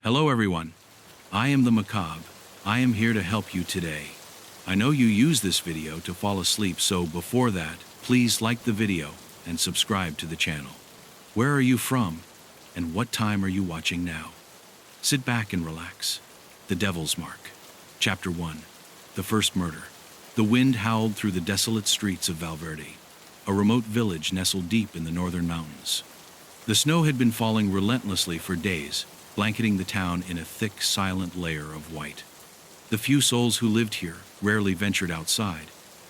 Hello everyone, I am the Macabre. I am here to help you today. I know you use this video to fall asleep, so before that, please like the video and subscribe to the channel. Where are you from, and what time are you watching now? Sit back and relax. The Devil's Mark. Chapter 1. The First Murder. The wind howled through the desolate streets of Valverde, a remote village nestled deep in the northern mountains. The snow had been falling relentlessly for days, blanketing the town in a thick, silent layer of white. The few souls who lived here rarely ventured outside,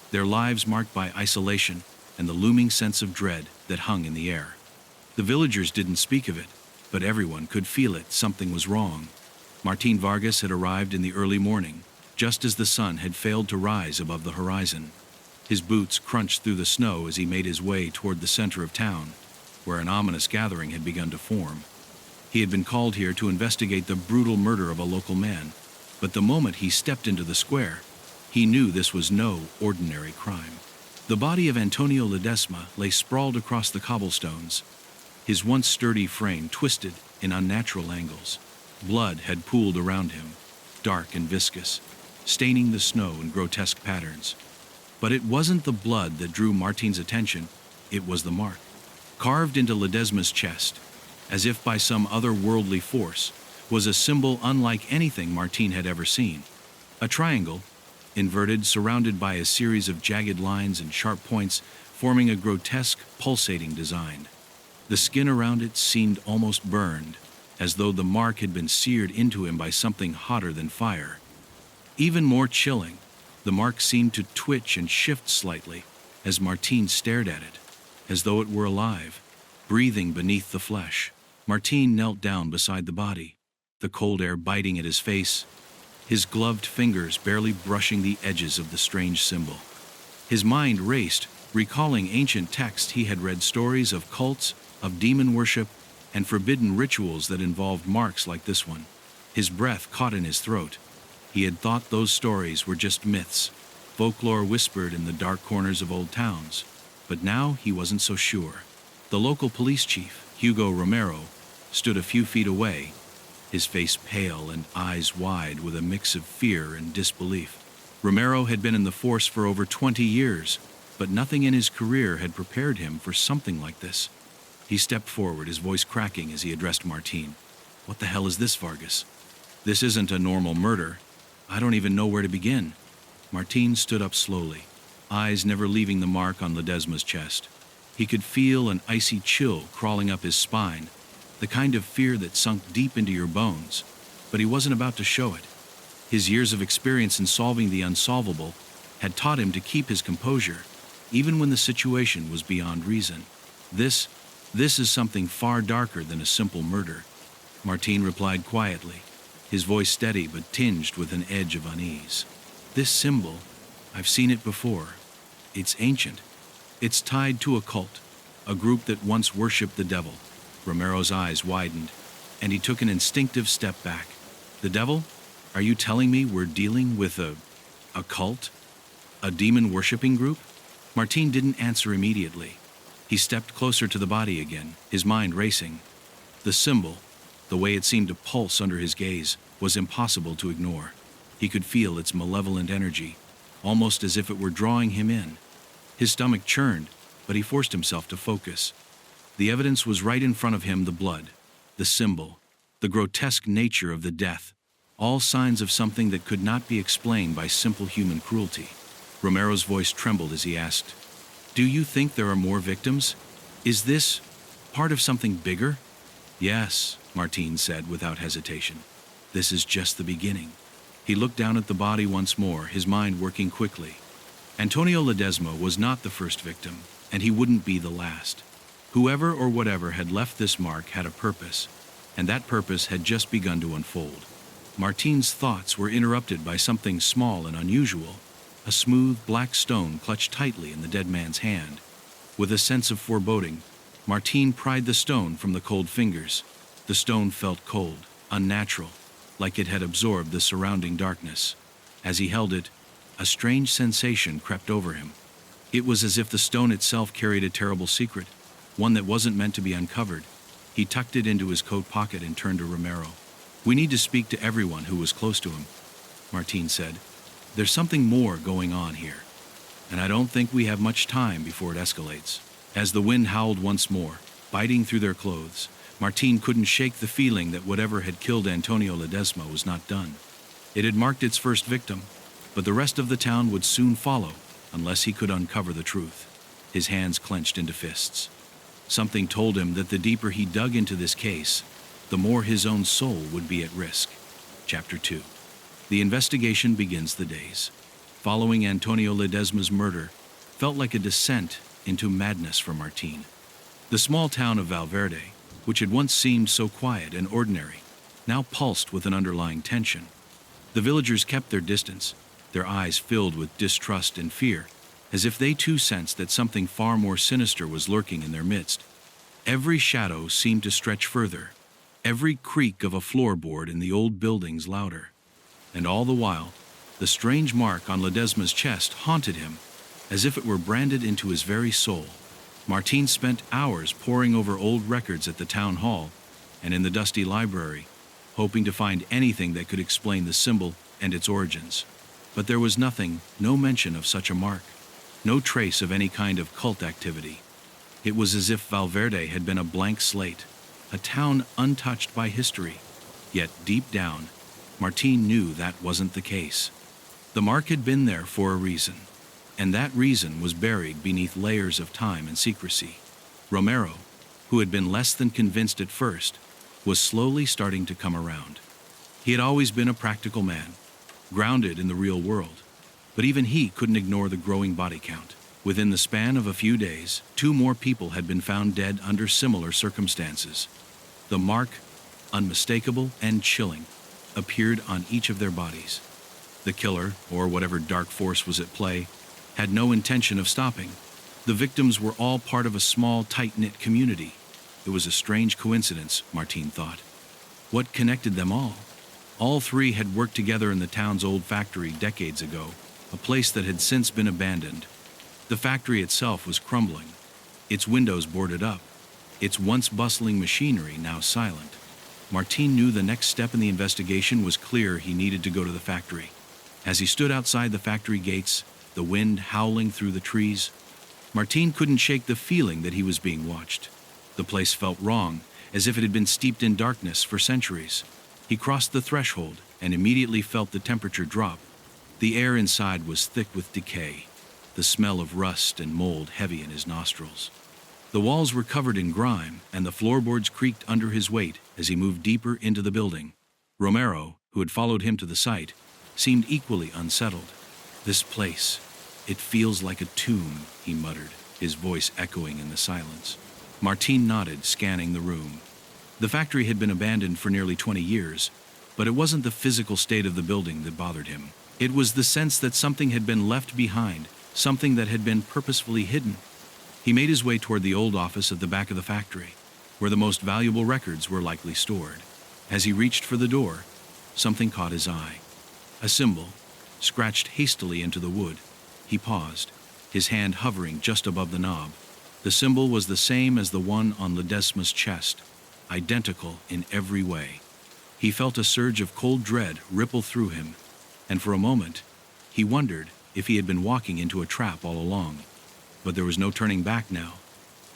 their lives marked by isolation and the looming sense of dread that hung in the air. The villagers didn't speak of it, but everyone could feel it. Something was wrong. Martin Vargas had arrived in the early morning, just as the sun had failed to rise above the horizon. His boots crunched through the snow as he made his way toward the center of town, where an ominous gathering had begun to form. He had been called here to investigate the brutal murder of a local man, but the moment he stepped into the square, he knew this was no ordinary crime. The body of Antonio Ledesma lay sprawled across the cobblestones, his once sturdy frame twisted in unnatural angles. Blood had pooled around him, dark and viscous, staining the snow in grotesque patterns. But it wasn't the blood that drew Martin's attention, it was the mark. Carved into Ledesma's chest, as if by some otherworldly force, was a symbol unlike anything Martin had ever seen. A triangle, inverted, surrounded by a series of jagged lines and sharp points, forming a grotesque, pulsating design. The skin around it seemed almost burned, as though the mark had been seared into him by something hotter than fire. Even more chilling, the mark seemed to twitch and shift slightly as Martin stared at it, as though it were alive, breathing beneath the flesh. Martin knelt down beside the body, the cold air biting at his face, his gloved fingers barely brushing the edges of the strange symbol. His mind raced, recalling ancient texts he had read, stories of cults, of demon worship, and forbidden rituals that involved marks like this one. His breath caught in his throat. He had thought those stories were just myths, folklore whispered in the dark corners of old towns. But now he wasn't so sure. The local police chief, Hugo Romero, stood a few feet away, his face pale and eyes wide with a mix of fear and disbelief. Romero had been in the force for over 20 years, but nothing in his career had prepared him for something like this. He stepped forward, his voice cracking as he addressed Martin. "What the hell is this, Vargas? This isn't a normal murder. I don't even know where to begin." Martin stood up slowly, eyes never leaving the mark on Ledesma's chest. He could feel an icy chill crawling up his spine, the kind of fear that sunk deep into your bones, but he wasn't about to show it. His years of experience in solving the unsolvable had taught him to keep his composure, even when the situation was beyond reason. This is something far darker than a simple murder," Martin replied quietly, his voice steady but tinged with an edge of unease. "This symbol, I've seen it before. It's ancient. It's tied to a cult, a group that once worshipped the devil." Romero's eyes widened, and he took an instinctive step back. "The devil? Are you telling me we're dealing with a cult? A demon-worshipping group?" Martin didn't answer immediately. He stepped closer to the body again, his mind racing. The symbol, the way it seemed to pulse under his gaze, was impossible to ignore. He could feel its malevolent energy, almost as if it were drawing him in. His stomach churned, but he forced himself to focus. The evidence was right in front of him: the blood, the symbol, the grotesque nature of the death, all signs of something that could not be explained by simple human cruelty. Romero's voice trembled as he asked, "Do you think there are more victims? Is this part of something bigger?" "Yes," Martin said without hesitation. "This is just the beginning." He looked down at the body once more, his mind working quickly. Antonio Ledesma was not the first victim, and he wouldn't be the last. Whoever or whatever had left this mark had a purpose, and that purpose had just begun to unfold. Martin's thoughts were interrupted by something small and unusual, a smooth black stone clutched tightly in the dead man's hand. With a sense of foreboding, Martin pried the stone from the cold fingers. The stone felt cold, unnatural, like it had absorbed the surrounding darkness. As he held it, a strange sensation crept over him. It was as if the stone itself carried a terrible secret, one that wasn't meant to be uncovered. He tucked it into his coat pocket and turned to Romero. We need to speak to everyone who was close to him, Martine said. There's something more going on here, and I don't think we have much time before it escalates. As the wind howled once more, biting through their clothes, Martine couldn't shake the feeling that whatever had killed Antonio Ledesma was not done. It had marked its first victim, but the rest of the town would soon follow unless he could uncover the truth. His hands clenched into fists. Something told him that the deeper he dug into this case, the more his own soul would be at risk. Chapter 2. The investigation begins. The days following Antonio Ledesma's murder felt like a descent into madness for Martine. The small town of Valverde, which had once seemed so quiet and ordinary, now pulsed with an underlying tension. The villagers kept their distance, their eyes filled with distrust and fear, as if they too sensed that something far more sinister was lurking in their midst. Every shadow seemed to stretch further, every creak of a floorboard in the old buildings louder. And all the while, the strange mark on Ledesma's chest haunted him, as if it were branded into his very soul. Martine spent hours poring over old records at the town hall and in the dusty library, hoping to find anything that could explain the symbol and its origins. But there was nothing, no mention of such a mark, no trace of any kind of cult activity. It was as if Valverde had been a blank slate, a town untouched by history. Yet deep down, Martine knew that wasn't the case. The mark had been there for a reason, and that reason was buried beneath layers of time and secrecy. Romero, who had been less than convinced at first, was slowly starting to come around. He had always been a practical man, grounded in the real world, but even he couldn't ignore the growing body count. Within the span of a few days, 2 more people had been found dead under similar circumstances. The mark, unmistakable and chilling, appeared on each of their bodies. The killer, or whatever dark force was at play, had no intention of stopping. The victims were all part of a small, tight-knit community. It was a strange coincidence, Martine thought. What connected them all? All 3 had worked together in the town's old factory decades ago, a place that had since been abandoned. The factory itself was crumbling, its windows boarded up, its once bustling machinery now silent. Martine knew the next step in the investigation was clear. He needed to go to the factory. As he stood outside the factory gates, the wind howling through the trees, Martine couldn't shake the feeling that he was being watched. The place felt wrong, as if it had been steeped in darkness for centuries. He crossed the threshold and immediately felt the temperature drop. The air inside was thick with decay, the smell of rust and mold heavy in his nostrils. The walls were covered in grime, and the floorboards creaked under his weight as he moved deeper into the building. Romero, who had followed him to the site, seemed equally unsettled. This place, it feels like a tomb, he muttered, his voice echoing in the silence. Martine nodded, scanning the room. The factory had been abandoned for nearly 20 years, but it wasn't the physical state of the building that bothered him. It was the sense that something had been left behind, something that had been purposefully hidden. He made his way toward the old office at the back of the factory, where the most valuable records were likely stored. As he reached for the door, something caught his eye. A symbol, scratched hastily into the wood. He paused, his hand hovering just above the knob. The symbol was the same as the one on Ledesma's chest, identical in every way. He felt a surge of cold dread ripple through him, and for a moment, he wondered if he had been walking into a trap all along. But there was no turning back now.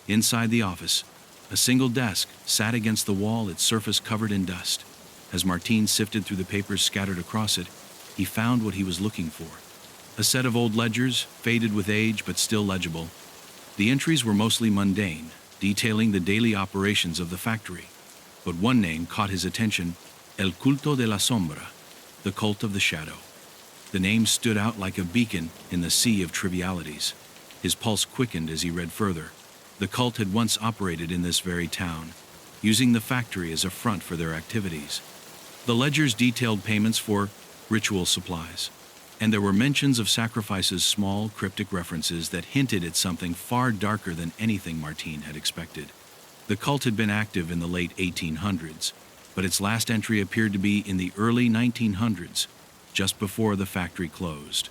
Inside the office, a single desk sat against the wall, its surface covered in dust. As Martine sifted through the papers scattered across it, he found what he was looking for. A set of old ledgers, faded with age but still legible. The entries were mostly mundane, detailing the daily operations of the factory. But one name caught his attention: El Culto de la Sombra, the cult of the shadow. The name stood out like a beacon in the sea of trivialities. His pulse quickened as he read further. The cult had once operated in this very town, using the factory as a front for their activities. The ledgers detailed payments for ritual supplies, and there were mentions of sacrifices, small, cryptic references that hinted at something far darker than anything Martine had expected. The cult had been active in the late 1800s, but its last entry appeared to be in the early 1900s, just before the factory closed.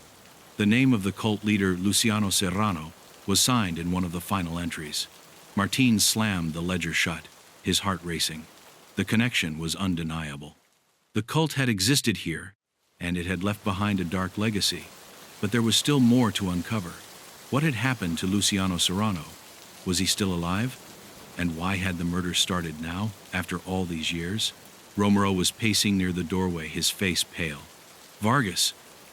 The name of the cult leader, Luciano Serrano, was signed in one of the final entries. Martine slammed the ledger shut, his heart racing. The connection was undeniable. The cult had existed here, and it had left behind a dark legacy. But there was still more to uncover. What had happened to Luciano Serrano? Was he still alive? And why had the murder started now, after all these years? Romero was pacing near the doorway, his face pale. Vargas,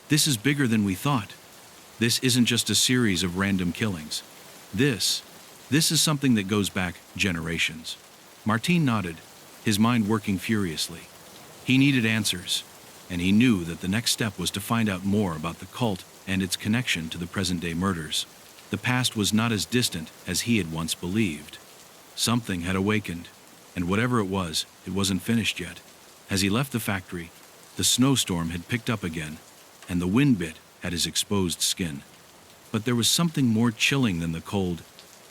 this is bigger than we thought. This isn't just a series of random killings. This is something that goes back generations. Martin nodded, his mind working furiously. He needed answers, and he knew that the next step was to find out more about the cult and its connection to the present-day murders. The past was not as distant as he had once believed. Something had awakened, and whatever it wasn't finished yet. As he left the factory, the snowstorm had picked up again, and the wind bit at his exposed skin. But there was something more chilling than the cold.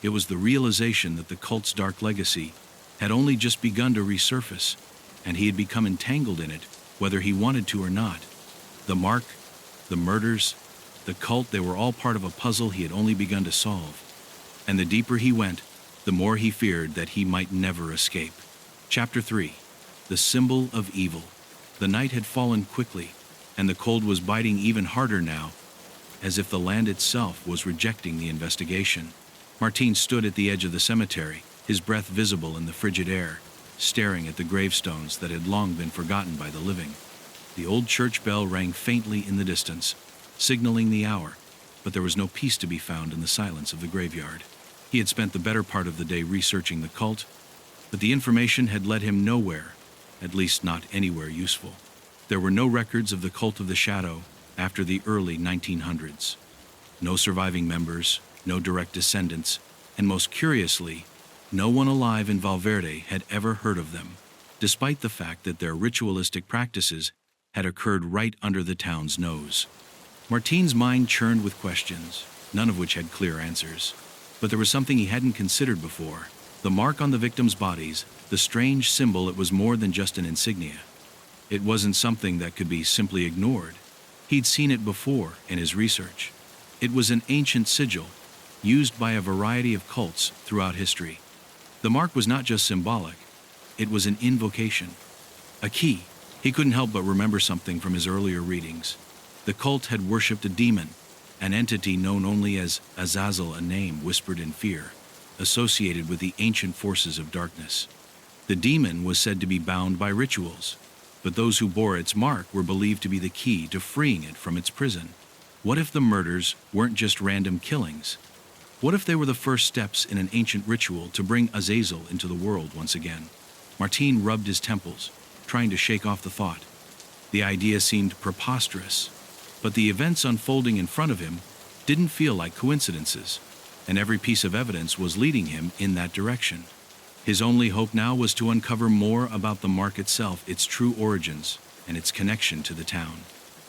It was the realization that the cult's dark legacy had only just begun to resurface, and he had become entangled in it, whether he wanted to or not. The mark, the murders, the cult, they were all part of a puzzle he had only begun to solve. And the deeper he went, the more he feared that he might never escape. Chapter 3. The Symbol of Evil. The night had fallen quickly, and the cold was biting even harder now, as if the land itself was rejecting the investigation. Martin stood at the edge of the cemetery, his breath visible in the frigid air, staring at the gravestones that had long been forgotten by the living. The old church bell rang faintly in the distance, signaling the hour, but there was no peace to be found in the silence of the graveyard. He had spent the better part of the day researching the cult, but the information had led him nowhere, at least not anywhere useful. There were no records of the cult of the shadow after the early 1900s. No surviving members, no direct descendants, and most curiously, no one alive in Valverde had ever heard of them, despite the fact that their ritualistic practices had occurred right under the town's nose. Martin's mind churned with questions, none of which had clear answers. But there was something he hadn't considered before. The mark on the victims' bodies, the strange symbol. It was more than just an insignia. It wasn't something that could be simply ignored. He'd seen it before in his research. It was an ancient sigil, used by a variety of cults throughout history. The mark was not just symbolic, it was an invocation, a key. He couldn't help but remember something from his earlier readings. The cult had worshipped a demon, an entity known only as Azazel, a name whispered in fear, associated with the ancient forces of darkness. The demon was said to be bound by rituals, but those who bore its mark were believed to be the key to freeing it from its prison. What if the murders weren't just random killings? What if they were the first steps in an ancient ritual to bring Azazel into the world once again? Martin rubbed his temples, trying to shake off the thought. The idea seemed preposterous, but the events unfolding in front of him didn't feel like coincidences, and every piece of evidence was leading him in that direction. His only hope now was to uncover more about the mark itself, its true origins, and its connection to the town.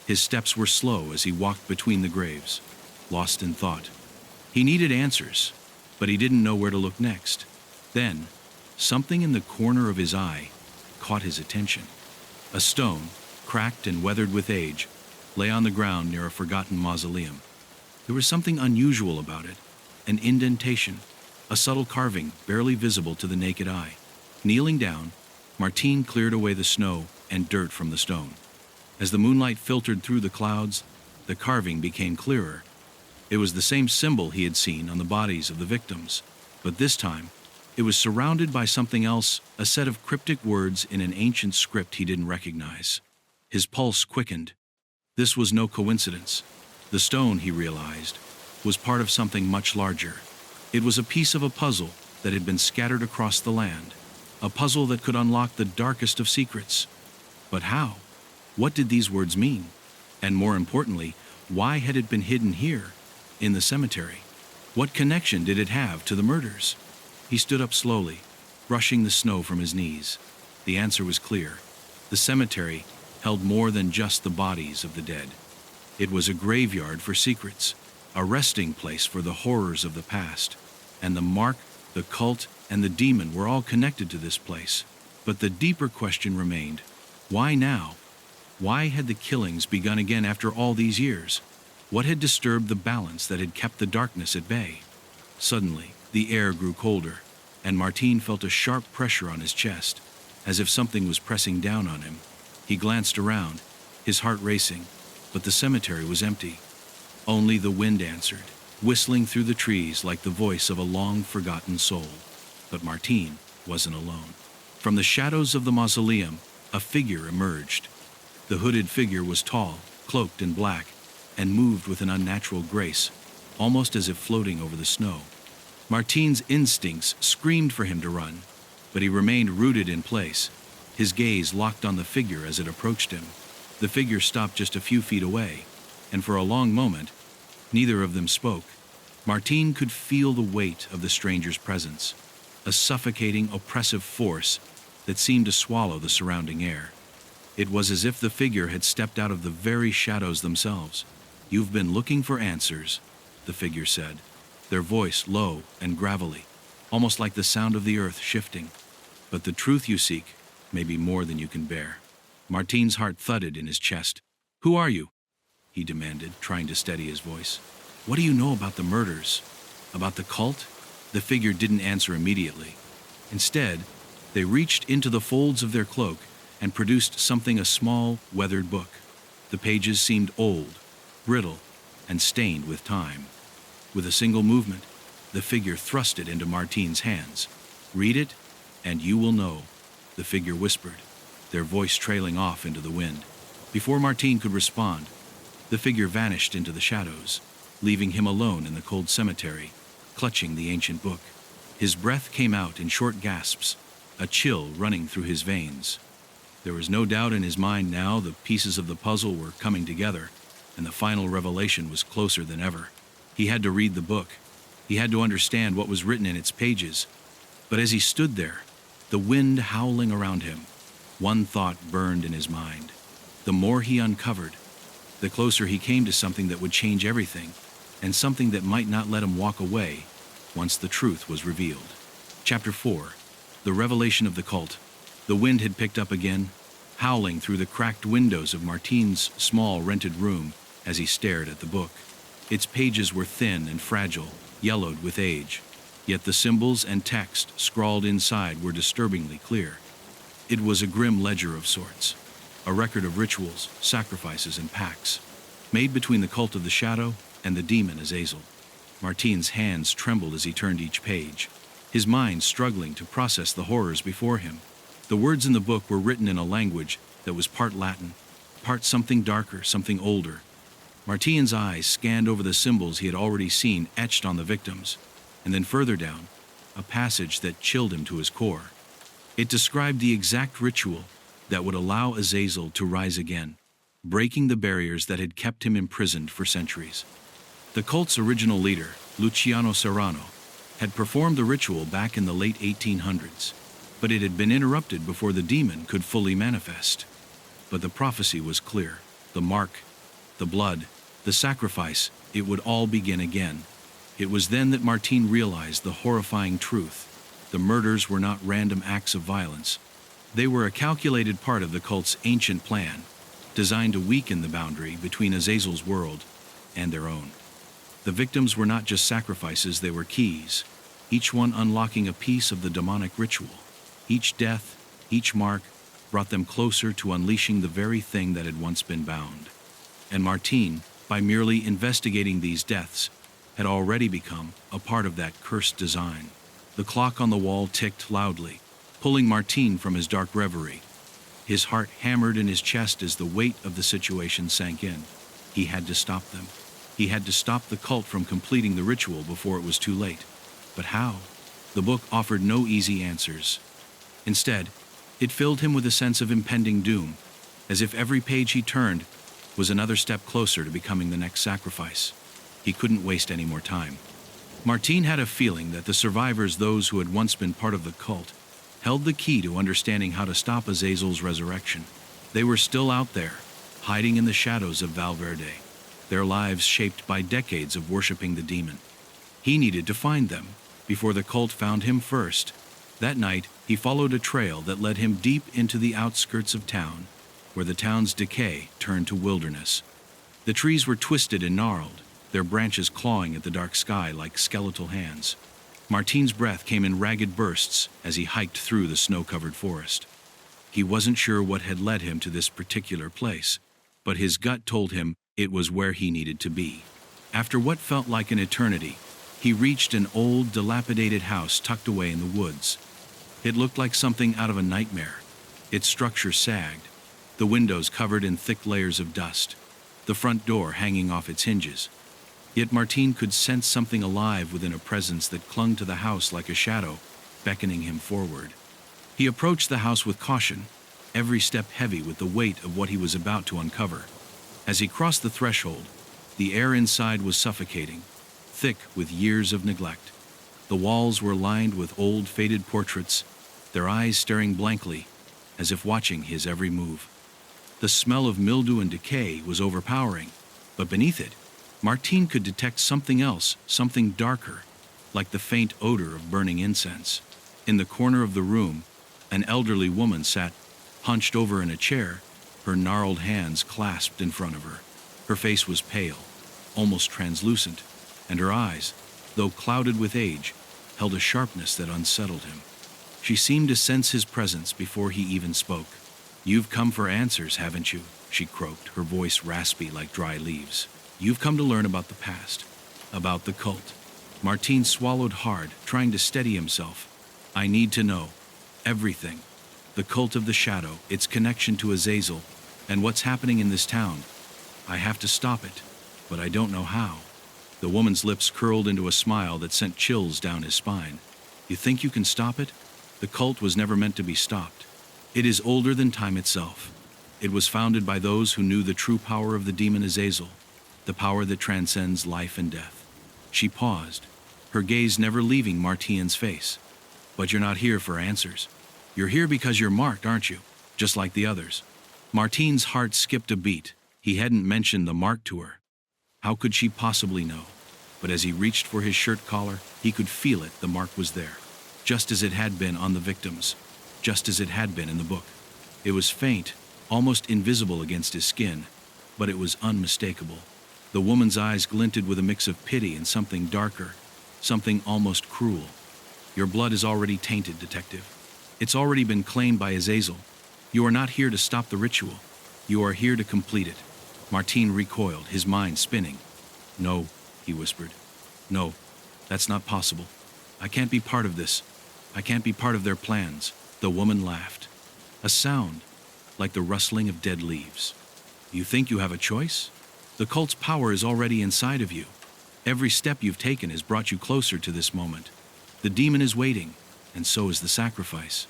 His steps were slow as he walked between the graves, lost in thought. He needed answers, but he didn't know where to look next. Then, something in the corner of his eye caught his attention. A stone, cracked and weathered with age, lay on the ground near a forgotten mausoleum. There was something unusual about it, an indentation, a subtle carving barely visible to the naked eye. Kneeling down, Martin cleared away the snow and dirt from the stone. As the moonlight filtered through the clouds, the carving became clearer. It was the same symbol he had seen on the bodies of the victims, but this time, it was surrounded by something else, a set of cryptic words in an ancient script he didn't recognize. His pulse quickened. This was no coincidence. The stone, he realized, was part of something much larger. It was a piece of a puzzle that had been scattered across the land, a puzzle that could unlock the darkest of secrets. But how? What did these words mean? And more importantly, why had it been hidden here, in the cemetery? What connection did it have to the murders? He stood up slowly, brushing the snow from his knees. The answer was clear. The cemetery held more than just the bodies of the dead. It was a graveyard for secrets, a resting place for the horrors of the past. And the mark, the cult, and the demon were all connected to this place. But the deeper question remained. Why now? Why had the killings begun again after all these years? What had disturbed the balance that had kept the darkness at bay? Suddenly, the air grew colder, and Martin felt a sharp pressure on his chest, as if something was pressing down on him. He glanced around, his heart racing, but the cemetery was empty. Only the wind answered, whistling through the trees like the voice of a long-forgotten soul. But Martin wasn't alone. From the shadows of the mausoleum, a figure emerged. The hooded figure was tall, cloaked in black, and moved with an unnatural grace, almost as if floating over the snow. Martin's instincts screamed for him to run, but he remained rooted in place, his gaze locked on the figure as it approached him. The figure stopped just a few feet away, and for a long moment, neither of them spoke. Martin could feel the weight of the stranger's presence, a suffocating, oppressive force that seemed to swallow the surrounding air. It was as if the figure had stepped out of the very shadows themselves. "You've been looking for answers," the figure said, their voice low and gravelly, almost like the sound of the earth shifting. "But the truth you seek may be more than you can bear." Martin's heart thudded in his chest. "Who are you?" he demanded, trying to steady his voice. "What do you know about the murders? About the cult?" The figure didn't answer immediately. Instead, they reached into the folds of their cloak and produced a small, weathered book. The pages seemed old, brittle, and stained with time. With a single movement, the figure thrust it into Martin's hands. "Read it, and you will know," the figure whispered, their voice trailing off into the wind. Before Martin could respond, the figure vanished into the shadows, leaving him alone in the cold cemetery, clutching the ancient book. His breath came out in short gasps, a chill running through his veins. There was no doubt in his mind now. The pieces of the puzzle were coming together, and the final revelation was closer than ever. He had to read the book. He had to understand what was written in its pages. But as he stood there, the wind howling around him, one thought burned in his mind. The more he uncovered, the closer he came to something that would change everything, and something that might not let him walk away once the truth was revealed. Chapter 4. The Revelation of the Cult. The wind had picked up again, howling through the cracked windows of Martin's small rented room as he stared at the book. Its pages were thin and fragile, yellowed with age, yet the symbols and text scrawled inside were disturbingly clear. It was a grim ledger of sorts, a record of rituals, sacrifices, and pacts, made between the cult of the shadow and the demon Azazel. Martin's hands trembled as he turned each page, his mind struggling to process the horrors before him. The words in the book were written in a language that was part Latin, part something darker, something older. Martin's eyes scanned over the symbols he had already seen etched on the victims, and then further down, a passage that chilled him to his core. It described the exact ritual that would allow Azazel to rise again, breaking the barriers that had kept him imprisoned for centuries. The cult's original leader, Luciano Serrano, had performed the ritual back in the late 1800s, but it had been interrupted before the demon could fully manifest. But the prophecy was clear. The mark, the blood, the sacrifice, it would all begin again. It was then that Martin realized the horrifying truth. The murders were not random acts of violence. They were a calculated part of the cult's ancient plan, designed to weaken the boundary between Azazel's world and their own. The victims were not just sacrifices, they were keys, each one unlocking a piece of the demonic ritual. Each death, each mark, brought them closer to unleashing the very thing that had once been bound. And Martin, by merely investigating these deaths, had already become a part of that cursed design. The clock on the wall ticked loudly, pulling Martin from his dark reverie. His heart hammered in his chest as the weight of the situation sank in. He had to stop them. He had to stop the cult from completing the ritual before it was too late. But how? The book offered no easy answers. Instead, it filled him with a sense of impending doom, as if every page he turned was another step closer to becoming the next sacrifice. He couldn't waste any more time. Martin had a feeling that the survivors, those who had once been part of the cult, held the key to understanding how to stop Azazel's resurrection. They were still out there, hiding in the shadows of Valverde, their lives shaped by decades of worshiping the demon. He needed to find them before the cult found him first. That night, he followed a trail that led him deep into the outskirts of town, where the town's decay turned to wilderness. The trees were twisted and gnarled, their branches clawing at the dark sky like skeletal hands. Martin's breath came in ragged bursts as he hiked through the snow-covered forest. He wasn't sure what had led him to this particular place, but his gut told him it was where he needed to be. After what felt like an eternity, he reached an old, dilapidated house tucked away in the woods. It looked like something out of a nightmare. Its structure sagged, the windows covered in thick layers of dust, the front door hanging off its hinges. Yet Martin could sense something alive within, a presence that clung to the house like a shadow, beckoning him forward. He approached the house with caution, every step heavy with the weight of what he was about to uncover. As he crossed the threshold, the air inside was suffocating, thick with years of neglect. The walls were lined with old, faded portraits, their eyes staring blankly, as if watching his every move. The smell of mildew and decay was overpowering, but beneath it, Martin could detect something else, something darker, like the faint odor of burning incense. In the corner of the room, an elderly woman sat, hunched over in a chair, her gnarled hands clasped in front of her. Her face was pale, almost translucent, and her eyes, though clouded with age, held a sharpness that unsettled him. She seemed to sense his presence before he even spoke. "You've come for answers, haven't you?" she croaked, her voice raspy like dry leaves. "You've come to learn about the past, about the cult." Martin swallowed hard, trying to steady himself. "I need to know everything. The cult of the shadow, its connection to Azazel, and what's happening in this town. I have to stop it, but I don't know how." The woman's lips curled into a smile that sent chills down his spine. "You think you can stop it? The cult was never meant to be stopped. It is older than time itself. It was founded by those who knew the true power of the demon Azazel, the power that transcends life and death." She paused, her gaze never leaving Martin's face. "But you're not here for answers. You're here because you're marked, aren't you? Just like the others." Martin's heart skipped a beat. He hadn't mentioned the mark to her. How could she possibly know? But as he reached for his shirt collar, he could feel it. The mark was there, just as it had been on the victims, just as it had been in the book. It was faint, almost invisible against his skin, but it was unmistakable. The woman's eyes glinted with a mix of pity and something darker, something almost cruel. "Your blood is already tainted, detective. It's already been claimed by Azazel. You are not here to stop the ritual. You are here to complete it." Martin recoiled, his mind spinning. "No," he whispered. "No, that's not possible. I can't be part of this. I can't be part of their plans." The woman laughed. A sound, like the rustling of dead leaves. "You think you have a choice? The cult's power is already inside of you. Every step you've taken has brought you closer to this moment. The demon is waiting, and so is the sacrifice.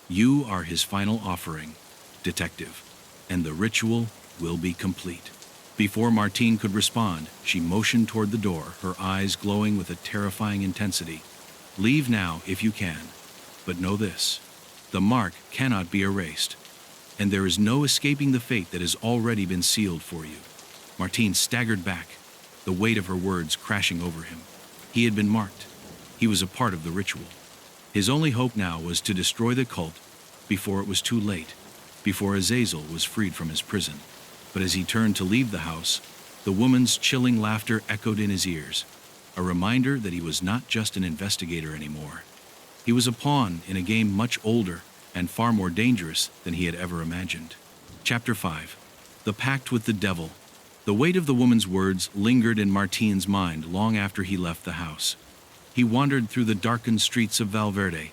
You are his final offering, detective, and the ritual will be complete." Before Martin could respond, she motioned toward the door, her eyes glowing with a terrifying intensity. "Leave now if you can, but know this: the mark cannot be erased, and there is no escaping the fate that has already been sealed for you." Martin staggered back, the weight of her words crashing over him. He had been marked. He was a part of the ritual. His only hope now was to destroy the cult before it was too late, before Azazel was freed from his prison. But as he turned to leave the house, the woman's chilling laughter echoed in his ears, a reminder that he was not just an investigator anymore. He was a pawn in a game much older and far more dangerous than he had ever imagined. Chapter 5. The Pact with the Devil. The weight of the woman's words lingered in Martin's mind long after he left the house. He wandered through the darkened streets of Valverde,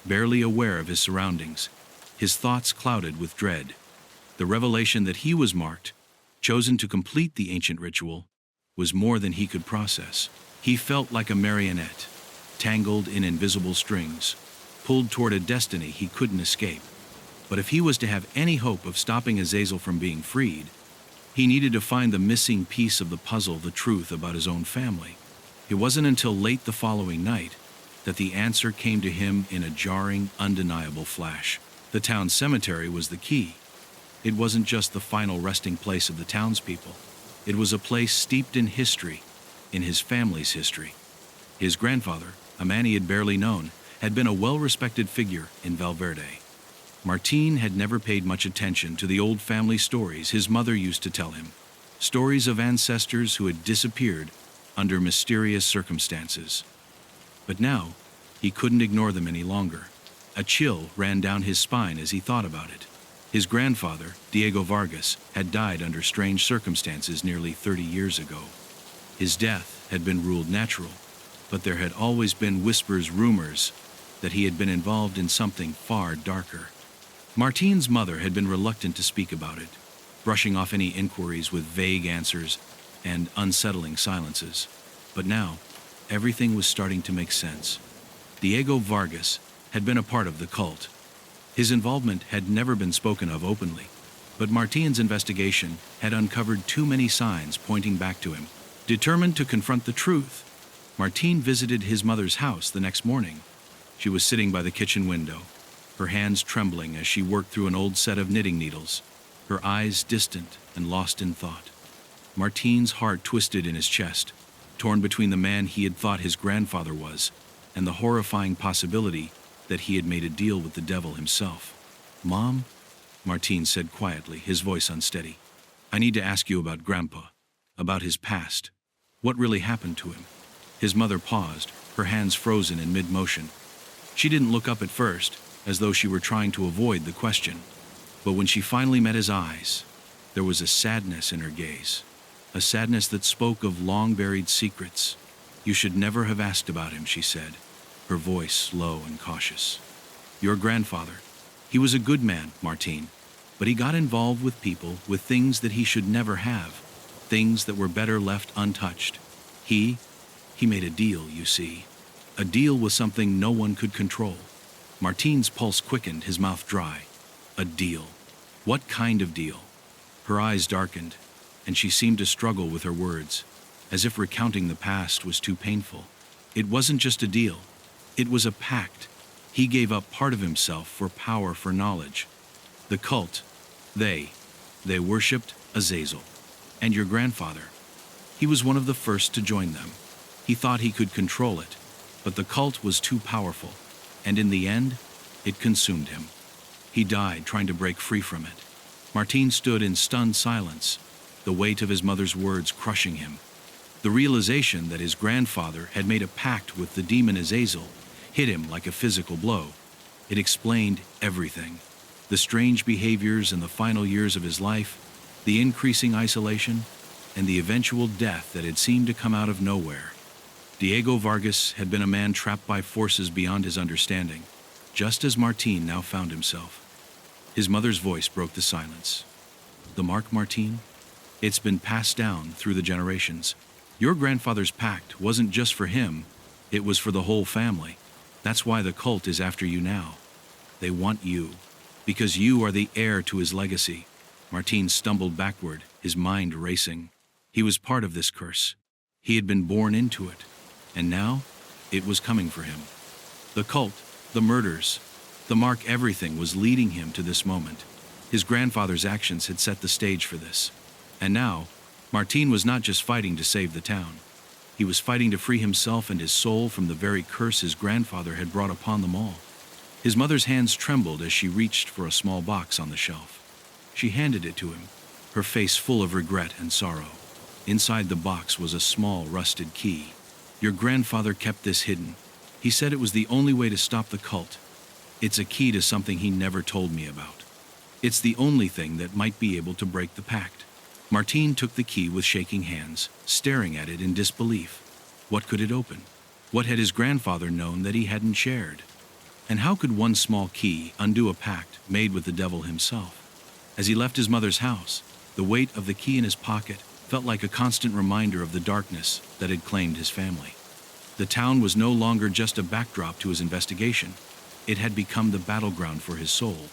barely aware of his surroundings, his thoughts clouded with dread. The revelation that he was marked, chosen to complete the ancient ritual, was more than he could process. He felt like a marionette, tangled in invisible strings, pulled toward a destiny he couldn't escape. But if he was to have any hope of stopping Azazel from being freed, he needed to find the missing piece of the puzzle, the truth about his own family. It wasn't until late the following night that the answer came to him in a jarring, undeniable flash. The town cemetery was the key. It wasn't just the final resting place of the townspeople. It was a place steeped in history, in his family's history. His grandfather, a man he had barely known, had been a well-respected figure in Valverde. Martin had never paid much attention to the old family stories his mother used to tell him, stories of ancestors who had disappeared under mysterious circumstances. But now, he couldn't ignore them any longer. A chill ran down his spine as he thought about it. His grandfather, Diego Vargas, had died under strange circumstances nearly 30 years ago. His death had been ruled natural, but there had always been rumors, that he had been involved in something far darker. Martine's mother had been reluctant to speak about it, brushing off any inquiries with vague answers and unsettling silences. But now, everything was starting to make sense. Diego Vargas had been a part of the cult. His involvement had never been spoken of openly, but Martine's investigation had uncovered too many signs pointing back to him. Determined to confront the truth, Martine visited his mother's house the next morning. She was sitting by the kitchen window, her hands trembling as she worked through an old set of knitting needles, her eyes distant and lost in thought. Martine's heart twisted in his chest, torn between the man he had thought his grandfather was and the horrifying possibility that he had made a deal with the devil himself. "Mom," Martine said quietly, his voice unsteady, "I need to ask you about Grandpa, about his past. What really happened to him?" His mother paused, her hands frozen in mid-motion. She didn't look up at first, as though she were trying to avoid the question. But when she finally met his eyes, there was a sadness in her gaze, a sadness that spoke of long-buried secrets. "You should never have asked about him," she said, her voice low and cautious. "Your grandfather, he was a good man, Martine, but he got involved with people, with things that he should never have, things that were better left untouched. He made a deal, you see. A deal with something no one could control." Martine's pulse quickened, his mouth dry. A deal. What kind of deal? Her eyes darkened, and she seemed to struggle with her words, as if recounting the past was too painful. It wasn't just a deal. It was a pact. He gave up part of himself for power, for knowledge. The cult, they worshipped Azazel. And your grandfather, he was one of the first to join them. He thought he could control it, but the cult was too powerful, and in the end, it consumed him. He died trying to break free from it. Martine stood in stunned silence, the weight of his mother's words crushing him. The realization that his grandfather had made a pact with the demon Azazel hit him like a physical blow. It explained everything. The strange behaviors in the final years of his life, the increasing isolation, and the eventual death that had seemed to come out of nowhere. Diego Vargas had been a man trapped by forces beyond his understanding, just as Martine now found himself. His mother's voice broke the silence. "The mark, Martine? It's been passed down through the generations. Your grandfather's pact wasn't just for him, it was for the whole family. That's why the cult is after you now. They want you, because you are the heir to his legacy." Martine stumbled backward, his mind racing. He was part of this curse. He had been born into it, and now it was coming for him. The cult, the murders, the mark, everything was leading him to this moment. His grandfather's actions had set the stage for this. And now, Martine was not just fighting to save the town. He was fighting to free himself and his soul from the very curse his grandfather had brought upon them all. His mother's hands trembled as she reached for a small box on the shelf. She handed it to him, her face full of regret and sorrow. Inside the box was a small rusted key. "Your grandfather kept this hidden. He said it was the only way to stop the cult. It's a key to something he never told me about. It's the only thing that might be able to break the pact." Martine took the key with shaking hands, staring at it in disbelief. What could it open? What had his grandfather known that he hadn't shared? And how could one small key undo a pact made with the devil himself? As he left his mother's house, the weight of the key in his pocket felt like a constant reminder of the darkness that had claimed his family. The town was no longer just a backdrop to his investigation. It had become the battleground for his soul.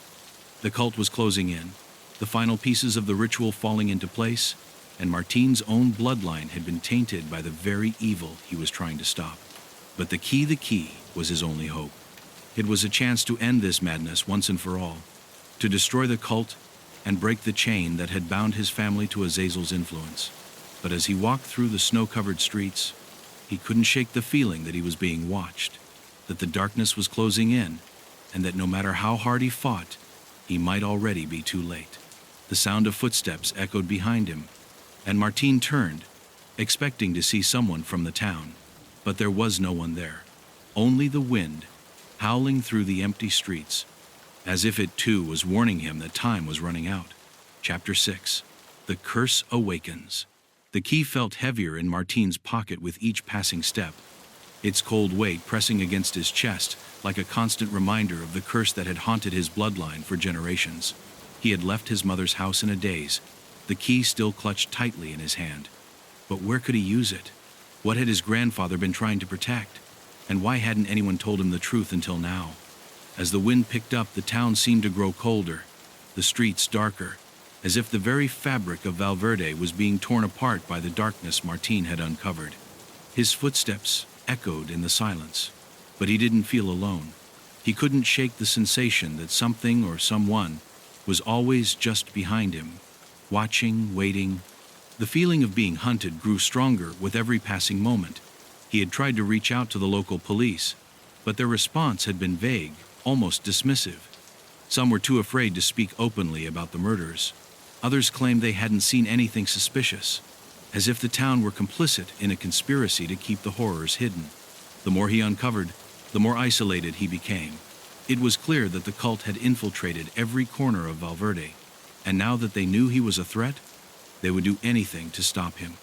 The cult was closing in, the final pieces of the ritual falling into place, and Martine's own bloodline had been tainted by the very evil he was trying to stop. But the key was his only hope. It was a chance to end this madness once and for all, to destroy the cult and break the chain that had bound his family to Azazel's influence. But as he walked through the snow-covered streets, he couldn't shake the feeling that he was being watched, that the darkness was closing in, and that no matter how hard he fought, he might already be too late. The sound of footsteps echoed behind him, and Martine turned, expecting to see someone from the town. But there was no one there, only the wind, howling through the empty streets, as if it too was warning him that time was running out. Chapter 6. The Curse Awakens. The key felt heavier in Martin's pocket with each passing step, its cold weight pressing against his chest like a constant reminder of the curse that had haunted his bloodline for generations. He had left his mother's house in a daze, the key still clutched tightly in his hand. But where could he use it? What had his grandfather been trying to protect? And why hadn't anyone told him the truth until now? As the wind picked up, the town seemed to grow colder, the streets darker, as if the very fabric of Valverde was being torn apart by the darkness Martin had uncovered. His footsteps echoed in the silence, but he didn't feel alone. He couldn't shake the sensation that something or someone was always just behind him, watching, waiting. The feeling of being hunted grew stronger with every passing moment. He had tried to reach out to the local police, but their response had been vague, almost dismissive. Some were too afraid to speak openly about the murders. Others claimed they hadn't seen anything suspicious, as if the town were complicit in a conspiracy to keep the horrors hidden. The more he uncovered, the more isolated he became. It was clear that the cult had infiltrated every corner of Valverde, and now that they knew he was a threat, they would do anything to stop him.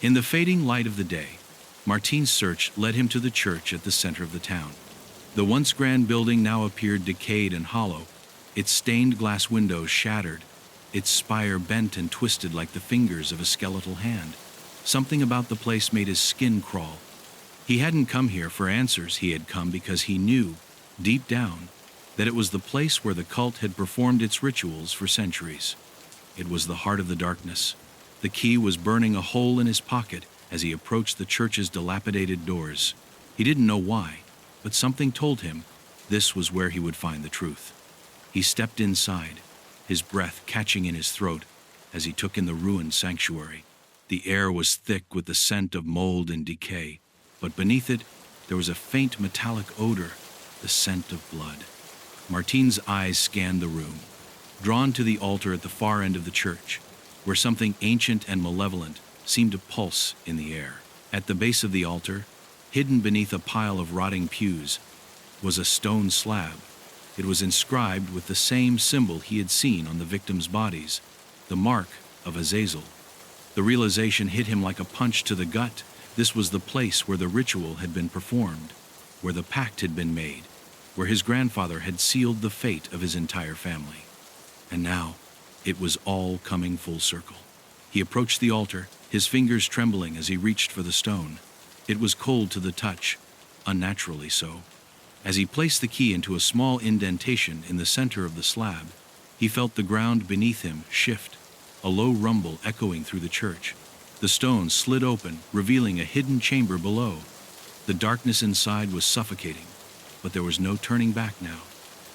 In the fading light of the day, Martin's search led him to the church at the center of the town. The once grand building now appeared decayed and hollow, its stained glass windows shattered, its spire bent and twisted like the fingers of a skeletal hand. Something about the place made his skin crawl. He hadn't come here for answers, he had come because he knew, deep down, that it was the place where the cult had performed its rituals for centuries. It was the heart of the darkness. The key was burning a hole in his pocket as he approached the church's dilapidated doors. He didn't know why, but something told him this was where he would find the truth. He stepped inside, his breath catching in his throat as he took in the ruined sanctuary. The air was thick with the scent of mold and decay, but beneath it there was a faint metallic odor, the scent of blood. Martin's eyes scanned the room, drawn to the altar at the far end of the church, where something ancient and malevolent seemed to pulse in the air. At the base of the altar, hidden beneath a pile of rotting pews, was a stone slab. It was inscribed with the same symbol he had seen on the victims' bodies, the mark of Azazel. The realization hit him like a punch to the gut. This was the place where the ritual had been performed, where the pact had been made, where his grandfather had sealed the fate of his entire family. And now, it was all coming full circle. He approached the altar, his fingers trembling as he reached for the stone. It was cold to the touch, unnaturally so. As he placed the key into a small indentation in the center of the slab, he felt the ground beneath him shift, a low rumble echoing through the church. The stone slid open, revealing a hidden chamber below. The darkness inside was suffocating, but there was no turning back now.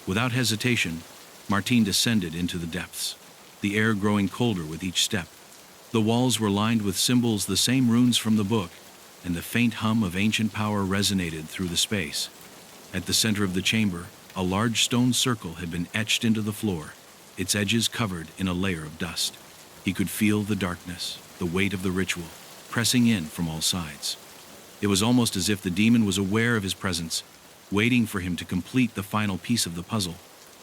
Without hesitation, Martin descended into the depths, the air growing colder with each step. The walls were lined with symbols, the same runes from the book, and the faint hum of ancient power resonated through the space. At the center of the chamber, a large stone circle had been etched into the floor, its edges covered in a layer of dust. He could feel the darkness, the weight of the ritual, pressing in from all sides. It was almost as if the demon was aware of his presence, waiting for him to complete the final piece of the puzzle.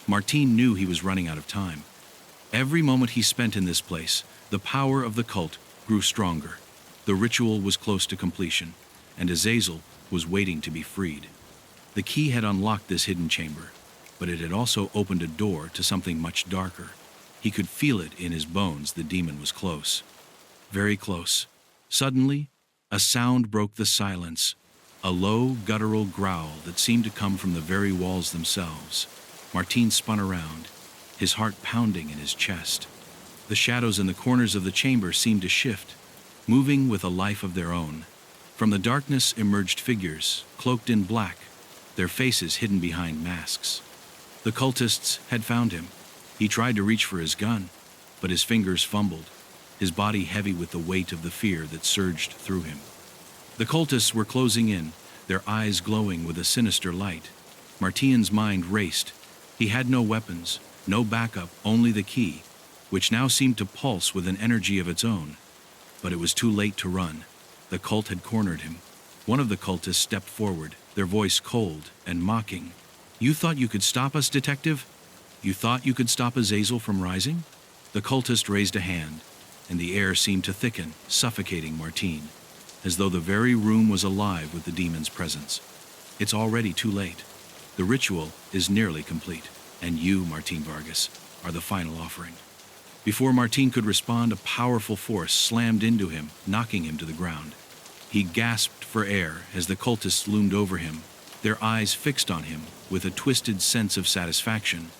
Martin knew he was running out of time. Every moment he spent in this place, the power of the cult grew stronger. The ritual was close to completion, and Azazel was waiting to be freed. The key had unlocked this hidden chamber, but it had also opened a door to something much darker. He could feel it in his bones. The demon was close. Very close. Suddenly, a sound broke the silence, a low, guttural growl that seemed to come from the very walls themselves. Martin spun around, his heart pounding in his chest. The shadows in the corners of the chamber seemed to shift, moving with a life of their own. From the darkness emerged figures, cloaked in black, their faces hidden behind masks. The cultists had found him. He tried to reach for his gun, but his fingers fumbled, his body heavy with the weight of the fear that surged through him. The cultists were closing in, their eyes glowing with a sinister light. Martin's mind raced. He had no weapons, no backup, only the key, which now seemed to pulse with an energy of its own. But it was too late to run. The cult had cornered him. One of the cultists stepped forward, their voice cold and mocking. You thought you could stop us, detective? You thought you could stop Azazel from rising? The cultist raised a hand, and the air seemed to thicken, suffocating Martine, as though the very room was alive with the demon's presence. It's already too late. The ritual is nearly complete, and you, Martine Vargas, are the final offering. Before Martine could respond, a powerful force slammed into him, knocking him to the ground. He gasped for air as the cultists loomed over him, their eyes fixed on him with a twisted sense of satisfaction.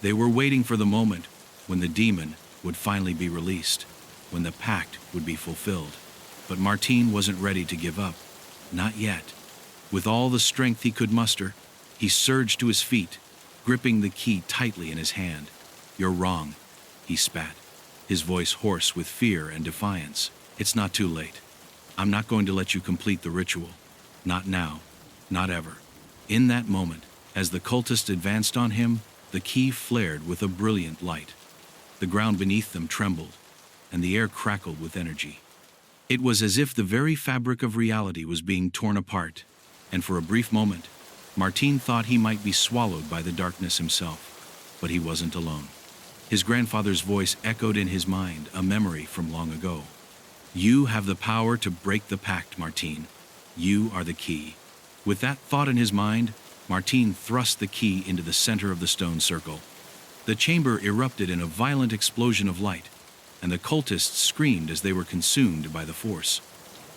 They were waiting for the moment when the demon would finally be released, when the pact would be fulfilled. But Martine wasn't ready to give up. Not yet. With all the strength he could muster, he surged to his feet, gripping the key tightly in his hand. "You're wrong," he spat, his voice hoarse with fear and defiance. "It's not too late. I'm not going to let you complete the ritual. Not now. Not ever." In that moment, as the cultist advanced on him, the key flared with a brilliant light. The ground beneath them trembled, and the air crackled with energy. It was as if the very fabric of reality was being torn apart, and for a brief moment, Martine thought he might be swallowed by the darkness himself. But he wasn't alone. His grandfather's voice echoed in his mind, a memory from long ago. "You have the power to break the pact, Martine. You are the key." With that thought in his mind, Martine thrust the key into the center of the stone circle. The chamber erupted in a violent explosion of light, and the cultists screamed as they were consumed by the force.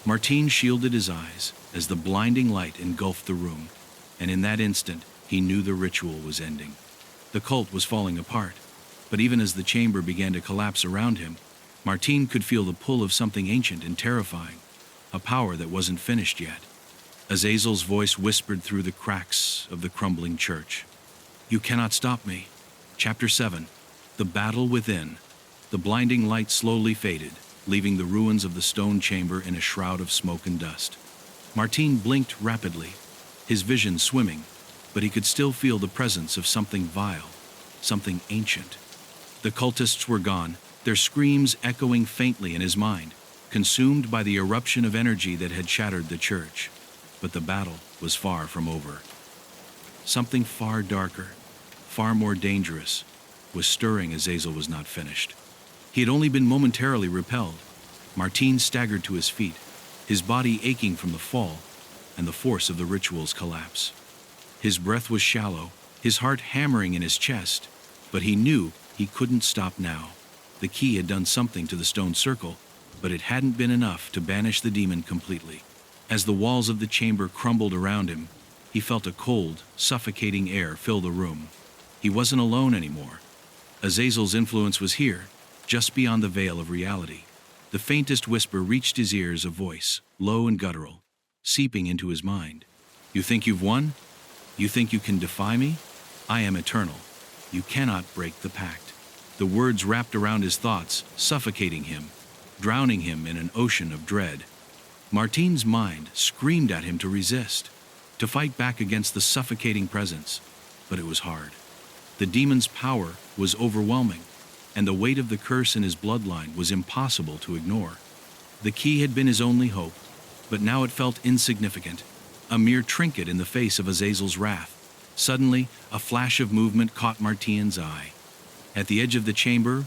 Martine shielded his eyes as the blinding light engulfed the room, and in that instant he knew the ritual was ending. The cult was falling apart, but even as the chamber began to collapse around him, Martine could feel the pull of something ancient and terrifying, a power that wasn't finished yet. Azazel's voice whispered through the cracks of the crumbling church. "You cannot stop me." Chapter 7. The Battle Within. The blinding light slowly faded, leaving the ruins of the stone chamber in a shroud of smoke and dust. Martine blinked rapidly, his vision swimming, but he could still feel the presence of something vile, something ancient. The cultists were gone, their screams echoing faintly in his mind, consumed by the eruption of energy that had shattered the church. But the battle was far from over. Something far darker, far more dangerous, was stirring. Azazel was not finished. He had only been momentarily repelled. Martine staggered to his feet, his body aching from the fall and the force of the ritual's collapse. His breath was shallow, his heart hammering in his chest, but he knew he couldn't stop now. The key had done something to the stone circle, but it hadn't been enough to banish the demon completely. As the walls of the chamber crumbled around him, he felt a cold, suffocating air fill the room. He wasn't alone anymore. Azazel's influence was here, just beyond the veil of reality. The faintest whisper reached his ears, a voice, low and guttural, seeping into his mind. "You think you've won? You think you can defy me? I am eternal. You cannot break the pact." The words wrapped around his thoughts, suffocating him, drowning him in an ocean of dread. Martine's mind screamed at him to resist, to fight back against the suffocating presence, but it was hard. The demon's power was overwhelming, and the weight of the curse in his bloodline was impossible to ignore. The key had been his only hope, but now it felt insignificant, a mere trinket in the face of Azazel's wrath. Suddenly, a flash of movement caught Martine's eye. At the edge of the chamber,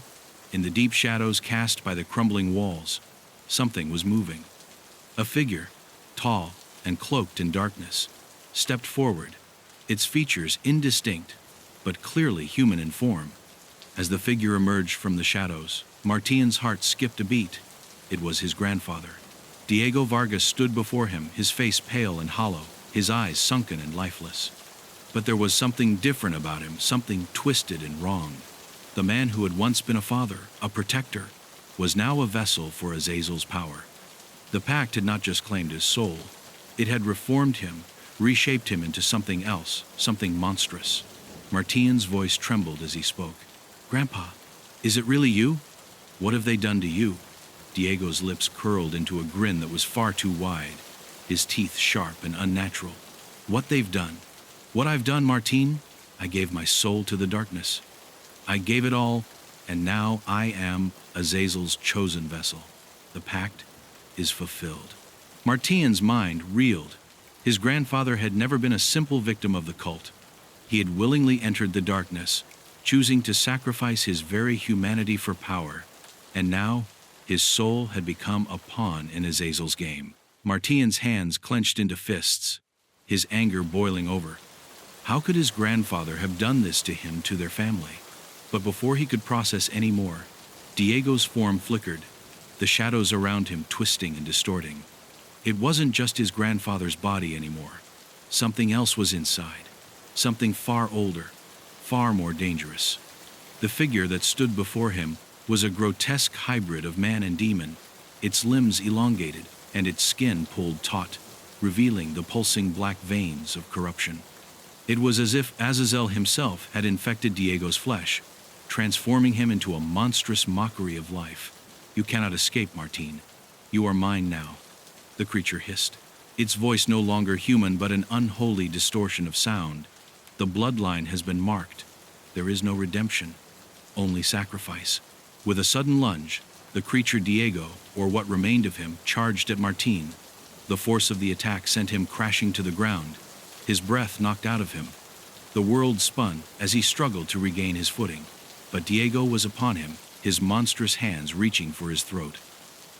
in the deep shadows cast by the crumbling walls, something was moving. A figure, tall and cloaked in darkness, stepped forward, its features indistinct, but clearly human in form. As the figure emerged from the shadows, Martine's heart skipped a beat. It was his grandfather. Diego Vargas stood before him, his face pale and hollow, his eyes sunken and lifeless. But there was something different about him, something twisted and wrong. The man who had once been a father, a protector, was now a vessel for Azazel's power. The pact had not just claimed his soul. It had reformed him, reshaped him into something else, something monstrous. Martine's voice trembled as he spoke. "Grandpa, is it really you? What have they done to you?" Diego's lips curled into a grin that was far too wide, his teeth sharp and unnatural. "What they've done? What I've done, Martine? I gave my soul to the darkness. I gave it all, and now I am Azazel's chosen vessel. The pact is fulfilled." Martine's mind reeled. His grandfather had never been a simple victim of the cult. He had willingly entered the darkness, choosing to sacrifice his very humanity for power, and now his soul had become a pawn in Azazel's game. Martian's hands clenched into fists, his anger boiling over. How could his grandfather have done this to him, to their family? But before he could process any more, Diego's form flickered, the shadows around him twisting and distorting. It wasn't just his grandfather's body anymore. Something else was inside, something far older, far more dangerous. The figure that stood before him was a grotesque hybrid of man and demon, its limbs elongated and its skin pulled taut, revealing the pulsing black veins of corruption. It was as if Azazel himself had infected Diego's flesh, transforming him into a monstrous mockery of life. "You cannot escape, Martin. You are mine now," the creature hissed, its voice no longer human but an unholy distortion of sound. "The bloodline has been marked. There is no redemption, only sacrifice." With a sudden lunge, the creature Diego, or what remained of him, charged at Martin. The force of the attack sent him crashing to the ground, his breath knocked out of him. The world spun as he struggled to regain his footing, but Diego was upon him, his monstrous hands reaching for his throat.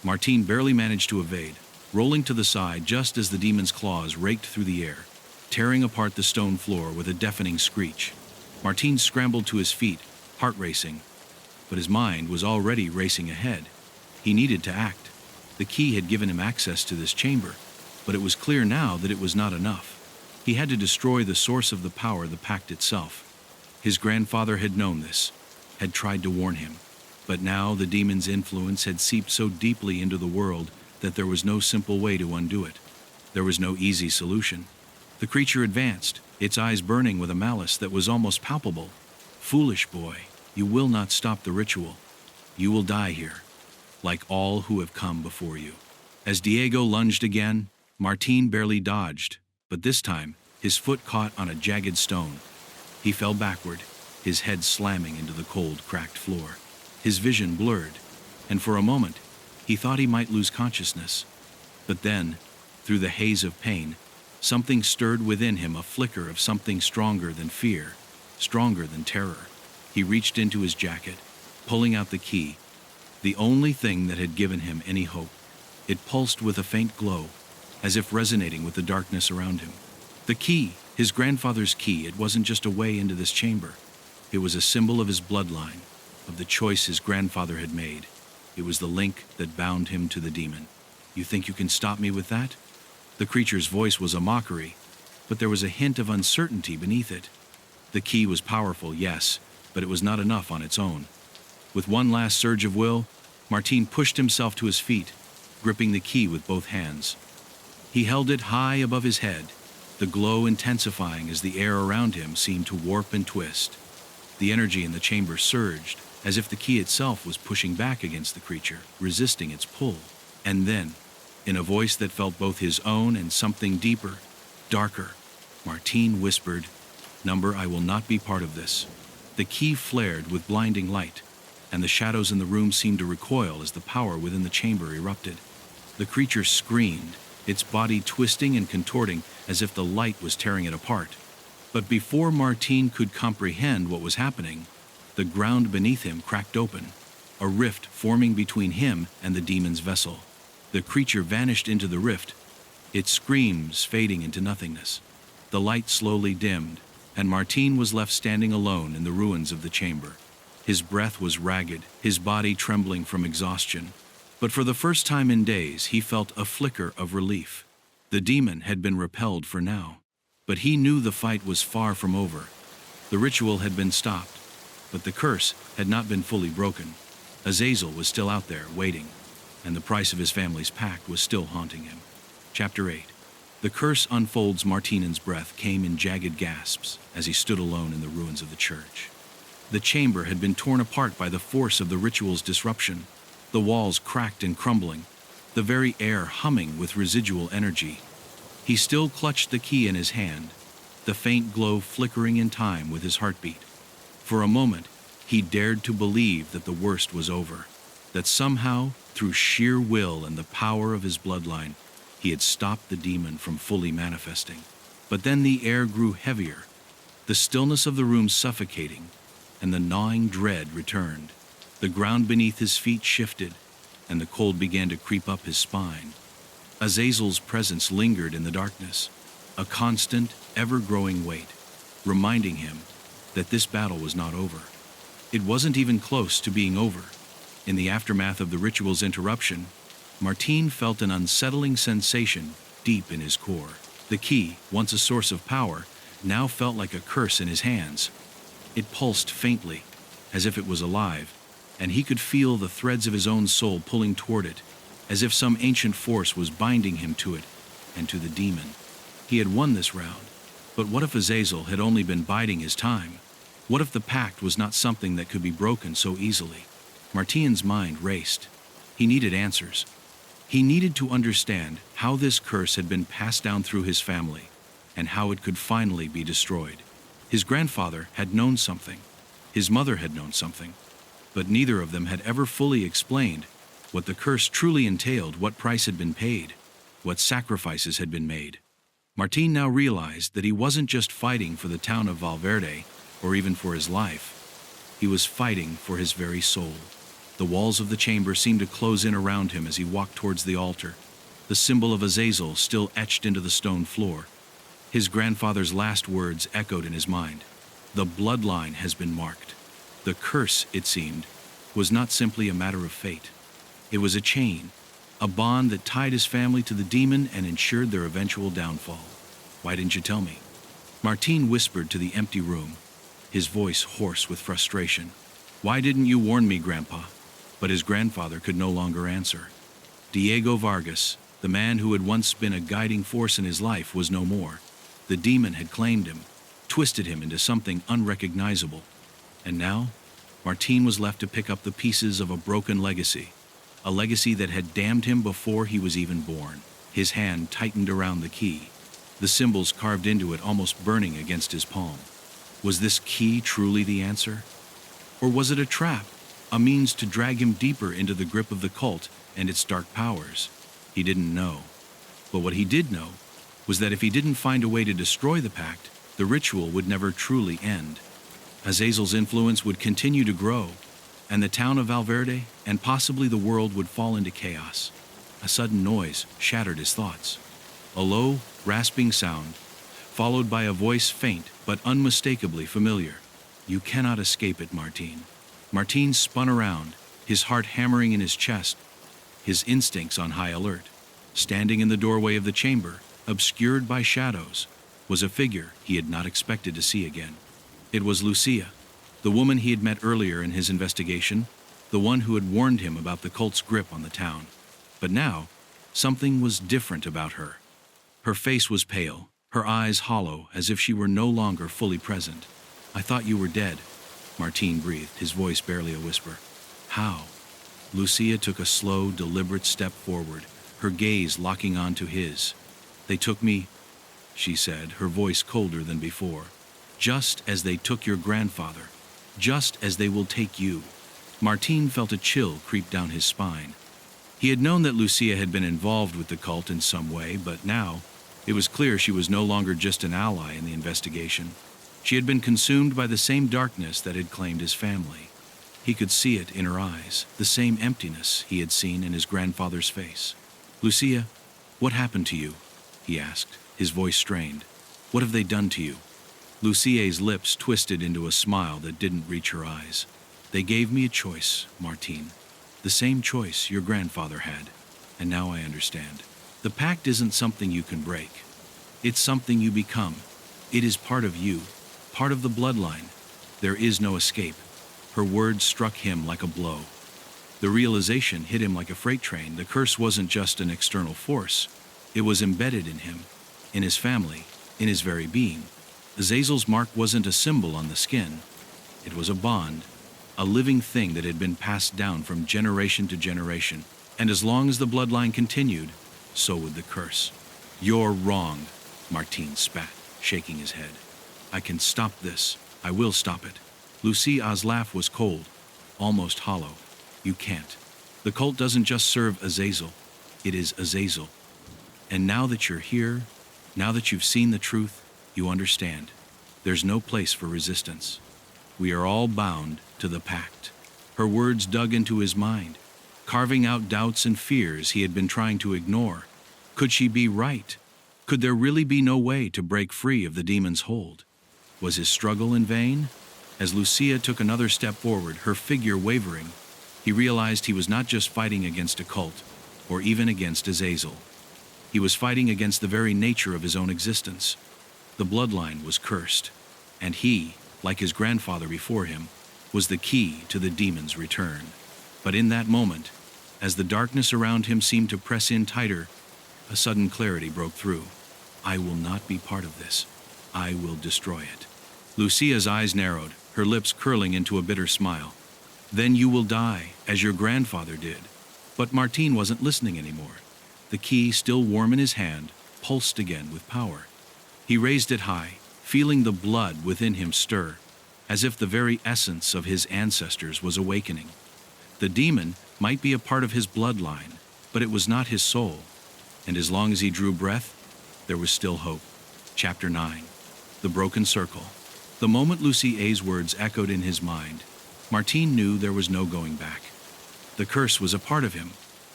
Martin barely managed to evade, rolling to the side just as the demon's claws raked through the air, tearing apart the stone floor with a deafening screech. Martin scrambled to his feet, heart racing, but his mind was already racing ahead. He needed to act. The key had given him access to this chamber, but it was clear now that it was not enough. He had to destroy the source of the power, the pact itself. His grandfather had known this, had tried to warn him, but now the demon's influence had seeped so deeply into the world that there was no simple way to undo it. There was no easy solution. The creature advanced, its eyes burning with a malice that was almost palpable. "Foolish boy, you will not stop the ritual. You will die here, like all who have come before you." As Diego lunged again, Martin barely dodged, but this time his foot caught on a jagged stone. He fell backward, his head slamming into the cold, cracked floor. His vision blurred, and for a moment he thought he might lose consciousness. But then, through the haze of pain, something stirred within him, a flicker of something stronger than fear, stronger than terror. He reached into his jacket, pulling out the key, the only thing that had given him any hope. It pulsed with a faint glow, as if resonating with the darkness around him. The key, his grandfather's key, it wasn't just a way into this chamber. It was a symbol of his bloodline, of the choice his grandfather had made. It was the link that bound him to the demon. "You think you can stop me with that?" The creature's voice was a mockery, but there was a hint of uncertainty beneath it. The key was powerful, yes, but it was not enough on its own. With one last surge of will, Martin pushed himself to his feet, gripping the key with both hands. He held it high above his head, the glow intensifying as the air around him seemed to warp and twist. The energy in the chamber surged, as if the key itself was pushing back against the creature, resisting its pull. And then, in a voice that felt both his own and something deeper, darker, Martin whispered, "Number, I will not be part of this." The key flared with blinding light, and the shadows in the room seemed to recoil as the power within the chamber erupted. The creature screamed, its body twisting and contorting as if the light was tearing it apart. But before Martin could comprehend what was happening, the ground beneath him cracked open, a rift forming between him and the demon's vessel. The creature vanished into the rift, its screams fading into nothingness. The light slowly dimmed, and Martin was left standing alone in the ruins of the chamber. His breath was ragged, his body trembling from exhaustion. But for the first time in days, he felt a flicker of relief. The demon had been repelled for now, but he knew the fight was far from over. The ritual had been stopped, but the curse had not been fully broken. Azazel was still out there, waiting, and the price of his family's pact was still haunting him. Chapter 8. The curse unfolds. Martin's breath came in jagged gasps as he stood alone in the ruins of the church. The chamber had been torn apart by the force of the ritual's disruption, the walls cracked and crumbling, the very air humming with residual energy. He still clutched the key in his hand, the faint glow flickering in time with his heartbeat. For a moment, he dared to believe that the worst was over, that somehow, through sheer will and the power of his bloodline, he had stopped the demon from fully manifesting. But then the air grew heavier. The stillness of the room suffocating, and the gnawing dread returned. The ground beneath his feet shifted, and the cold began to creep up his spine. Azazel's presence lingered in the darkness, a constant, ever-growing weight, reminding him that this battle was not over. It wasn't even close to being over. In the aftermath of the ritual's interruption, Martine felt an unsettling sensation deep in his core. The key, once a source of power, now felt like a curse in his hands. It pulsed faintly, as if it was alive, and he could feel the threads of his own soul pulling toward it, as if some ancient force was binding him to it and to the demon. He had won this round, but what if Azazel had only been biding his time? What if the pact was not something that could be broken so easily? Martine's mind raced. He needed answers. He needed to understand how this curse had been passed down through his family, and how it could finally be destroyed. His grandfather had known something. His mother had known something. But neither of them had ever fully explained what the curse truly entailed, what price had been paid, what sacrifices had been made. Martine now realized that he wasn't just fighting for the town of Valverde, or even for his life. He was fighting for his very soul. The walls of the chamber seemed to close in around him as he walked towards the altar, the symbol of Azazel still etched into the stone floor. His grandfather's last words echoed in his mind. The bloodline has been marked. The curse, it seemed, was not simply a matter of fate. It was a chain, a bond that tied his family to the demon and ensured their eventual downfall. Why didn't you tell me? Martine whispered to the empty room, his voice hoarse with frustration. Why didn't you warn me, Grandpa? But his grandfather could no longer answer. Diego Vargas, the man who had once been a guiding force in his life, was no more. The demon had claimed him, twisted him into something unrecognizable. And now, Martine was left to pick up the pieces of a broken legacy, a legacy that had damned him before he was even born. His hand tightened around the key, the symbols carved into it almost burning against his palm. Was this key truly the answer? Or was it a trap, a means to drag him deeper into the grip of the cult and its dark powers? He didn't know. But what he did know was that if he didn't find a way to destroy the pact, the ritual would never truly end. Azazel's influence would continue to grow, and the town of Valverde and possibly the world would fall into chaos. A sudden noise shattered his thoughts. A low, rasping sound, followed by a voice faint but unmistakably familiar. You cannot escape it, Martine. Martine spun around, his heart hammering in his chest, his instincts on high alert. Standing in the doorway of the chamber, obscured by shadows, was a figure he had not expected to see again. It was Lucia, the woman he had met earlier in his investigation, the one who had warned him about the cult's grip on the town. But now, something was different about her. Her face was pale, her eyes hollow, as if she were no longer fully present. I thought you were dead, Martine breathed, his voice barely a whisper. How? Lucia took a slow, deliberate step forward, her gaze locking onto his. They took me, she said, her voice colder than before. Just as they took your grandfather, just as they will take you. Martine felt a chill creep down his spine. He had known that Lucia had been involved with the cult in some way, but now it was clear she was no longer just an ally in the investigation. She had been consumed by the same darkness that had claimed his family. He could see it in her eyes, the same emptiness he had seen in his grandfather's face. Lucia, what happened to you? He asked, his voice strained. What have they done to you? Lucia's lips twisted into a smile that didn't reach her eyes. They gave me a choice, Martine. The same choice your grandfather had. And now I understand. The pact isn't something you can break. It's something you become. It is part of you, part of the bloodline. There is no escape. Her words struck him like a blow. The realization hit him like a freight train. The curse wasn't just an external force. It was embedded in him, in his family, in his very being. Azazel's mark wasn't a symbol on the skin. It was a bond, a living thing that had been passed down from generation to generation. And as long as the bloodline continued, so would the curse. You're wrong, Martine spat, shaking his head. I can stop this. I will stop it. Lucia's laugh was cold, almost hollow. You can't. The cult doesn't just serve Azazel. It is Azazel. And now that you're here, now that you've seen the truth, you understand. There's no place for resistance. We are all bound to the pact. Her words dug into his mind, carving out doubts and fears he had been trying to ignore. Could she be right? Could there really be no way to break free of the demon's hold? Was his struggle in vain? As Lucia took another step forward, her figure wavering, he realized he was not just fighting against a cult, or even against Azazel. He was fighting against the very nature of his own existence. The bloodline was cursed, and he, like his grandfather before him, was the key to the demon's return. But in that moment, as the darkness around him seemed to press in tighter, a sudden clarity broke through. I will not be part of this. I will destroy it. Lucia's eyes narrowed, her lips curling into a bitter smile. Then you will die, as your grandfather did. But Martín wasn't listening anymore. The key, still warm in his hand, pulsed again with power. He raised it high, feeling the blood within him stir, as if the very essence of his ancestors was awakening. The demon might be a part of his bloodline, but it was not his soul. And as long as he drew breath, there was still hope. Chapter 9. The Broken Circle. The moment Lucie's words echoed in his mind, Martín knew there was no going back. The curse was a part of him,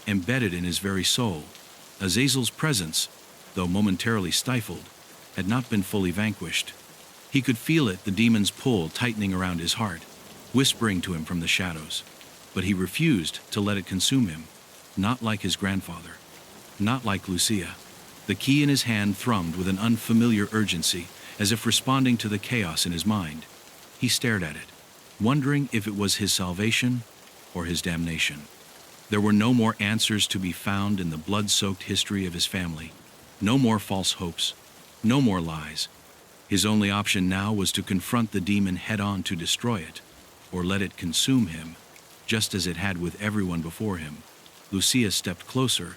embedded in his very soul. Azazel's presence, though momentarily stifled, had not been fully vanquished. He could feel it, the demon's pull tightening around his heart, whispering to him from the shadows. But he refused to let it consume him, not like his grandfather, not like Lucia. The key in his hand thrummed with an unfamiliar urgency, as if responding to the chaos in his mind. He stared at it, wondering if it was his salvation or his damnation. There were no more answers to be found in the blood-soaked history of his family. No more false hopes. No more lies. His only option now was to confront the demon head-on, to destroy it, or let it consume him, just as it had with everyone before him. Lucia stepped closer,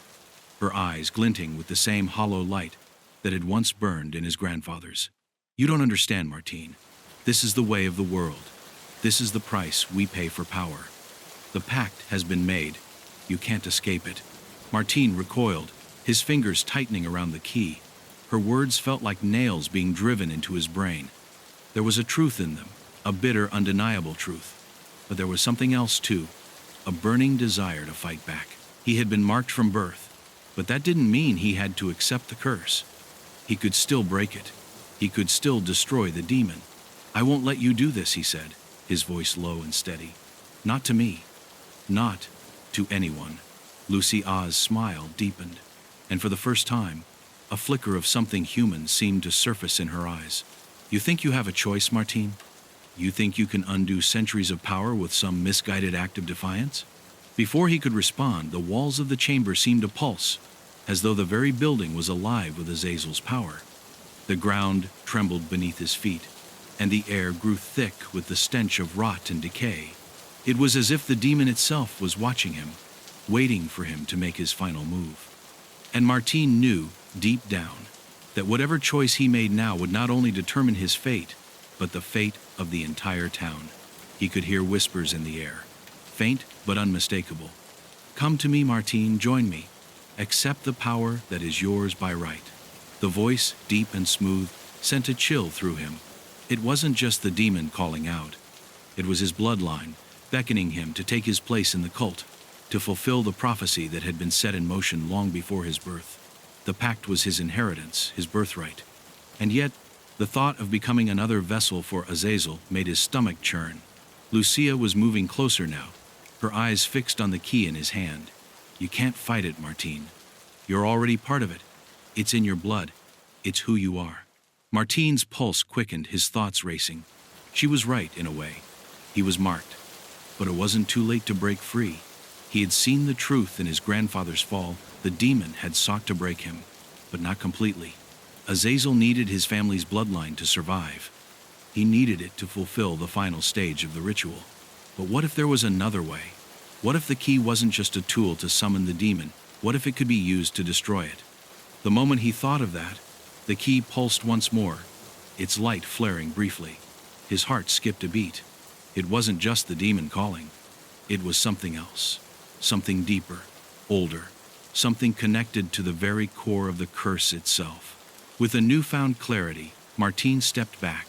her eyes glinting with the same hollow light that had once burned in his grandfather's. You don't understand, Martín. This is the way of the world. This is the price we pay for power. The pact has been made. You can't escape it. Martín recoiled, his fingers tightening around the key. Her words felt like nails being driven into his brain. There was a truth in them, a bitter, undeniable truth. But there was something else too, a burning desire to fight back. He had been marked from birth, but that didn't mean he had to accept the curse. He could still break it. He could still destroy the demon. I won't let you do this, he said, his voice low and steady. Not to me. Not to anyone. Lucia's smile deepened, and for the first time, a flicker of something human seemed to surface in her eyes. You think you have a choice, Martín? You think you can undo centuries of power with some misguided act of defiance? Before he could respond, the walls of the chamber seemed to pulse, as though the very building was alive with Azazel's power. The ground trembled beneath his feet, and the air grew thick with the stench of rot and decay. It was as if the demon itself was watching him, waiting for him to make his final move. And Martín knew, deep down, that whatever choice he made now would not only determine his fate, but the fate of the entire town. He could hear whispers in the air, faint but unmistakable. Come to me, Martín, join me. Accept the power that is yours by right. The voice, deep and smooth, sent a chill through him. It wasn't just the demon calling out. It was his bloodline, beckoning him to take his place in the cult, to fulfill the prophecy that had been set in motion long before his birth. The pact was his inheritance, his birthright. And yet, the thought of becoming another vessel for Azazel made his stomach churn. Lucia was moving closer now, her eyes fixed on the key in his hand. You can't fight it, Martín. You're already part of it. It's in your blood. It's who you are. Martín's pulse quickened, his thoughts racing. She was right, in a way. He was marked. But it wasn't too late to break free. He had seen the truth in his grandfather's fall. The demon had sought to break him, but not completely. Azazel needed his family's bloodline to survive. He needed it to fulfill the final stage of the ritual. But what if there was another way? What if the key wasn't just a tool to summon the demon? What if it could be used to destroy it? The moment he thought of that, the key pulsed once more, its light flaring briefly. His heart skipped a beat. It wasn't just the demon calling. It was something else, something deeper, older, something connected to the very core of the curse itself. With a newfound clarity, Martín stepped back,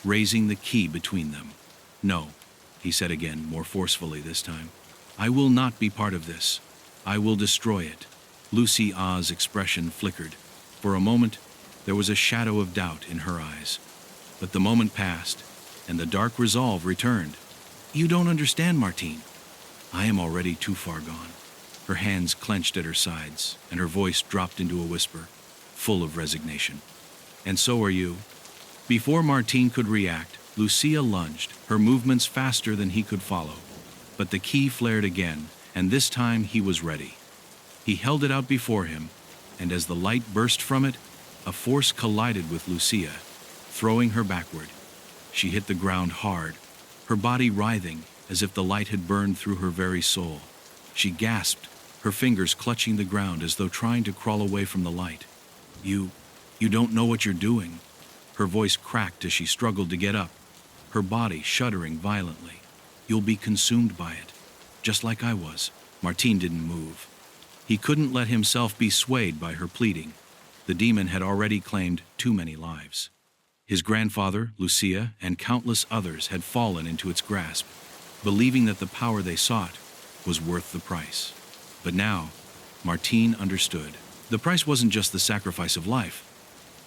raising the key between them. "No," he said again, more forcefully this time. "I will not be part of this. I will destroy it." Lucy Ah's expression flickered. For a moment, there was a shadow of doubt in her eyes. But the moment passed, and the dark resolve returned. "You don't understand, Martine. I am already too far gone." Her hands clenched at her sides, and her voice dropped into a whisper, full of resignation. "And so are you." Before Martine could react, Lucia lunged, her movements faster than he could follow. But the key flared again, and this time he was ready. He held it out before him, and as the light burst from it, a force collided with Lucia, throwing her backward. She hit the ground hard, her body writhing as if the light had burned through her very soul. She gasped, her fingers clutching the ground as though trying to crawl away from the light. You don't know what you're doing." Her voice cracked as she struggled to get up, her body shuddering violently. "You'll be consumed by it, just like I was." Martine didn't move. He couldn't let himself be swayed by her pleading. The demon had already claimed too many lives. His grandfather, Lucia, and countless others had fallen into its grasp, believing that the power they sought was worth the price. But now, Martine understood. The price wasn't just the sacrifice of life.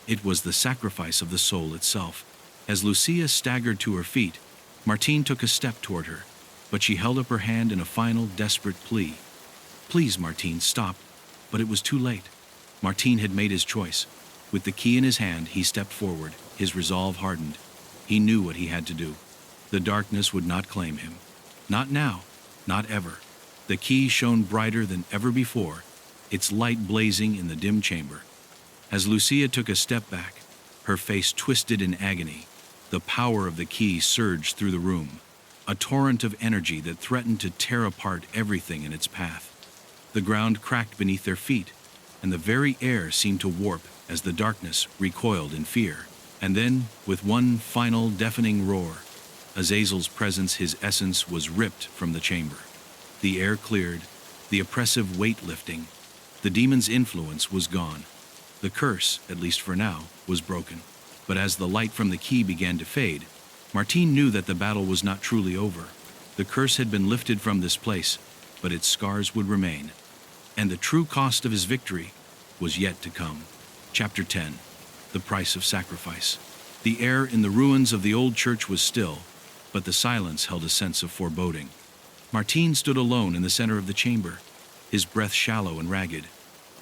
It was the sacrifice of the soul itself. As Lucia staggered to her feet, Martine took a step toward her, but she held up her hand in a final, desperate plea. "Please, Martine, stop." But it was too late. Martine had made his choice. With the key in his hand, he stepped forward, his resolve hardened. He knew what he had to do. The darkness would not claim him. Not now, not ever. The key shone brighter than ever before, its light blazing in the dim chamber. As Lucia took a step back, her face twisted in agony, the power of the key surged through the room, a torrent of energy that threatened to tear apart everything in its path. The ground cracked beneath their feet, and the very air seemed to warp as the darkness recoiled in fear. And then, with one final deafening roar, Azazel's presence, his essence, was ripped from the chamber. The air cleared, the oppressive weight lifting. The demon's influence was gone. The curse, at least for now, was broken. But as the light from the key began to fade, Martine knew that the battle was not truly over. The curse had been lifted from this place, but its scars would remain. And the true cost of his victory was yet to come. Chapter 10. The Price of Sacrifice. The air in the ruins of the old church was still, but the silence held a sense of foreboding. Martine stood alone in the center of the chamber, his breath shallow and ragged.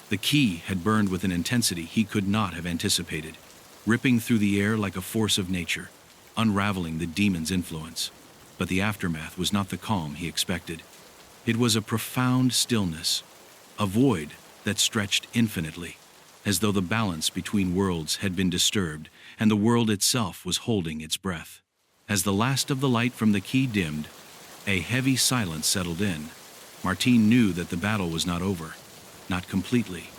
The key had burned with an intensity he could not have anticipated, ripping through the air like a force of nature, unraveling the demon's influence. But the aftermath was not the calm he expected. It was a profound stillness, a void that stretched infinitely, as though the balance between worlds had been disturbed and the world itself was holding its breath. As the last of the light from the key dimmed, a heavy silence settled in. Martine knew that the battle was not over, not completely.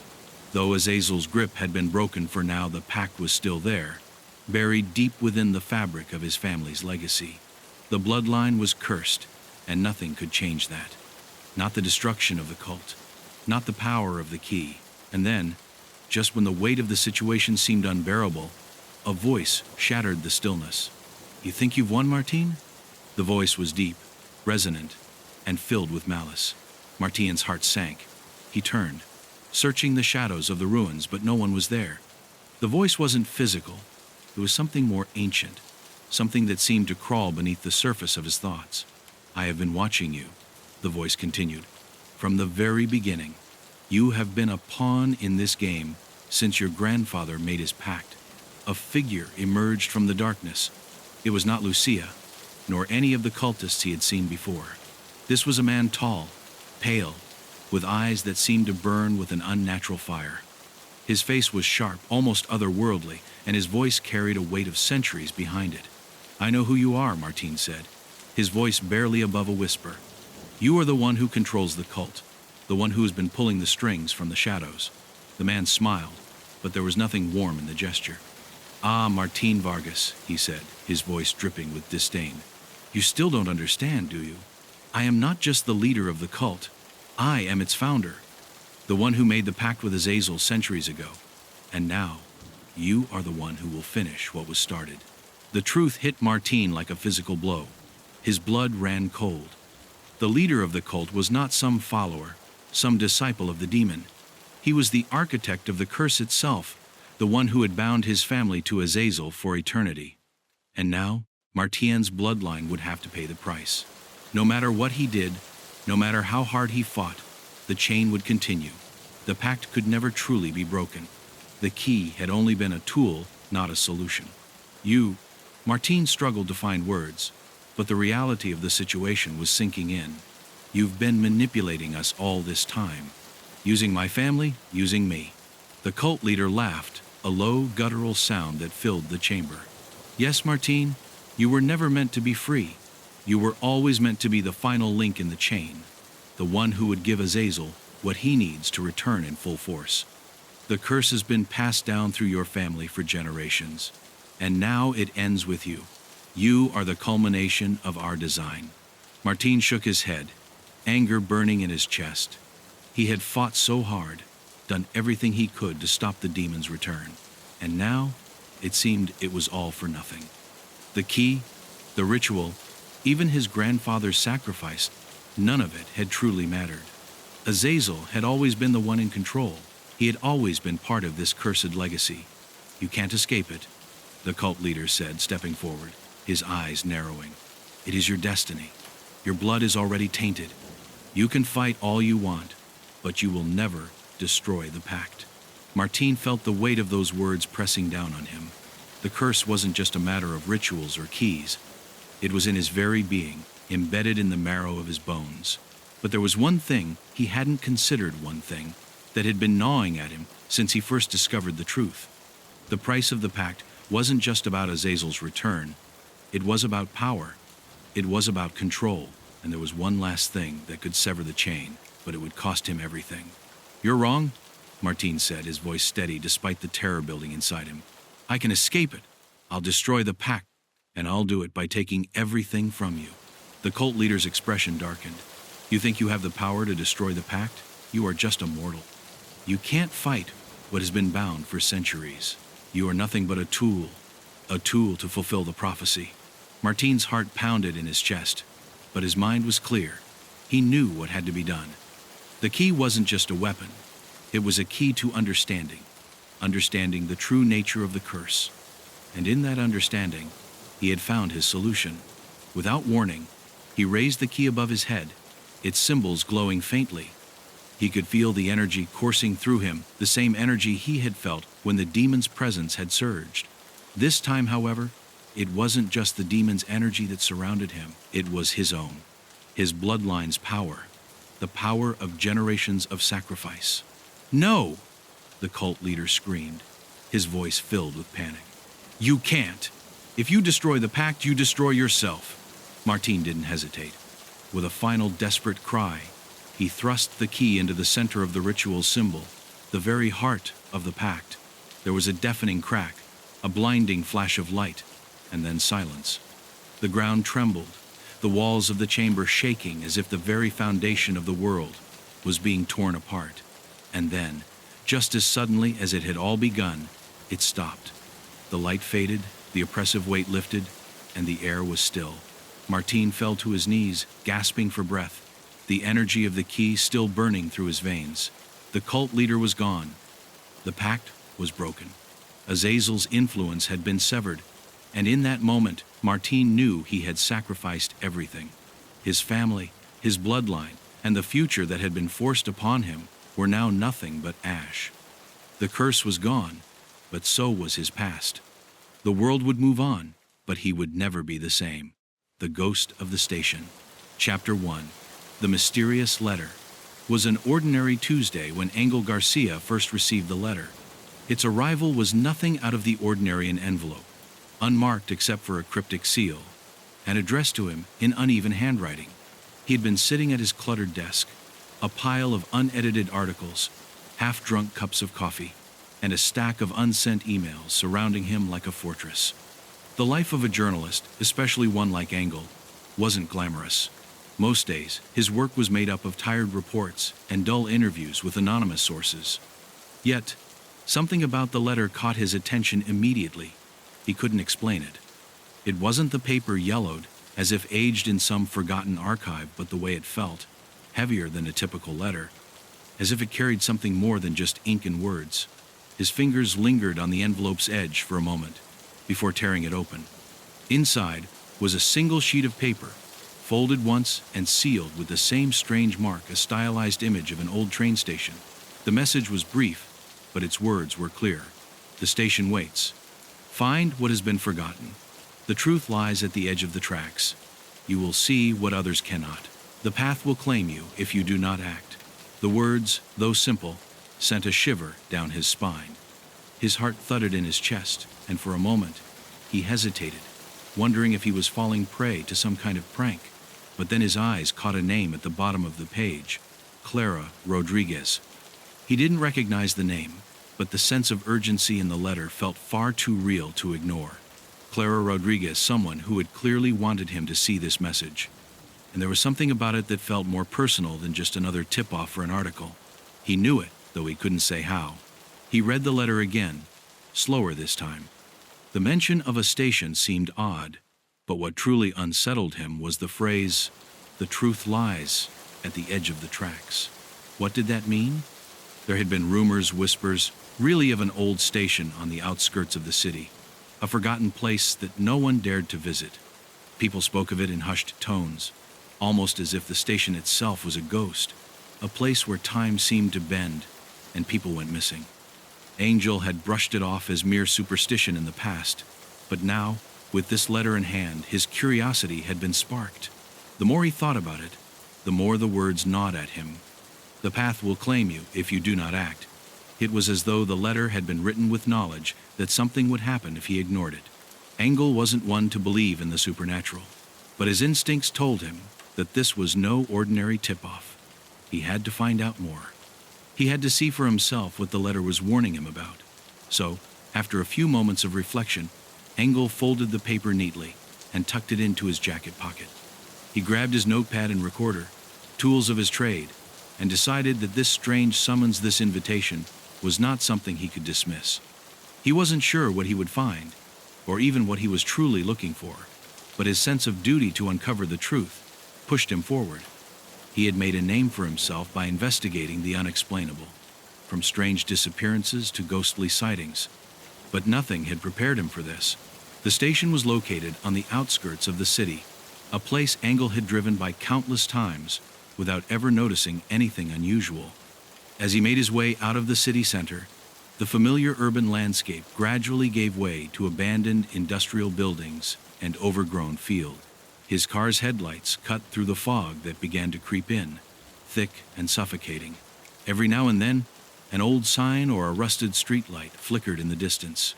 Though Azazel's grip had been broken for now, the pact was still there, buried deep within the fabric of his family's legacy. The bloodline was cursed, and nothing could change that. Not the destruction of the cult, not the power of the key. And then, just when the weight of the situation seemed unbearable, a voice shattered the stillness. "You think you've won, Martine?" The voice was deep, resonant, and filled with malice. Martine's heart sank. He turned, searching the shadows of the ruins, but no one was there. The voice wasn't physical. It was something more ancient, something that seemed to crawl beneath the surface of his thoughts. "I have been watching you," the voice continued. "From the very beginning. You have been a pawn in this game since your grandfather made his pact." A figure emerged from the darkness. It was not Lucia, nor any of the cultists he had seen before. This was a man tall, pale, with eyes that seemed to burn with an unnatural fire. His face was sharp, almost otherworldly, and his voice carried a weight of centuries behind it. "I know who you are," Martine said, his voice barely above a whisper. "You are the one who controls the cult, the one who has been pulling the strings from the shadows." The man smiled, but there was nothing warm in the gesture. "Ah, Martine Vargas," he said, his voice dripping with disdain. "You still don't understand, do you? I am not just the leader of the cult. I am its founder, the one who made the pact with Azazel centuries ago. And now, you are the one who will finish what was started." The truth hit Martin like a physical blow. His blood ran cold. The leader of the cult was not some follower, some disciple of the demon. He was the architect of the curse itself, the one who had bound his family to Azazel for eternity. And now, Martien's bloodline would have to pay the price. No matter what he did, no matter how hard he fought, the chain would continue. The pact could never truly be broken. The key had only been a tool, not a solution. Martin struggled to find words, but the reality of the situation was sinking in. You've been manipulating us all this time. Using my family, using me. The cult leader laughed, a low, guttural sound that filled the chamber. Yes, Martin, you were never meant to be free. You were always meant to be the final link in the chain, the one who would give Azazel what he needs to return in full force. The curse has been passed down through your family for generations, and now it ends with you. You are the culmination of our design. Martin shook his head, anger burning in his chest. He had fought so hard, done everything he could to stop the demon's return, and now it seemed it was all for nothing. The key, the ritual, even his grandfather's sacrifice, none of it had truly mattered. Azazel had always been the one in control. He had always been part of this cursed legacy. You can't escape it, the cult leader said, stepping forward, his eyes narrowing. It is your destiny. Your blood is already tainted. You can fight all you want, but you will never destroy the pact. Martin felt the weight of those words pressing down on him. The curse wasn't just a matter of rituals or keys. It was in his very being, embedded in the marrow of his bones. But there was one thing he hadn't considered, one thing that had been gnawing at him since he first discovered the truth. The price of the pact wasn't just about Azazel's return. It was about power. It was about control. And there was one last thing that could sever the chain, but it would cost him everything. You're wrong, Martin said, his voice steady despite the terror building inside him. I can escape it. I'll destroy the pact, and I'll do it by taking everything from you. The cult leader's expression darkened. You think you have the power to destroy the pact? You are just a mortal. You can't fight what has been bound for centuries. You are nothing but a tool to fulfill the prophecy. Martin's heart pounded in his chest, but his mind was clear. He knew what had to be done. The key wasn't just a weapon. It was a key to understanding the true nature of the curse. And in that understanding, he had found his solution. Without warning, he raised the key above his head, its symbols glowing faintly. He could feel the energy coursing through him, the same energy he had felt when the demon's presence had surged. This time, however, it wasn't just the demon's energy that surrounded him. It was his own, his bloodline's power, the power of generations of sacrifice. No! The cult leader screamed, his voice filled with panic. You can't! If you destroy the pact, you destroy yourself. Martin didn't hesitate. With a final desperate cry, he thrust the key into the center of the ritual symbol, the very heart of the pact. There was a deafening crack, a blinding flash of light, and then silence. The ground trembled, the walls of the chamber shaking as if the very foundation of the world was being torn apart. And then, just as suddenly as it had all begun, it stopped. The light faded, the oppressive weight lifted, and the air was still. Martin fell to his knees, gasping for breath, the energy of the key still burning through his veins. The cult leader was gone. The pact was broken. Azazel's influence had been severed, and in that moment, Martin knew he had sacrificed everything. His family, his bloodline, and the future that had been forced upon him were now nothing but ash. The curse was gone, but so was his past. The world would move on, but he would never be the same. The Ghost of the Station. Chapter 1. The Mysterious Letter. Was an ordinary Tuesday when Angel Garcia first received the letter. Its arrival was nothing out of the ordinary in envelope, unmarked except for a cryptic seal, and addressed to him in uneven handwriting. He had been sitting at his cluttered desk, a pile of unedited articles, half-drunk cups of coffee, and a stack of unsent emails surrounding him like a fortress. The life of a journalist, especially one like Angel, wasn't glamorous. Most days, his work was made up of tired reports and dull interviews with anonymous sources. Yet, something about the letter caught his attention immediately. He couldn't explain it. It wasn't the paper yellowed, as if aged in some forgotten archive, but the way it felt, heavier than a typical letter, as if it carried something more than just ink and words. His fingers lingered on the envelope's edge for a moment, before tearing it open. Inside was a single sheet of paper, folded once and sealed with the same strange mark, a stylized image of an old train station. The message was brief, but its words were clear. The station waits. Find what has been forgotten. The truth lies at the edge of the tracks. You will see what others cannot. The path will claim you if you do not act. The words, though simple, sent a shiver down his spine. His heart thudded in his chest, and for a moment, he hesitated, wondering if he was falling prey to some kind of prank. But then his eyes caught a name at the bottom of the page, Clara Rodriguez. He didn't recognize the name, but the sense of urgency in the letter felt far too real to ignore. Clara Rodriguez, someone who had clearly wanted him to see this message. And there was something about it that felt more personal than just another tip-off for an article. He knew it, though he couldn't say how. He read the letter again, slower this time. The mention of a station seemed odd, but what truly unsettled him was the phrase, "The truth lies at the edge of the tracks." What did that mean? There had been rumors, whispers, really of an old station on the outskirts of the city, a forgotten place that no one dared to visit. People spoke of it in hushed tones, almost as if the station itself was a ghost, a place where time seemed to bend and people went missing. Angel had brushed it off as mere superstition in the past, but now, with this letter in hand, his curiosity had been sparked. The more he thought about it, the more the words gnawed at him. The path will claim you if you do not act. It was as though the letter had been written with knowledge that something would happen if he ignored it. Engel wasn't one to believe in the supernatural, but his instincts told him that this was no ordinary tip-off. He had to find out more. He had to see for himself what the letter was warning him about. So, after a few moments of reflection, Engel folded the paper neatly and tucked it into his jacket pocket. He grabbed his notepad and recorder, tools of his trade, and decided that this strange summons, this invitation, was not something he could dismiss. He wasn't sure what he would find, or even what he was truly looking for, but his sense of duty to uncover the truth pushed him forward. He had made a name for himself by investigating the unexplainable, from strange disappearances to ghostly sightings. But nothing had prepared him for this. The station was located on the outskirts of the city, a place Engel had driven by countless times without ever noticing anything unusual. As he made his way out of the city center, the familiar urban landscape gradually gave way to abandoned industrial buildings and overgrown field. His car's headlights cut through the fog that began to creep in, thick and suffocating. Every now and then, an old sign or a rusted streetlight flickered in the distance.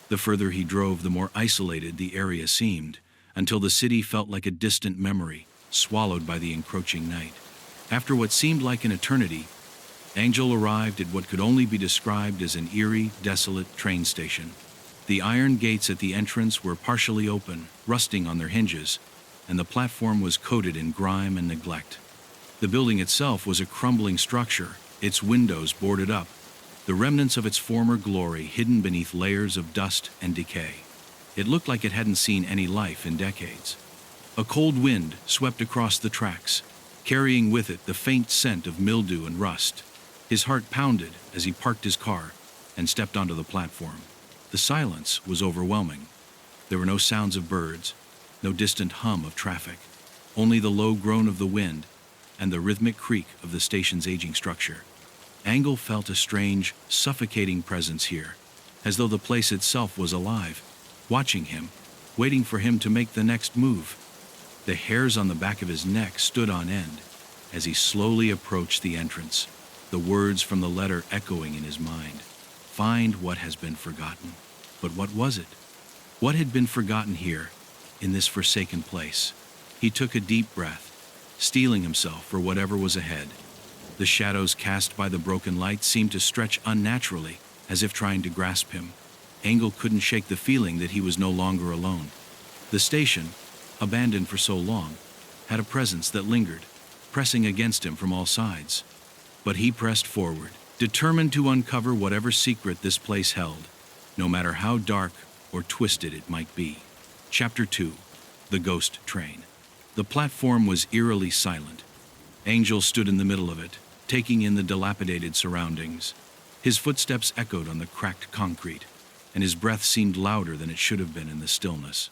The further he drove, the more isolated the area seemed, until the city felt like a distant memory, swallowed by the encroaching night. After what seemed like an eternity, Angel arrived at what could only be described as an eerie, desolate train station. The iron gates at the entrance were partially open, rusting on their hinges, and the platform was coated in grime and neglect. The building itself was a crumbling structure, its windows boarded up, the remnants of its former glory hidden beneath layers of dust and decay. It looked like it hadn't seen any life in decades. A cold wind swept across the tracks, carrying with it the faint scent of mildew and rust. His heart pounded as he parked his car and stepped onto the platform. The silence was overwhelming. There were no sounds of birds, no distant hum of traffic, only the low groan of the wind and the rhythmic creak of the station's aging structure. Engel felt a strange, suffocating presence here, as though the place itself was alive, watching him, waiting for him to make the next move. The hairs on the back of his neck stood on end as he slowly approached the entrance, the words from the letter echoing in his mind. Find what has been forgotten. But what was it? What had been forgotten here, in this forsaken place? He took a deep breath, steeling himself for whatever was ahead. The shadows cast by the broken light seemed to stretch unnaturally, as if trying to grasp him. Engel couldn't shake the feeling that he was no longer alone. The station, abandoned for so long, had a presence that lingered, pressing against him from all sides. But he pressed forward, determined to uncover whatever secret this place held, no matter how dark or twisted it might be. Chapter 2. The Ghost Train. The platform was eerily silent. Angel stood in the middle of it, taking in the dilapidated surroundings. His footsteps echoed on the cracked concrete, and his breath seemed louder than it should have been in the stillness.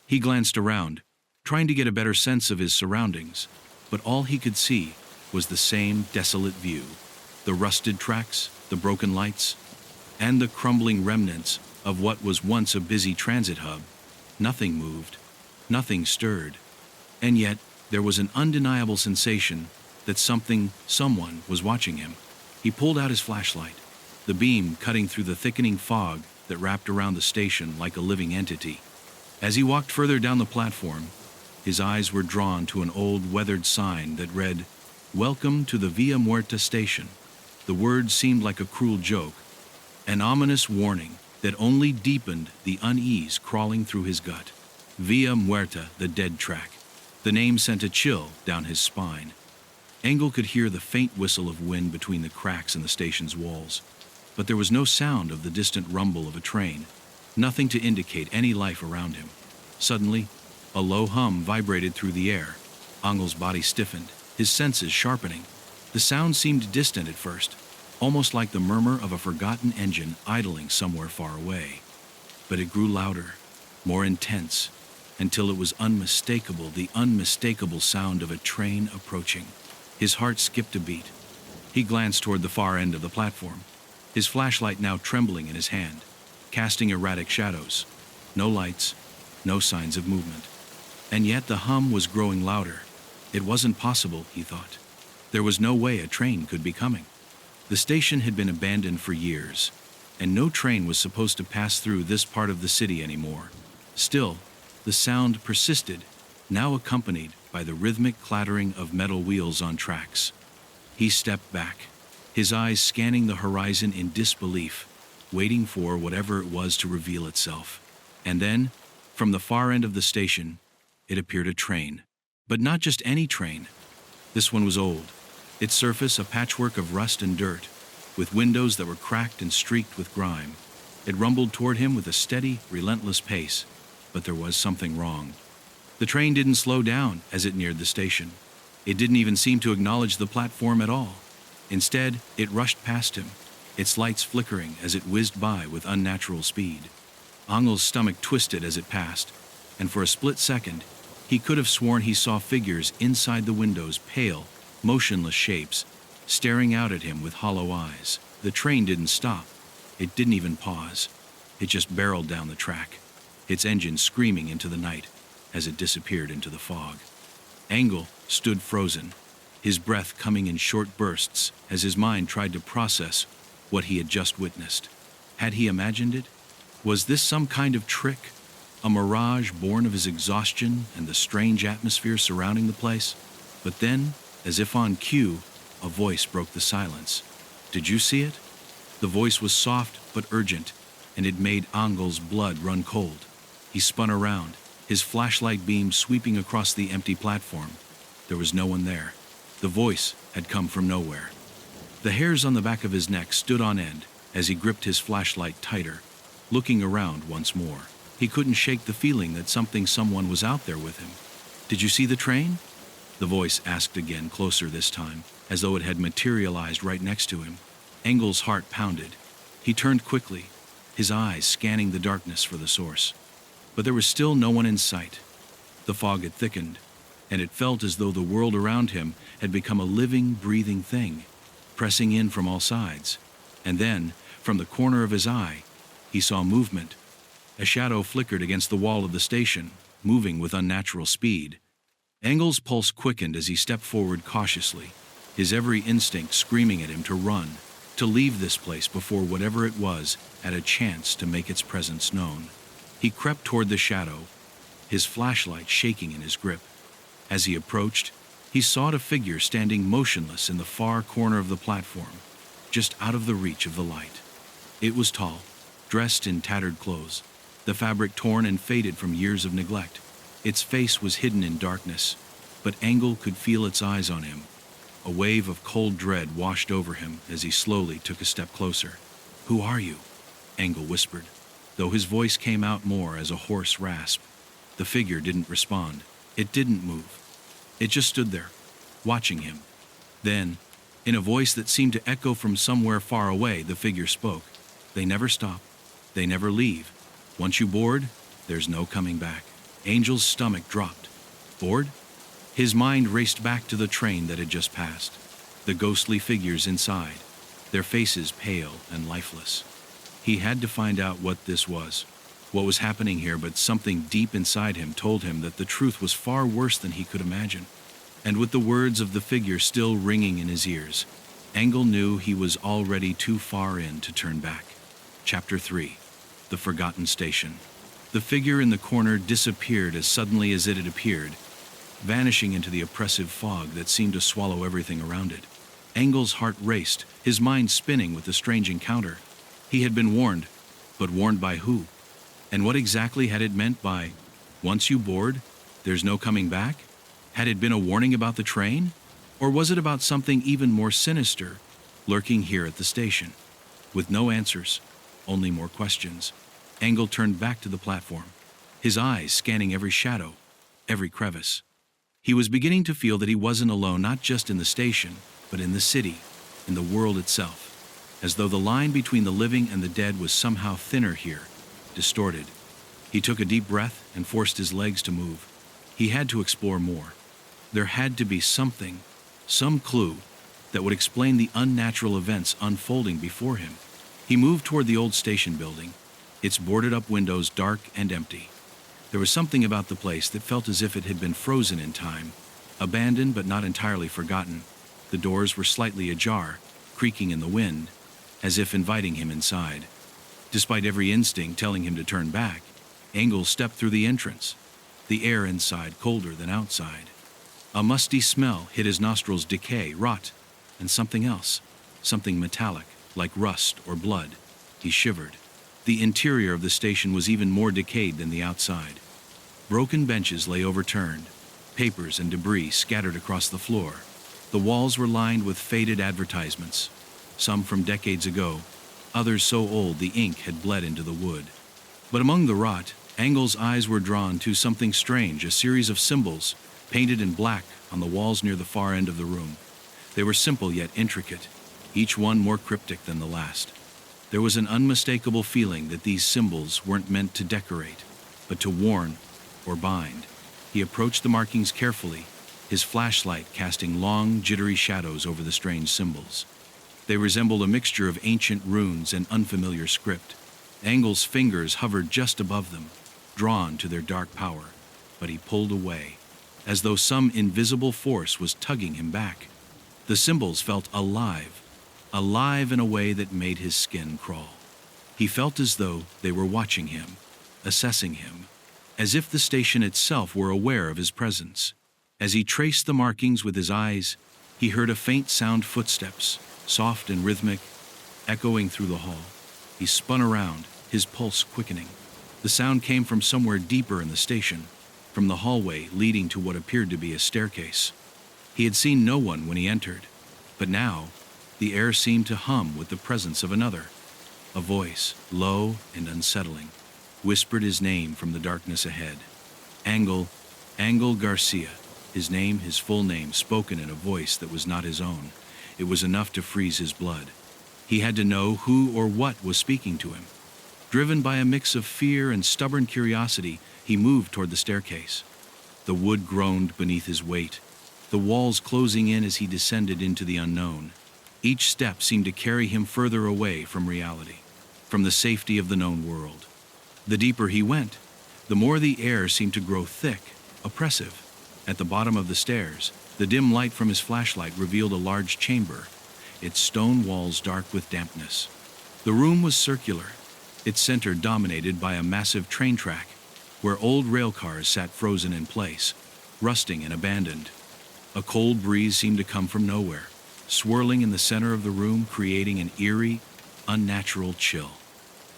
He glanced around, trying to get a better sense of his surroundings, but all he could see was the same desolate view: the rusted tracks, the broken lights, and the crumbling remnants of what was once a busy transit hub. Nothing moved, nothing stirred, and yet there was an undeniable sensation that someone was watching him. He pulled out his flashlight, the beam cutting through the thickening fog that wrapped around the station like a living entity. As he walked further down the platform, his eyes were drawn to an old weathered sign that read, "Welcome to the Via Muerta station." The words seemed like a cruel joke, an ominous warning that only deepened the unease crawling through his gut. Via Muerta, the dead track. The name sent a chill down his spine. Engel could hear the faint whistle of wind between the cracks in the station's walls, but there was no sound of the distant rumble of a train, nothing to indicate any life around him. Suddenly, a low hum vibrated through the air. Angel's body stiffened, his senses sharpening. The sound seemed distant at first, almost like the murmur of a forgotten engine idling somewhere far away. But it grew louder, more intense, until it was unmistakable, the unmistakable sound of a train approaching. His heart skipped a beat. He glanced toward the far end of the platform, his flashlight now trembling in his hand, casting erratic shadows. No lights, no signs of movement. And yet the hum was growing louder. It wasn't possible, he thought. There was no way a train could be coming. The station had been abandoned for years, and no train was supposed to pass through this part of the city anymore. Still, the sound persisted, now accompanied by the rhythmic clattering of metal wheels on tracks. He stepped back, his eyes scanning the horizon in disbelief, waiting for whatever it was to reveal itself. And then, from the far end of the station, it appeared a train. But not just any train. This one was old, its surface a patchwork of rust and dirt, with windows that were cracked and streaked with grime. It rumbled toward him with a steady, relentless pace, but there was something wrong. The train didn't slow down as it neared the station. It didn't even seem to acknowledge the platform at all. Instead, it rushed past him, its lights flickering as it whizzed by with unnatural speed. Angel's stomach twisted as it passed, and for a split second, he could have sworn he saw figures inside the windows, pale, motionless shapes, staring out at him with hollow eyes. The train didn't stop. It didn't even pause. It just barreled down the track, its engine screaming into the night as it disappeared into the fog. Engel stood frozen, his breath coming in short bursts as his mind tried to process what he had just witnessed. Had he imagined it? Was this some kind of trick? A mirage born of his exhaustion and the strange atmosphere surrounding the place? But then, as if on cue, a voice broke the silence. "Did you see it?" The voice was soft but urgent, and it made Angel's blood run cold. He spun around, his flashlight beam sweeping across the empty platform. There was no one there. The voice had come from nowhere. The hairs on the back of his neck stood on end as he gripped his flashlight tighter, looking around once more. He couldn't shake the feeling that someone was out there with him. "Did you see the train?" The voice asked again, closer this time, as though it had materialized right next to him. Engel's heart pounded. He turned quickly, his eyes scanning the darkness for the source. But there was still no one in sight. The fog had thickened, and it felt as though the world around him had become a living, breathing thing, pressing in from all sides. And then, from the corner of his eye, he saw movement. A shadow flickered against the wall of the station, moving with unnatural speed. Engel's pulse quickened as he stepped forward cautiously, his every instinct screaming at him to run, to leave this place before whatever it was had a chance to make its presence known. He crept toward the shadow, his flashlight shaking in his grip. As he approached, he saw a figure standing motionless in the far corner of the platform, just out of the reach of the light. It was tall, dressed in tattered clothes, the fabric torn and faded from years of neglect. Its face was hidden in darkness, but Engel could feel its eyes on him. A wave of cold dread washed over him as he slowly took a step closer. "Who are you?" Engel whispered, though his voice came out more as a hoarse rasp. The figure didn't respond. It didn't move. It just stood there, watching him. Then, in a voice that seemed to echo from somewhere far away, the figure spoke. They never stop. They never leave. Once you board, there's no coming back. Angel's stomach dropped. Bored? His mind raced back to the train that had just passed. The ghostly figures inside, their faces pale and lifeless. He had to find out what this was, what was happening here, but something deep inside him told him that the truth was far worse than he could imagine. And with the words of the figure still ringing in his ears, Engel knew he was already too far in to turn back. Chapter 3. The Forgotten Station. The figure in the corner disappeared as suddenly as it had appeared, vanishing into the oppressive fog that seemed to swallow everything around it. Engel's heart raced, his mind spinning with the strange encounter. He had been warned, but warned by who? And what exactly had it meant by, once you board, there's no coming back? Had it been a warning about the train? Or was it about something even more sinister, lurking here at the station? With no answers, only more questions, Engel turned back to the platform, his eyes scanning every shadow, every crevice. He was beginning to feel that he wasn't alone, not just in the station, but in the city, in the world itself, as though the line between the living and the dead was somehow thinner here, distorted. He took a deep breath and forced his legs to move. He had to explore more. There had to be something, some clue, that would explain the unnatural events unfolding before him. He moved toward the old station building, its boarded-up windows dark and empty. There was something about the place that felt as if it had been frozen in time, abandoned but not entirely forgotten. The doors were slightly ajar, creaking in the wind, as if inviting him inside. Despite every instinct telling him to turn back, Engel stepped through the entrance, the air inside colder than outside. A musty smell hit his nostrils, decay, rot, and something else, something metallic, like rust or blood. He shivered. The interior of the station was even more decayed than the outside. Broken benches lay overturned, papers and debris scattered across the floor. The walls were lined with faded advertisements, some from decades ago, others so old the ink had bled into the wood. But among the rot, Engel's eyes were drawn to something strange, a series of symbols, painted in black on the walls near the far end of the room. They were simple yet intricate, each one more cryptic than the last. There was an unmistakable feeling that these symbols weren't meant to decorate, but to warn or bind. He approached the markings carefully, his flashlight casting long, jittery shadows over the strange symbols. They resembled a mixture of ancient runes and unfamiliar script. Engel's fingers hovered just above them, drawn to their dark power, but he pulled away, as though some invisible force was tugging him back. The symbols felt alive in a way that made his skin crawl. He felt as though they were watching him, assessing him, as if the station itself were aware of his presence. As he traced the markings with his eyes, he heard a faint sound, footsteps, soft and rhythmic, echoing through the hall. He spun around, his pulse quickening. The sound came from somewhere deeper in the station, from the hallway leading to what appeared to be a staircase. He had seen no one when he entered, but now the air seemed to hum with the presence of another. A voice, low and unsettling, whispered his name from the darkness ahead. Engel Garcia. His name, his full name, spoken in a voice that was not his own. It was enough to freeze his blood. He had to know who or what was speaking to him. Driven by a mix of fear and stubborn curiosity, he moved toward the staircase. The wood groaned beneath his weight, the walls closing in as he descended into the unknown. Each step seemed to carry him further away from reality, from the safety of the known world. The deeper he went, the more the air seemed to grow thick, oppressive. At the bottom of the stairs, the dim light from his flashlight revealed a large chamber, its stone walls dark with dampness. The room was circular, its center dominated by a massive train track, where old rail cars sat frozen in place, rusting and abandoned. A cold breeze seemed to come from nowhere, swirling in the center of the room, creating an eerie, unnatural chill.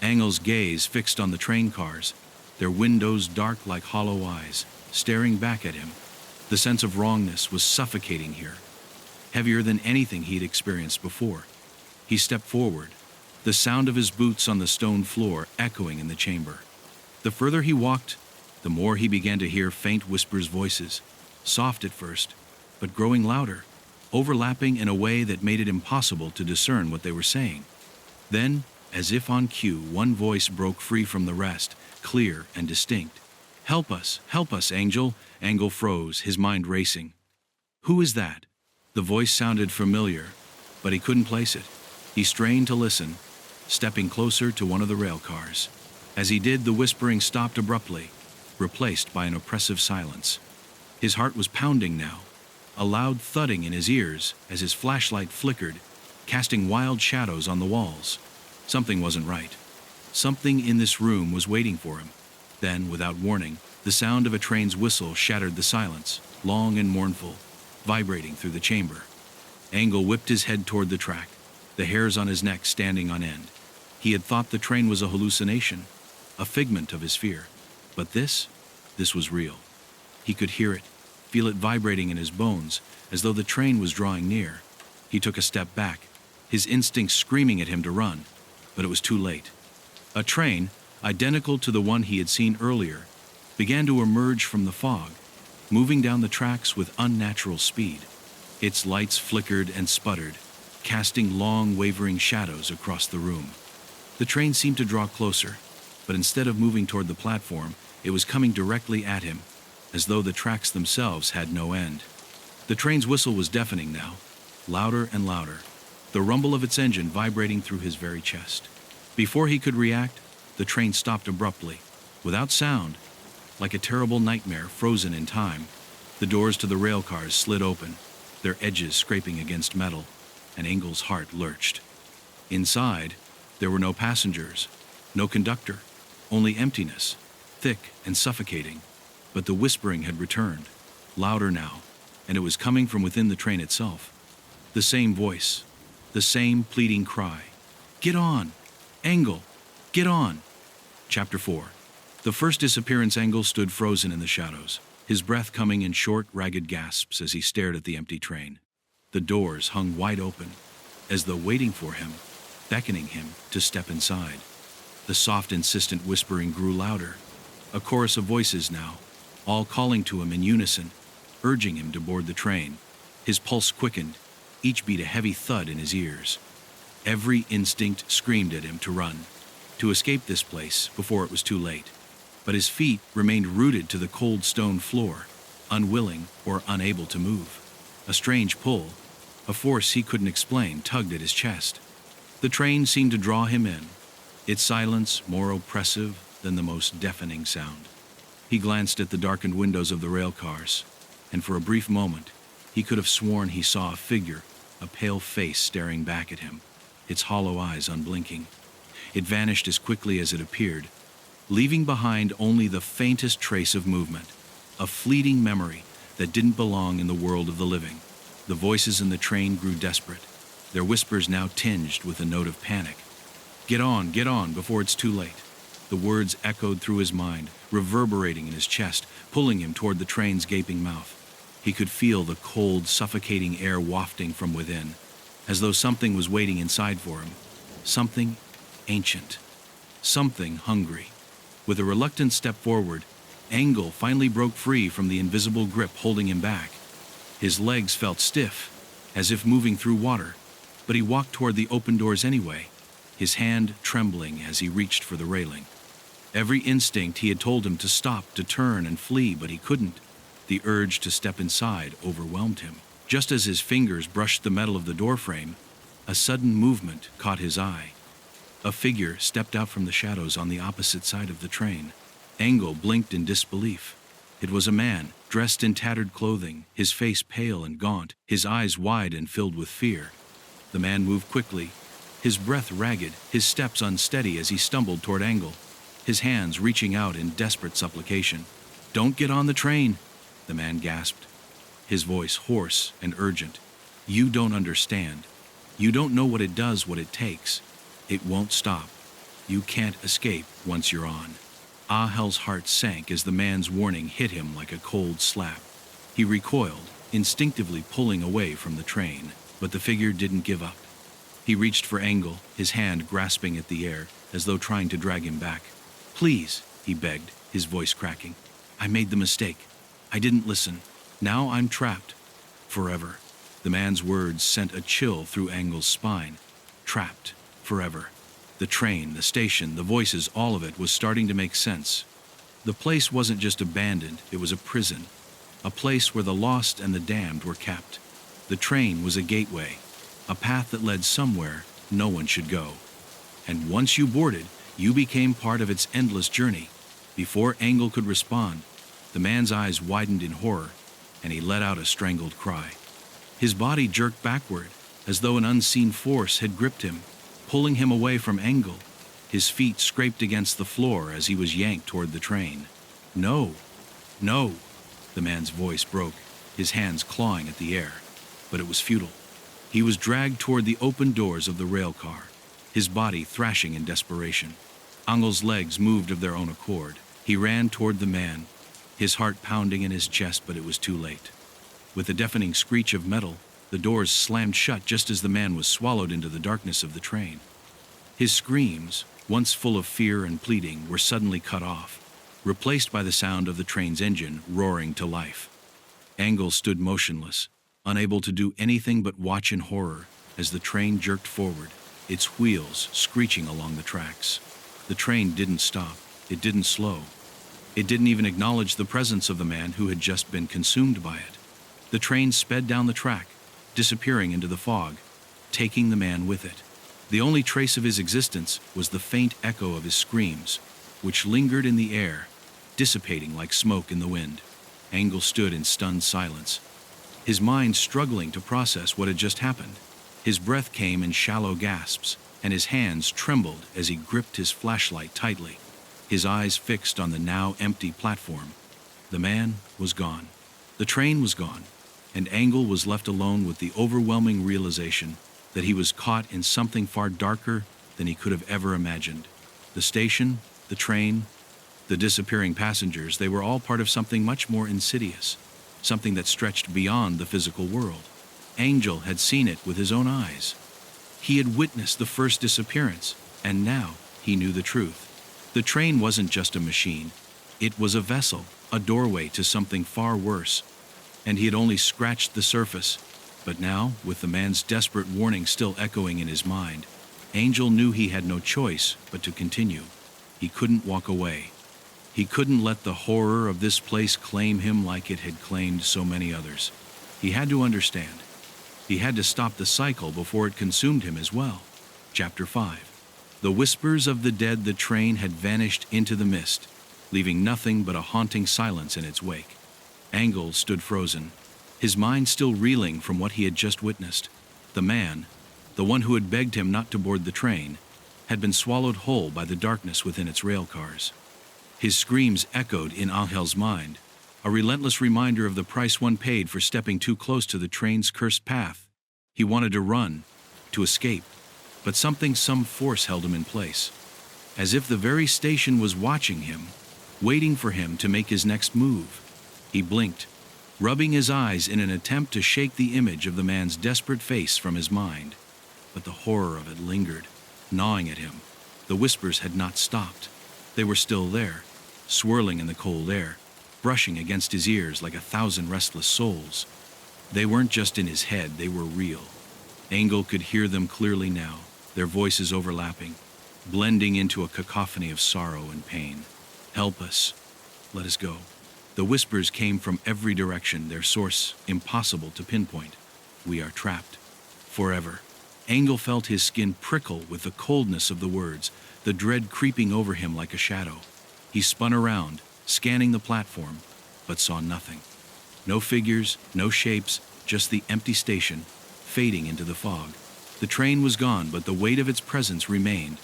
Engel's gaze fixed on the train cars, their windows dark like hollow eyes, staring back at him. The sense of wrongness was suffocating here, heavier than anything he'd experienced before. He stepped forward, the sound of his boots on the stone floor echoing in the chamber. The further he walked, the more he began to hear faint whispers' voices, soft at first, but growing louder, overlapping in a way that made it impossible to discern what they were saying. Then, as if on cue, one voice broke free from the rest, clear and distinct. Help us, Angel." Angle froze, his mind racing. Who is that? The voice sounded familiar, but he couldn't place it. He strained to listen, stepping closer to one of the rail cars. As he did, the whispering stopped abruptly, replaced by an oppressive silence. His heart was pounding now, a loud thudding in his ears as his flashlight flickered, casting wild shadows on the walls. Something wasn't right. Something in this room was waiting for him. Then, without warning, the sound of a train's whistle shattered the silence, long and mournful, vibrating through the chamber. Angle whipped his head toward the track, the hairs on his neck standing on end. He had thought the train was a hallucination, a figment of his fear. But this was real. He could hear it, feel it vibrating in his bones, as though the train was drawing near. He took a step back, his instincts screaming at him to run, but it was too late. A train, identical to the one he had seen earlier, began to emerge from the fog, moving down the tracks with unnatural speed. Its lights flickered and sputtered, casting long, wavering shadows across the room. The train seemed to draw closer, but instead of moving toward the platform, it was coming directly at him, as though the tracks themselves had no end. The train's whistle was deafening now, louder and louder, the rumble of its engine vibrating through his very chest. Before he could react, the train stopped abruptly, without sound, like a terrible nightmare frozen in time. The doors to the rail cars slid open, their edges scraping against metal, and Engle's heart lurched. Inside, there were no passengers, no conductor, only emptiness, thick and suffocating. But the whispering had returned, louder now, and it was coming from within the train itself. The same voice, the same pleading cry. "Get on! Angle! Get on!" Chapter 4. The first disappearance. Angle stood frozen in the shadows, his breath coming in short, ragged gasps as he stared at the empty train. The doors hung wide open, as though waiting for him, beckoning him to step inside. The soft, insistent whispering grew louder, a chorus of voices now, all calling to him in unison, urging him to board the train. His pulse quickened, each beat a heavy thud in his ears. Every instinct screamed at him to run, to escape this place before it was too late. But his feet remained rooted to the cold stone floor, unwilling or unable to move. A strange pull, a force he couldn't explain, tugged at his chest. The train seemed to draw him in, its silence more oppressive than the most deafening sound. He glanced at the darkened windows of the rail cars, and for a brief moment, he could have sworn he saw a figure, a pale face staring back at him, its hollow eyes unblinking. It vanished as quickly as it appeared, leaving behind only the faintest trace of movement, a fleeting memory that didn't belong in the world of the living. The voices in the train grew desperate, their whispers now tinged with a note of panic. Get on, before it's too late." The words echoed through his mind, reverberating in his chest, pulling him toward the train's gaping mouth. He could feel the cold, suffocating air wafting from within, as though something was waiting inside for him. Something ancient, something hungry. With a reluctant step forward, Angle finally broke free from the invisible grip holding him back. His legs felt stiff, as if moving through water, but he walked toward the open doors anyway, his hand trembling as he reached for the railing. Every instinct he had told him to stop, to turn and flee, but he couldn't. The urge to step inside overwhelmed him. Just as his fingers brushed the metal of the doorframe, a sudden movement caught his eye. A figure stepped out from the shadows on the opposite side of the train. Angle blinked in disbelief. It was a man, dressed in tattered clothing, his face pale and gaunt, his eyes wide and filled with fear. The man moved quickly, his breath ragged, his steps unsteady as he stumbled toward Angle, his hands reaching out in desperate supplication. "Don't get on the train," the man gasped, his voice hoarse and urgent. "You don't understand. You don't know what it does, what it takes. It won't stop. You can't escape once you're on." Ahel's heart sank as the man's warning hit him like a cold slap. He recoiled, instinctively pulling away from the train, but the figure didn't give up. He reached for Angle, his hand grasping at the air, as though trying to drag him back. "Please," he begged, his voice cracking. I made the mistake. I didn't listen. Now I'm trapped. Forever. The man's words sent a chill through Engel's spine. Trapped. Forever. The train, the station, the voices, all of it was starting to make sense. The place wasn't just abandoned, it was a prison. A place where the lost and the damned were kept. The train was a gateway, a path that led somewhere no one should go. And once you boarded, you became part of its endless journey. Before Engel could respond, the man's eyes widened in horror, and he let out a strangled cry. His body jerked backward, as though an unseen force had gripped him, pulling him away from Engel. His feet scraped against the floor as he was yanked toward the train. No, no, the man's voice broke, his hands clawing at the air. But it was futile. He was dragged toward the open doors of the rail car, his body thrashing in desperation. Engel's legs moved of their own accord. He ran toward the man, his heart pounding in his chest, but it was too late. With a deafening screech of metal, the doors slammed shut just as the man was swallowed into the darkness of the train. His screams, once full of fear and pleading, were suddenly cut off, replaced by the sound of the train's engine roaring to life. Engel stood motionless, unable to do anything but watch in horror as the train jerked forward, its wheels screeching along the tracks. The train didn't stop, it didn't slow. It didn't even acknowledge the presence of the man who had just been consumed by it. The train sped down the track, disappearing into the fog, taking the man with it. The only trace of his existence was the faint echo of his screams, which lingered in the air, dissipating like smoke in the wind. Engel stood in stunned silence, his mind struggling to process what had just happened. His breath came in shallow gasps, and his hands trembled as he gripped his flashlight tightly, his eyes fixed on the now empty platform. The man was gone. The train was gone, and Engel was left alone with the overwhelming realization that he was caught in something far darker than he could have ever imagined. The station, the train, the disappearing passengers, they were all part of something much more insidious, something that stretched beyond the physical world. Engel had seen it with his own eyes. He had witnessed the first disappearance, and now he knew the truth. The train wasn't just a machine. It was a vessel, a doorway to something far worse. And he had only scratched the surface. But now, with the man's desperate warning still echoing in his mind, Engel knew he had no choice but to continue. He couldn't walk away. He couldn't let the horror of this place claim him like it had claimed so many others. He had to understand. He had to stop the cycle before it consumed him as well. Chapter 5. The whispers of the dead. The train had vanished into the mist, leaving nothing but a haunting silence in its wake. Engel stood frozen, his mind still reeling from what he had just witnessed. The man, the one who had begged him not to board the train, had been swallowed whole by the darkness within its rail cars. His screams echoed in Angel's mind, a relentless reminder of the price one paid for stepping too close to the train's cursed path. He wanted to run, to escape, but some force held him in place, as if the very station was watching him, waiting for him to make his next move. He blinked, rubbing his eyes in an attempt to shake the image of the man's desperate face from his mind. But the horror of it lingered, gnawing at him. The whispers had not stopped. They were still there, swirling in the cold air, brushing against his ears like 1,000 restless souls. They weren't just in his head, they were real. Engel could hear them clearly now, their voices overlapping, blending into a cacophony of sorrow and pain. Help us. Let us go. The whispers came from every direction, their source impossible to pinpoint. We are trapped. Forever. Engel felt his skin prickle with the coldness of the words, the dread creeping over him like a shadow. He spun around, scanning the platform, but saw nothing. No figures, no shapes, just the empty station, fading into the fog. The train was gone, but the weight of its presence remained,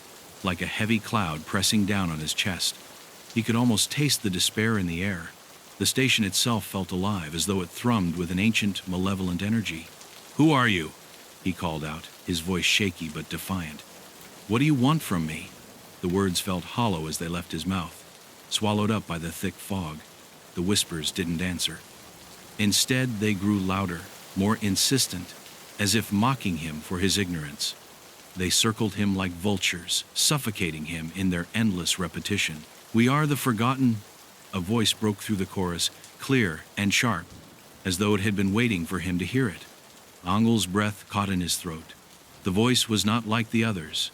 like a heavy cloud pressing down on his chest. He could almost taste the despair in the air. The station itself felt alive, as though it thrummed with an ancient, malevolent energy. "Who are you?" he called out, his voice shaky but defiant. "What do you want from me?" The words felt hollow as they left his mouth, swallowed up by the thick fog. The whispers didn't answer. Instead, they grew louder, more insistent, as if mocking him for his ignorance. They circled him like vultures, suffocating him in their endless repetition. "We are the forgotten. A voice broke through the chorus, clear and sharp, as though it had been waiting for him to hear it. Angel's breath caught in his throat. The voice was not like the others.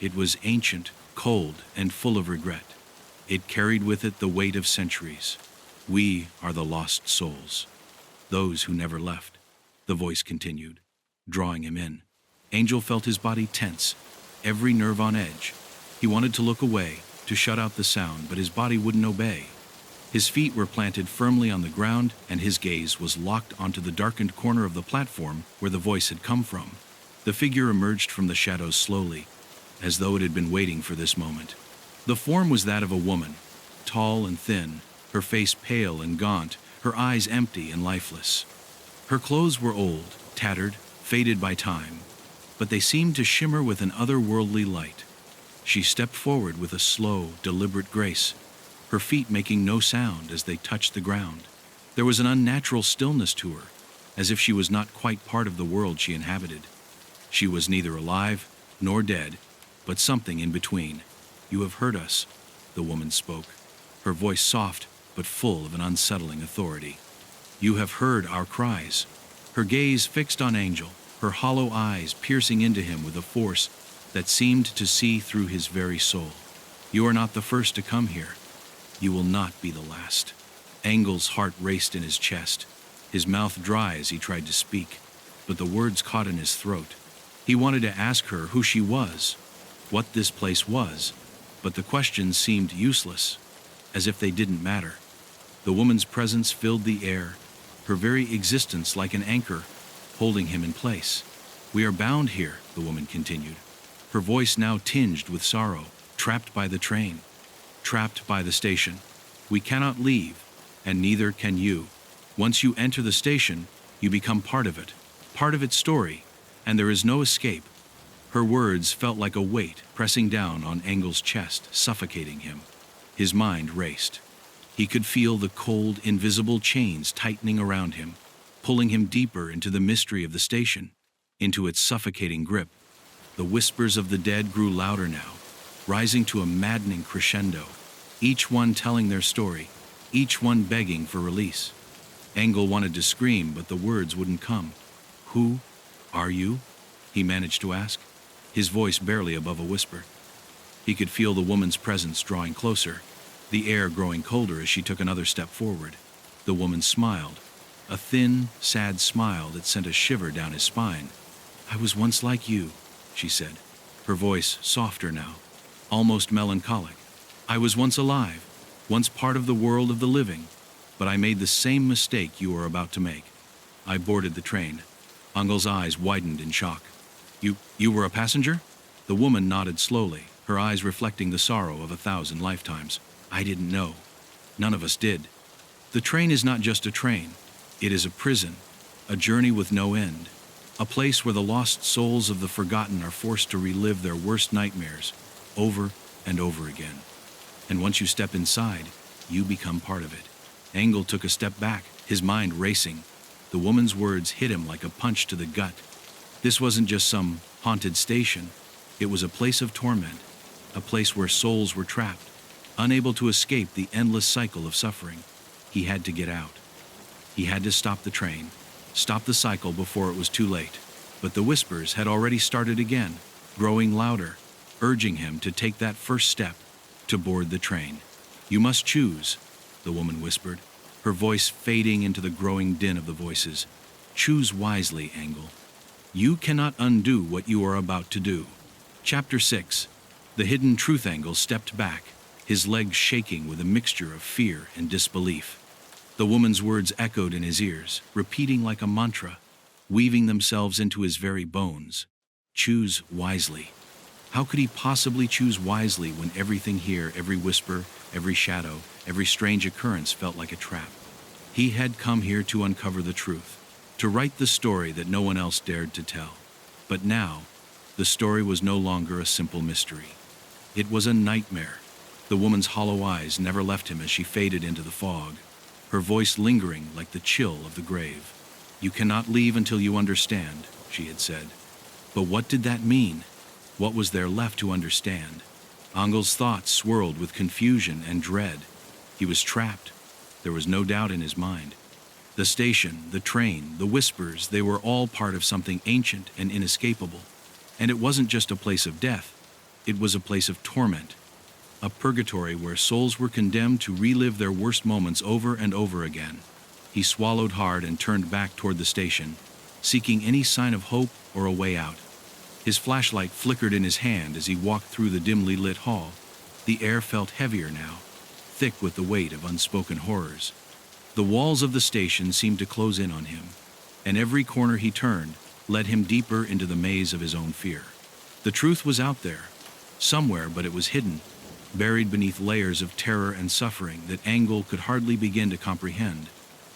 It was ancient, cold, and full of regret. It carried with it the weight of centuries. We are the lost souls, those who never left, the voice continued, drawing him in. Angel felt his body tense, every nerve on edge. He wanted to look away, to shut out the sound, but his body wouldn't obey. His feet were planted firmly on the ground, and his gaze was locked onto the darkened corner of the platform where the voice had come from. The figure emerged from the shadows slowly, as though it had been waiting for this moment. The form was that of a woman, tall and thin, her face pale and gaunt, her eyes empty and lifeless. Her clothes were old, tattered, faded by time, but they seemed to shimmer with an otherworldly light. She stepped forward with a slow, deliberate grace, her feet making no sound as they touched the ground. There was an unnatural stillness to her, as if she was not quite part of the world she inhabited. She was neither alive nor dead, but something in between. "You have heard us," the woman spoke, her voice soft but full of an unsettling authority. "You have heard our cries." Her gaze fixed on Angel, her hollow eyes piercing into him with a force that seemed to see through his very soul. "You are not the first to come here. You will not be the last." Angel's heart raced in his chest, his mouth dry as he tried to speak, but the words caught in his throat. He wanted to ask her who she was, what this place was, but the questions seemed useless, as if they didn't matter. The woman's presence filled the air, her very existence like an anchor, holding him in place. "We are bound here," the woman continued, her voice now tinged with sorrow, "trapped by the train, trapped by the station. We cannot leave, and neither can you. Once you enter the station, you become part of its story, and there is no escape." Her words felt like a weight pressing down on Angel's chest, suffocating him. His mind raced. He could feel the cold, invisible chains tightening around him, pulling him deeper into the mystery of the station, into its suffocating grip. The whispers of the dead grew louder now, rising to a maddening crescendo, each one telling their story, each one begging for release. Engel wanted to scream, but the words wouldn't come. "Who are you?" he managed to ask, his voice barely above a whisper. He could feel the woman's presence drawing closer, the air growing colder as she took another step forward. The woman smiled, a thin, sad smile that sent a shiver down his spine. "I was once like you," she said, her voice softer now, almost melancholic. "I was once alive, once part of the world of the living, but I made the same mistake you are about to make. I boarded the train." Angel's eyes widened in shock. You were a passenger?" The woman nodded slowly, her eyes reflecting the sorrow of 1,000 lifetimes. "I didn't know. None of us did. The train is not just a train. It is a prison, a journey with no end, a place where the lost souls of the forgotten are forced to relive their worst nightmares over and over again. And once you step inside, you become part of it." Engel took a step back, his mind racing. The woman's words hit him like a punch to the gut. This wasn't just some haunted station. It was a place of torment, a place where souls were trapped, unable to escape the endless cycle of suffering. He had to get out. He had to stop the train, stop the cycle before it was too late. But the whispers had already started again, growing louder, urging him to take that first step, to board the train. "You must choose," the woman whispered, her voice fading into the growing din of the voices. "Choose wisely, Engel. You cannot undo what you are about to do." Chapter 6. The hidden truth. Engel stepped back, his legs shaking with a mixture of fear and disbelief. The woman's words echoed in his ears, repeating like a mantra, weaving themselves into his very bones. Choose wisely. How could he possibly choose wisely when everything here, every whisper, every shadow, every strange occurrence felt like a trap? He had come here to uncover the truth, to write the story that no one else dared to tell. But now, the story was no longer a simple mystery. It was a nightmare. The woman's hollow eyes never left him as she faded into the fog, her voice lingering like the chill of the grave. "You cannot leave until you understand," she had said. But what did that mean? What was there left to understand? Angel's thoughts swirled with confusion and dread. He was trapped. There was no doubt in his mind. The station, the train, the whispers, they were all part of something ancient and inescapable. And it wasn't just a place of death. It was a place of torment. A purgatory where souls were condemned to relive their worst moments over and over again. He swallowed hard and turned back toward the station, seeking any sign of hope or a way out. His flashlight flickered in his hand as he walked through the dimly lit hall. The air felt heavier now, thick with the weight of unspoken horrors. The walls of the station seemed to close in on him, and every corner he turned led him deeper into the maze of his own fear. The truth was out there, somewhere, but it was hidden, buried beneath layers of terror and suffering that Angle could hardly begin to comprehend.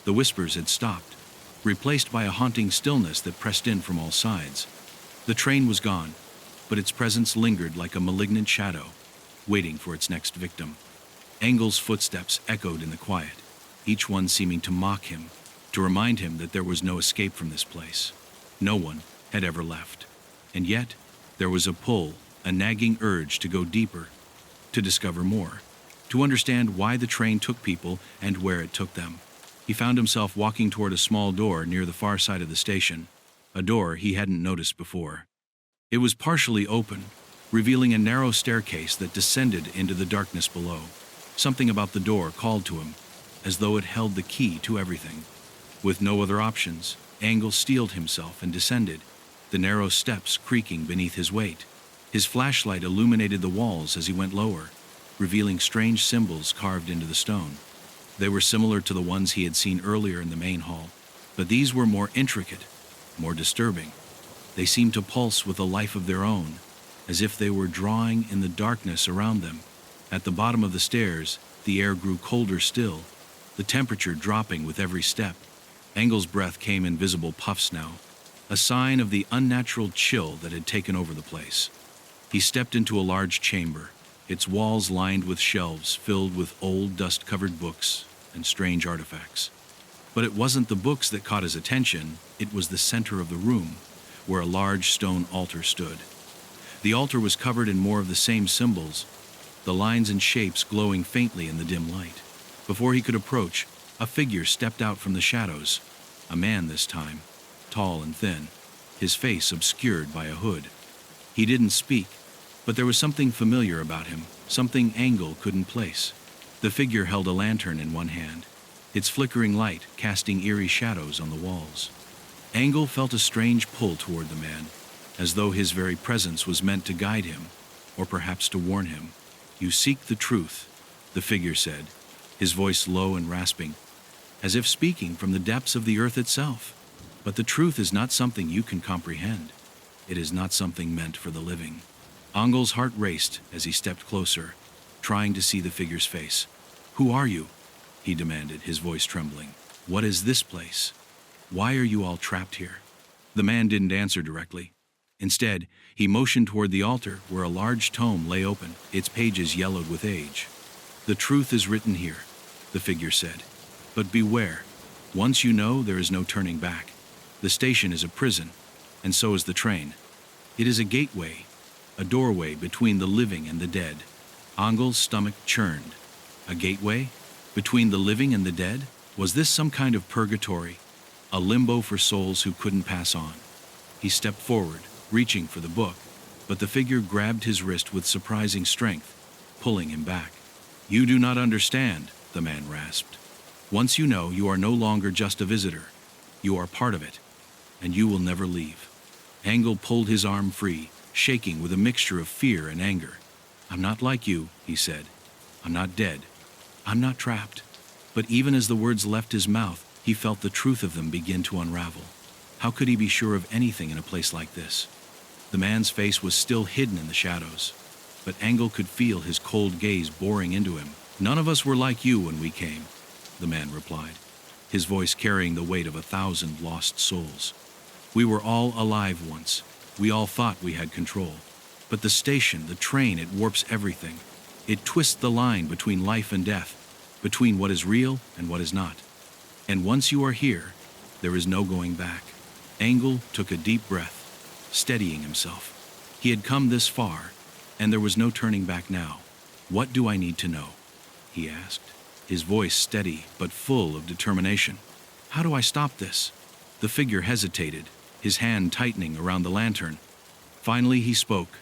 The whispers had stopped, replaced by a haunting stillness that pressed in from all sides. The train was gone, but its presence lingered like a malignant shadow, waiting for its next victim. Angle's footsteps echoed in the quiet, each one seeming to mock him, to remind him that there was no escape from this place. No one had ever left. And yet, there was a pull, a nagging urge to go deeper, to discover more, to understand why the train took people and where it took them. He found himself walking toward a small door near the far side of the station, a door he hadn't noticed before. It was partially open, revealing a narrow staircase that descended into the darkness below. Something about the door called to him, as though it held the key to everything. With no other options, Angle steeled himself and descended, the narrow steps creaking beneath his weight. His flashlight illuminated the walls as he went lower, revealing strange symbols carved into the stone. They were similar to the ones he had seen earlier in the main hall, but these were more intricate, more disturbing. They seemed to pulse with a life of their own, as if they were drawing in the darkness around them. At the bottom of the stairs, the air grew colder still, the temperature dropping with every step. Angle's breath came in visible puffs now, a sign of the unnatural chill that had taken over the place. He stepped into a large chamber, its walls lined with shelves filled with old, dust-covered books and strange artifacts. But it wasn't the books that caught his attention, it was the center of the room, where a large stone altar stood. The altar was covered in more of the same symbols, the lines and shapes glowing faintly in the dim light. Before he could approach, a figure stepped out from the shadows, a man this time, tall and thin, his face obscured by a hood. He didn't speak, but there was something familiar about him, something Angle couldn't place. The figure held a lantern in one hand, its flickering light casting eerie shadows on the walls. Angle felt a strange pull toward the man, as though his very presence was meant to guide him, or perhaps to warn him. "You seek the truth," the figure said, his voice low and rasping, as if speaking from the depths of the earth itself. "But the truth is not something you can comprehend. It is not something meant for the living." Angle's heart raced as he stepped closer, trying to see the figure's face. "Who are you?" he demanded, his voice trembling. "What is this place? Why are you all trapped here?" The man didn't answer directly. Instead, he motioned toward the altar where a large tome lay open, its pages yellowed with age. "The truth is written here," the figure said. "But beware. Once you know, there is no turning back. The station is a prison, and so is the train. It is a gateway, a doorway between the living and the dead." Angle's stomach churned. A gateway? Between the living and the dead? Was this some kind of purgatory? A limbo for souls who couldn't pass on? He stepped forward, reaching for the book, but the figure grabbed his wrist with surprising strength, pulling him back. "You do not understand," the man rasped. "Once you know, you are no longer just a visitor. You are part of it, and you will never leave." Angle pulled his arm free, shaking with a mixture of fear and anger. "I'm not like you," he said. "I'm not dead. I'm not trapped." But even as the words left his mouth, he felt the truth of them begin to unravel. How could he be sure of anything in a place like this? The man's face was still hidden in the shadows, but Angle could feel his cold gaze boring into him. "None of us were like you when we came," the man replied, his voice carrying the weight of 1,000 lost souls. "We were all alive once. We all thought we had control. But the station, the train, it warps everything. It twists the line between life and death, between what is real and what is not. And once you are here, there is no going back." Angle took a deep breath, steadying himself. He had come this far, and there was no turning back now. "What do I need to know?" he asked. his voice steady but full of determination. "How do I stop this?" The figure hesitated, his hand tightening around the lantern. Finally he spoke,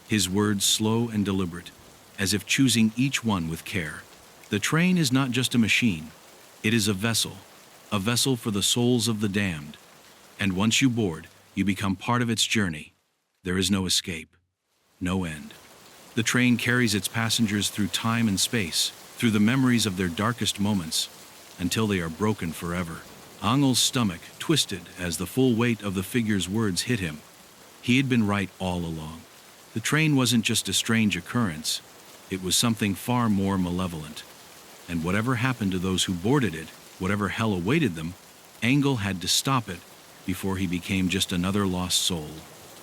his words slow and deliberate, as if choosing each one with care. "The train is not just a machine. It is a vessel for the souls of the damned. And once you board, you become part of its journey. There is no escape, no end. The train carries its passengers through time and space, through the memories of their darkest moments, until they are broken forever." Angel's stomach twisted as the full weight of the figure's words hit him. He had been right all along. The train wasn't just a strange occurrence, it was something far more malevolent. And whatever happened to those who boarded it, whatever hell awaited them, Angel had to stop it before he became just another lost soul,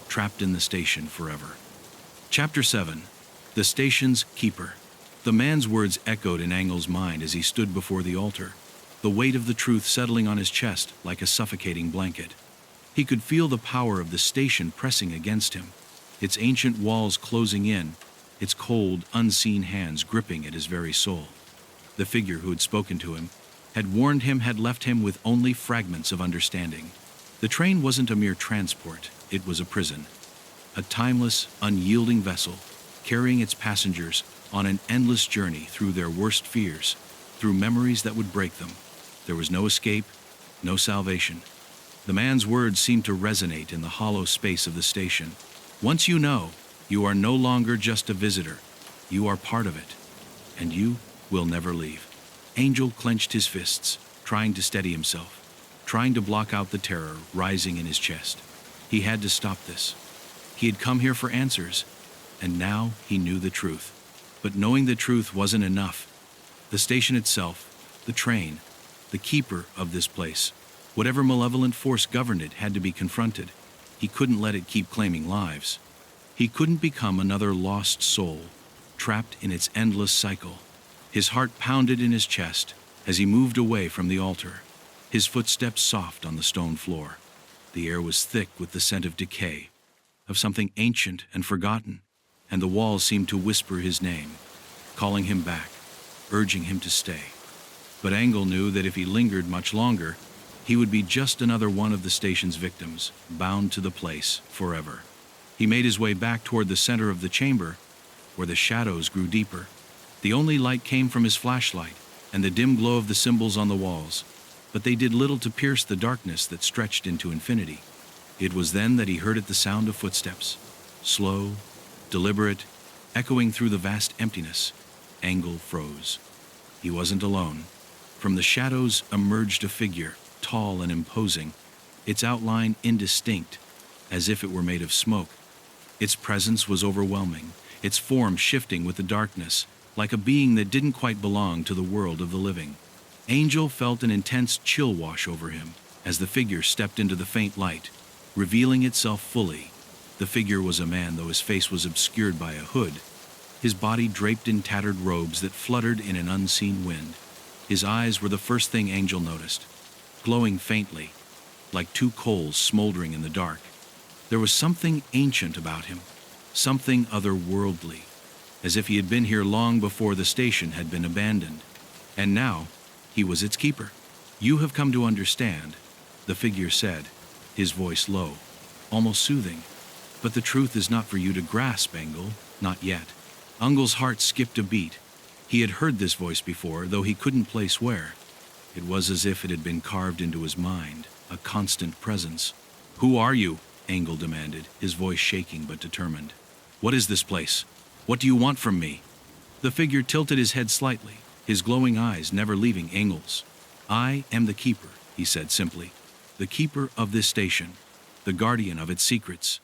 trapped in the station forever. Chapter 7. The Station's Keeper. The man's words echoed in Angel's mind as he stood before the altar, the weight of the truth settling on his chest like a suffocating blanket. He could feel the power of the station pressing against him, its ancient walls closing in, its cold, unseen hands gripping at his very soul. The figure who had spoken to him, had warned him, had left him with only fragments of understanding. The train wasn't a mere transport, it was a prison. A timeless, unyielding vessel, carrying its passengers on an endless journey through their worst fears, through memories that would break them. There was no escape, no salvation. The man's words seemed to resonate in the hollow space of the station. Once you know, you are no longer just a visitor. You are part of it, and you will never leave. Angel clenched his fists, trying to steady himself, trying to block out the terror rising in his chest. He had to stop this. He had come here for answers, and now he knew the truth. But knowing the truth wasn't enough. The station itself, the train, the keeper of this place, whatever malevolent force governed it, had to be confronted. He couldn't let it keep claiming lives. He couldn't become another lost soul, trapped in its endless cycle. His heart pounded in his chest as he moved away from the altar, his footsteps soft on the stone floor. The air was thick with the scent of decay, of something ancient and forgotten, and the walls seemed to whisper his name, calling him back, urging him to stay. But Angel knew that if he lingered much longer, he would be just another one of the station's victims, bound to the place forever. He made his way back toward the center of the chamber, where the shadows grew deeper. The only light came from his flashlight and the dim glow of the symbols on the walls, but they did little to pierce the darkness that stretched into infinity. It was then that he heard the sound of footsteps, slow, deliberate, echoing through the vast emptiness. Angel froze. He wasn't alone. From the shadows emerged a figure, tall and imposing, its outline indistinct, as if it were made of smoke. Its presence was overwhelming, its form shifting with the darkness, like a being that didn't quite belong to the world of the living. Angel felt an intense chill wash over him as the figure stepped into the faint light, revealing itself fully. The figure was a man, though his face was obscured by a hood, his body draped in tattered robes that fluttered in an unseen wind. His eyes were the first thing Angel noticed, glowing faintly, like two coals smoldering in the dark. There was something ancient about him, something otherworldly, as if he had been here long before the station had been abandoned. And now, he was its keeper. "You have come to understand," the figure said, his voice low, almost soothing. "But the truth is not for you to grasp, Angel, not yet." Angel's heart skipped a beat. He had heard this voice before, though he couldn't place where. It was as if it had been carved into his mind, a constant presence. "Who are you?" Angel demanded, his voice shaking but determined. "What is this place? What do you want from me?" The figure tilted his head slightly, his glowing eyes never leaving Angel's. "I am the keeper," he said simply. "The keeper of this station, the guardian of its secrets.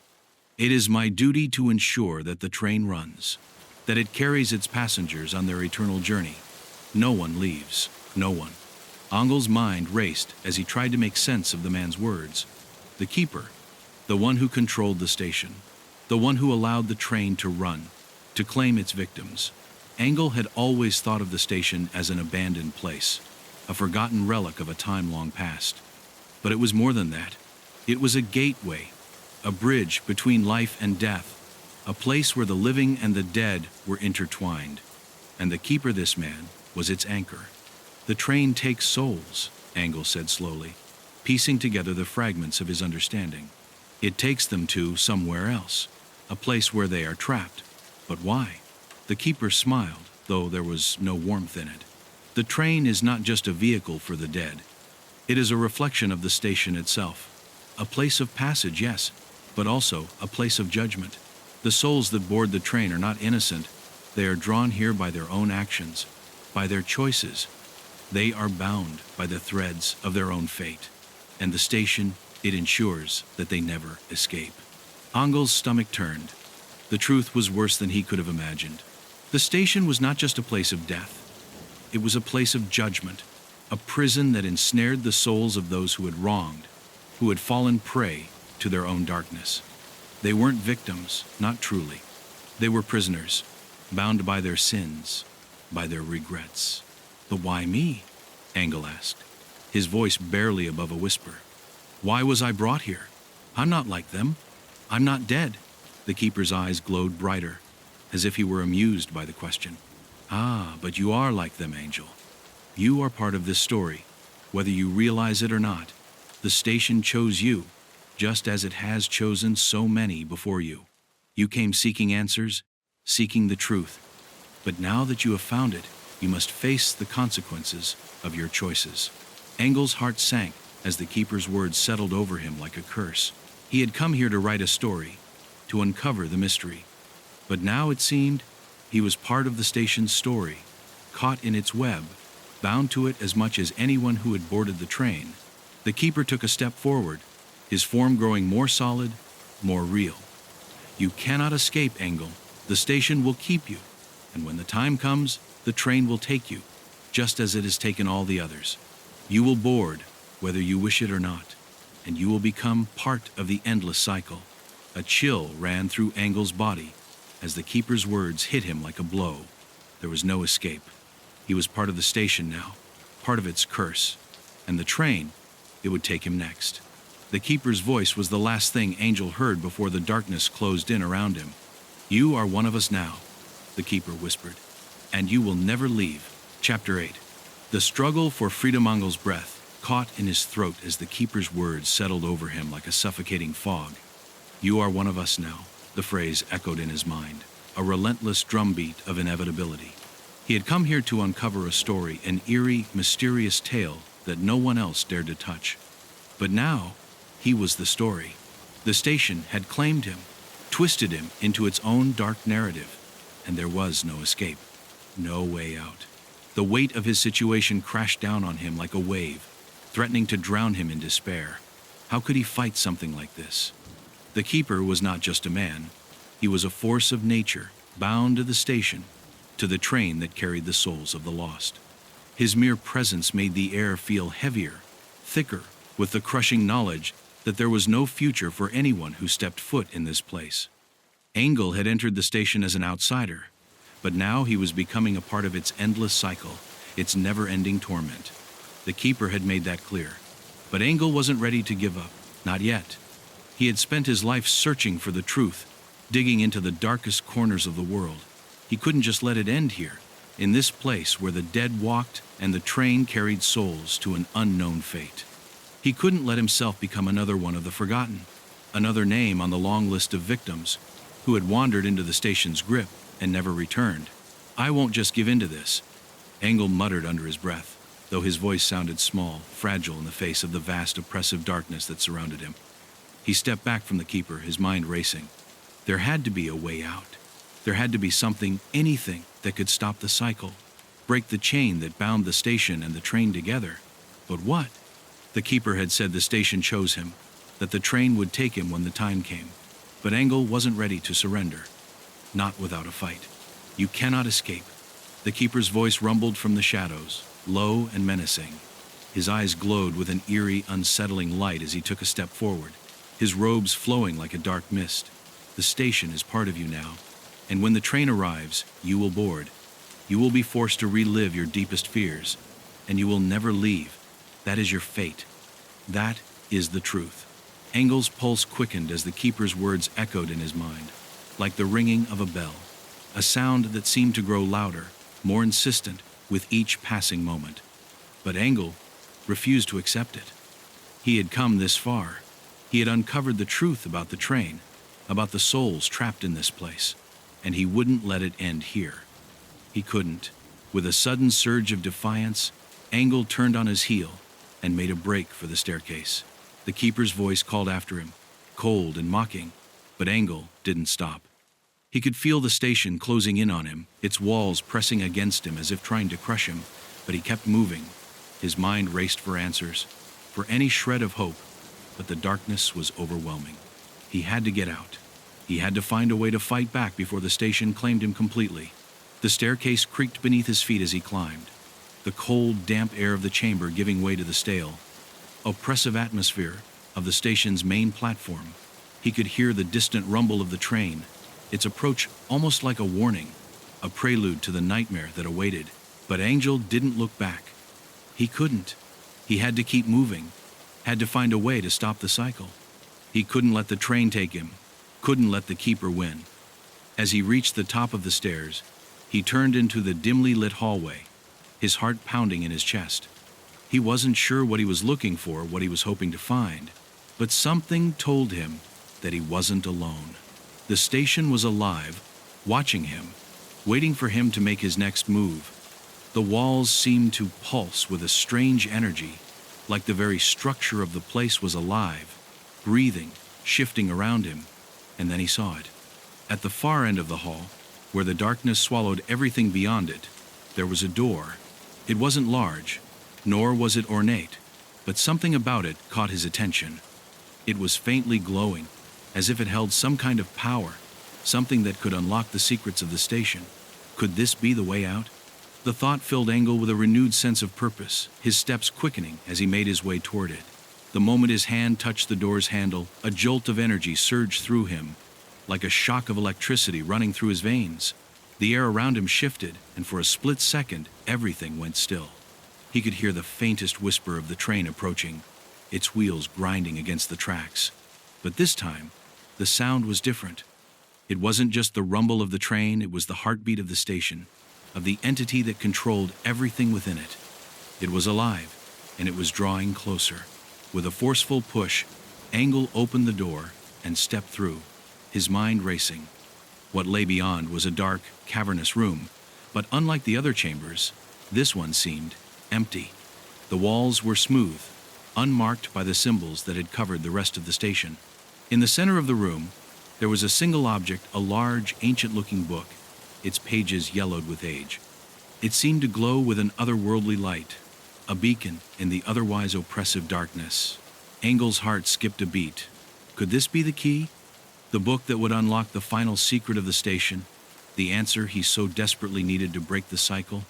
It is my duty to ensure that the train runs, that it carries its passengers on their eternal journey. No one leaves, no one." Angel's mind raced as he tried to make sense of the man's words. The keeper, the one who controlled the station, the one who allowed the train to run, to claim its victims. Angel had always thought of the station as an abandoned place, a forgotten relic of a time long past. But it was more than that. It was a gateway, a bridge between life and death, a place where the living and the dead were intertwined. And the keeper, this man, was its anchor. The train takes souls, Angle said slowly, piecing together the fragments of his understanding. It takes them to somewhere else, a place where they are trapped. But why? The keeper smiled, though there was no warmth in it. The train is not just a vehicle for the dead. It is a reflection of the station itself. A place of passage, yes, but also a place of judgment. The souls that board the train are not innocent. They are drawn here by their own actions, by their choices. They are bound by the threads of their own fate. And the station, it ensures that they never escape. Angle's stomach turned. The truth was worse than he could have imagined. The station was not just a place of death. It was a place of judgment, a prison that ensnared the souls of those who had wronged, who had fallen prey to their own darkness. They weren't victims, not truly. They were prisoners, bound by their sins, by their regrets. But why me? Angle asked, his voice barely above a whisper. Why was I brought here? I'm not like them. I'm not dead. The keeper's eyes glowed brighter, as if he were amused by the question. Ah, but you are like them, Angel. You are part of this story, whether you realize it or not. The station chose you, just as it has chosen so many before you. You came seeking answers, seeking the truth. But now that you have found it, you must face the consequences of your choices. Angle's heart sank as the keeper's words settled over him like a curse. He had come here to write a story, to uncover the mystery. But now it seemed he was part of the station's story, caught in its web, bound to it as much as anyone who had boarded the train. The keeper took a step forward, his form growing more solid, more real. You cannot escape, Angle. The station will keep you, and when the time comes, the train will take you, just as it has taken all the others. You will board, whether you wish it or not, and you will become part of the endless cycle. A chill ran through Angle's body as the keeper's words hit him like a blow. There was no escape. He was part of the station now, part of its curse, and the train, it would take him next. The keeper's voice was the last thing Angel heard before the darkness closed in around him. You are one of us now, the keeper whispered, and you will never leave. Chapter 8. The struggle for freedom. Angle's breath caught in his throat as the keeper's words settled over him like a suffocating fog. You are one of us now, the phrase echoed in his mind, a relentless drumbeat of inevitability. He had come here to uncover a story, an eerie, mysterious tale that no one else dared to touch. But now, he was the story. The station had claimed him, twisted him into its own dark narrative, and there was no escape, no way out. The weight of his situation crashed down on him like a wave, threatening to drown him in despair. How could he fight something like this? The keeper was not just a man. He was a force of nature, bound to the station, to the train that carried the souls of the lost. His mere presence made the air feel heavier, thicker, with the crushing knowledge that there was no future for anyone who stepped foot in this place. Angle had entered the station as an outsider, but now he was becoming a part of its endless cycle, its never-ending torment. The keeper had made that clear. But Angle wasn't ready to give up, not yet. He had spent his life searching for the truth, digging into the darkest corners of the world. He couldn't just let it end here, in this place where the dead walked and the train carried souls to an unknown fate. He couldn't let himself become another one of the forgotten, another name on the long list of victims who had wandered into the station's grip and never returned. I won't just give in to this, Angle muttered under his breath, though his voice sounded small, fragile in the face of the vast oppressive darkness that surrounded him. He stepped back from the keeper, his mind racing. There had to be a way out. There had to be something, anything, that could stop the cycle, break the chain that bound the station and the train together. But what? The keeper had said the station chose him, that the train would take him when the time came. But Angle wasn't ready to surrender. Not without a fight. You cannot escape. The keeper's voice rumbled from the shadows, low and menacing. His eyes glowed with an eerie, unsettling light as he took a step forward, his robes flowing like a dark mist. The station is part of you now, and when the train arrives, you will board. You will be forced to relive your deepest fears, and you will never leave. That is your fate. That is the truth. Angle's pulse quickened as the keeper's words echoed in his mind, like the ringing of a bell, a sound that seemed to grow louder, more insistent with each passing moment. But Engel refused to accept it. He had come this far. He had uncovered the truth about the train, about the souls trapped in this place, and he wouldn't let it end here. He couldn't. With a sudden surge of defiance, Engel turned on his heel and made a break for the staircase. The keeper's voice called after him, cold and mocking, but Engel didn't stop. He could feel the station closing in on him, its walls pressing against him as if trying to crush him, but he kept moving. His mind raced for answers, for any shred of hope, but the darkness was overwhelming. He had to get out. He had to find a way to fight back before the station claimed him completely. The staircase creaked beneath his feet as he climbed, the cold, damp air of the chamber giving way to the stale, oppressive atmosphere of the station's main platform. He could hear the distant rumble of the train, its approach almost like a warning, a prelude to the nightmare that awaited. But Engel didn't look back. He couldn't. He had to keep moving, had to find a way to stop the cycle. He couldn't let the train take him, couldn't let the keeper win. As he reached the top of the stairs, he turned into the dimly lit hallway, his heart pounding in his chest. He wasn't sure what he was looking for, what he was hoping to find, but something told him that he wasn't alone. The station was alive, watching him, waiting for him to make his next move. The walls seemed to pulse with a strange energy, like the very structure of the place was alive, breathing, shifting around him, and then he saw it. At the far end of the hall, where the darkness swallowed everything beyond it, there was a door. It wasn't large, nor was it ornate, but something about it caught his attention. It was faintly glowing, as if it held some kind of power, something that could unlock the secrets of the station. Could this be the way out? The thought filled Engel with a renewed sense of purpose, his steps quickening as he made his way toward it. The moment his hand touched the door's handle, a jolt of energy surged through him, like a shock of electricity running through his veins. The air around him shifted, and for a split second, everything went still. He could hear the faintest whisper of the train approaching, its wheels grinding against the tracks. But this time, the sound was different. It wasn't just the rumble of the train, it was the heartbeat of the station, of the entity that controlled everything within it. It was alive, and it was drawing closer. With a forceful push, Engel opened the door and stepped through, his mind racing. What lay beyond was a dark, cavernous room, but unlike the other chambers, this one seemed empty. The walls were smooth, unmarked by the symbols that had covered the rest of the station. In the center of the room, there was a single object, a large, ancient-looking book, its pages yellowed with age. It seemed to glow with an otherworldly light, a beacon in the otherwise oppressive darkness. Engel's heart skipped a beat. Could this be the key? The book that would unlock the final secret of the station, the answer he so desperately needed to break the cycle?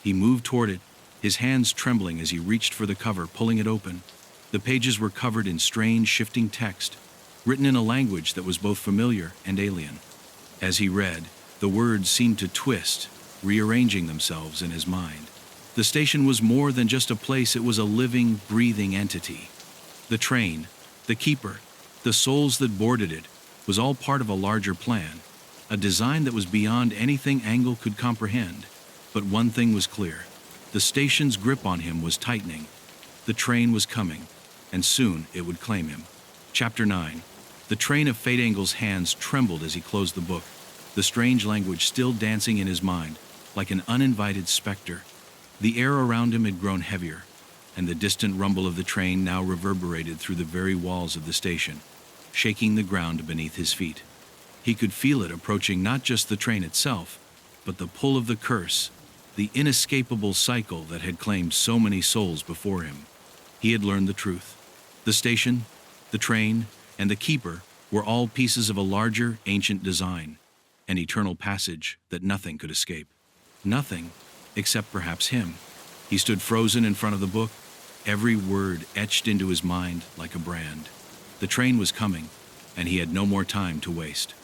He moved toward it, his hands trembling as he reached for the cover, pulling it open. The pages were covered in strange, shifting text, written in a language that was both familiar and alien. As he read, the words seemed to twist, rearranging themselves in his mind. The station was more than just a place, it was a living, breathing entity. The train, the keeper, the souls that boarded it, was all part of a larger plan, a design that was beyond anything Engel could comprehend. But one thing was clear. The station's grip on him was tightening. The train was coming, and soon it would claim him. Chapter 9. The train of fate. Engel's hands trembled as he closed the book, the strange language still dancing in his mind, like an uninvited specter. The air around him had grown heavier, and the distant rumble of the train now reverberated through the very walls of the station, shaking the ground beneath his feet. He could feel it approaching, not just the train itself, but the pull of the curse, the inescapable cycle that had claimed so many souls before him. He had learned the truth. The station, the train, and the keeper were all pieces of a larger, ancient design, an eternal passage that nothing could escape. Nothing, except perhaps him. He stood frozen in front of the book, every word etched into his mind like a brand. The train was coming, and he had no more time to waste.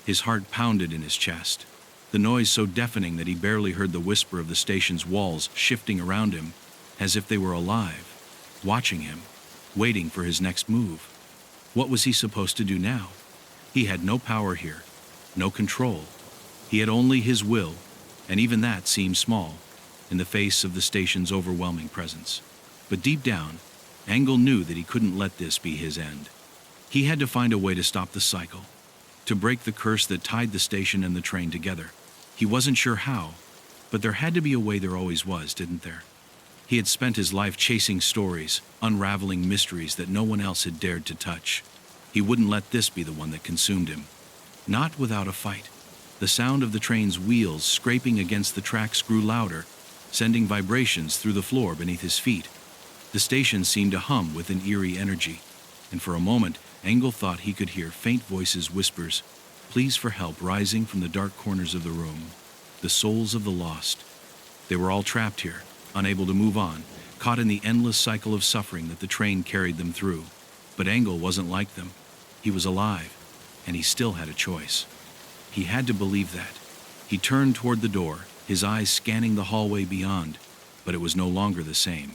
His heart pounded in his chest, the noise so deafening that he barely heard the whisper of the station's walls shifting around him, as if they were alive, watching him, waiting for his next move. What was he supposed to do now? He had no power here, no control. He had only his will, and even that seemed small. in the face of the station's overwhelming presence. But deep down, Engel knew that he couldn't let this be his end. He had to find a way to stop the cycle, to break the curse that tied the station and the train together. He wasn't sure how, but there had to be a way. There always was, didn't there? He had spent his life chasing stories, unraveling mysteries that no one else had dared to touch. He wouldn't let this be the one that consumed him. Not without a fight. The sound of the train's wheels scraping against the tracks grew louder, sending vibrations through the floor beneath his feet. The station seemed to hum with an eerie energy, and for a moment, Engel thought he could hear faint voices, whispers, pleas for help rising from the dark corners of the room. The souls of the lost. They were all trapped here, unable to move on, caught in the endless cycle of suffering that the train carried them through. But Engel wasn't like them. He was alive, and he still had a choice. He had to believe that. He turned toward the door, his eyes scanning the hallway beyond, but it was no longer the same.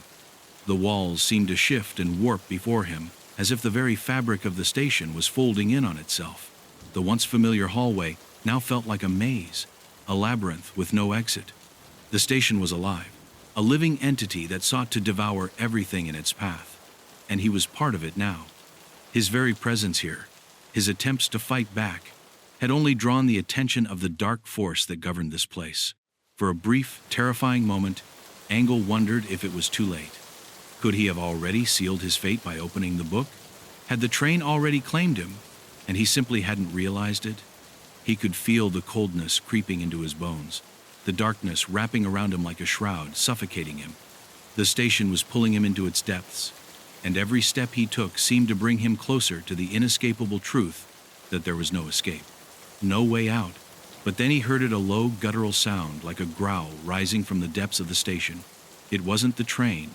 The walls seemed to shift and warp before him, as if the very fabric of the station was folding in on itself. The once familiar hallway now felt like a maze, a labyrinth with no exit. The station was alive, a living entity that sought to devour everything in its path, and he was part of it now. His very presence here, his attempts to fight back, had only drawn the attention of the dark force that governed this place. For a brief, terrifying moment, Engel wondered if it was too late. Could he have already sealed his fate by opening the book? Had the train already claimed him, and he simply hadn't realized it? He could feel the coldness creeping into his bones, the darkness wrapping around him like a shroud, suffocating him. The station was pulling him into its depths, and every step he took seemed to bring him closer to the inescapable truth that there was no escape, no way out. But then he heard a low, guttural sound like a growl rising from the depths of the station. It wasn't the train.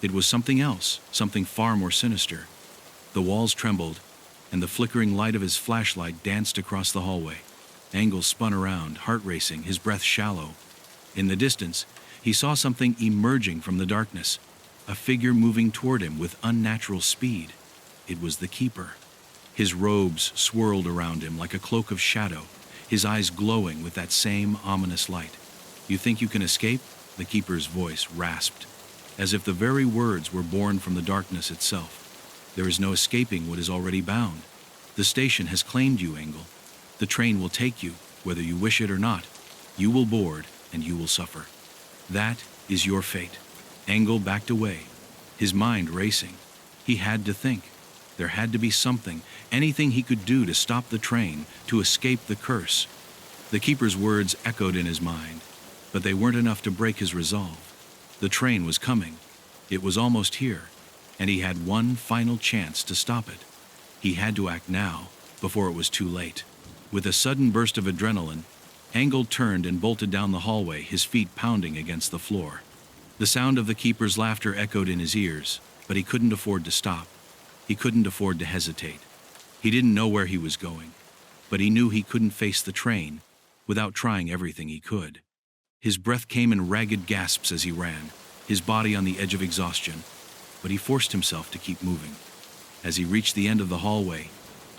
It was something else, something far more sinister. The walls trembled, and the flickering light of his flashlight danced across the hallway. Engel spun around, heart racing, his breath shallow. In the distance, he saw something emerging from the darkness, a figure moving toward him with unnatural speed. It was the Keeper. His robes swirled around him like a cloak of shadow, his eyes glowing with that same ominous light. "You think you can escape?" The Keeper's voice rasped, as if the very words were born from the darkness itself. "There is no escaping what is already bound. The station has claimed you, Engel. The train will take you, whether you wish it or not. You will board, and you will suffer. That is your fate." Engel backed away, his mind racing. He had to think. There had to be something, anything he could do to stop the train, to escape the curse. The Keeper's words echoed in his mind, but they weren't enough to break his resolve. The train was coming. It was almost here, and he had one final chance to stop it. He had to act now, before it was too late. With a sudden burst of adrenaline, Engel turned and bolted down the hallway, his feet pounding against the floor. The sound of the Keeper's laughter echoed in his ears, but he couldn't afford to stop. He couldn't afford to hesitate. He didn't know where he was going, but he knew he couldn't face the train without trying everything he could. His breath came in ragged gasps as he ran, his body on the edge of exhaustion, but he forced himself to keep moving. As he reached the end of the hallway,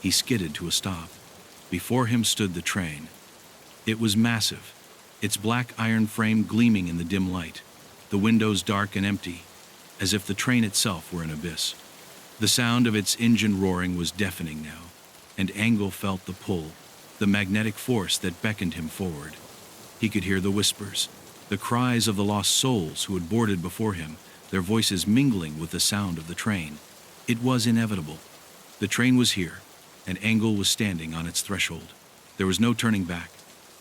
he skidded to a stop. Before him stood the train. It was massive, its black iron frame gleaming in the dim light, the windows dark and empty, as if the train itself were an abyss. The sound of its engine roaring was deafening now, and Engel felt the pull, the magnetic force that beckoned him forward. He could hear the whispers, the cries of the lost souls who had boarded before him, their voices mingling with the sound of the train. It was inevitable. The train was here, and Engel was standing on its threshold. There was no turning back.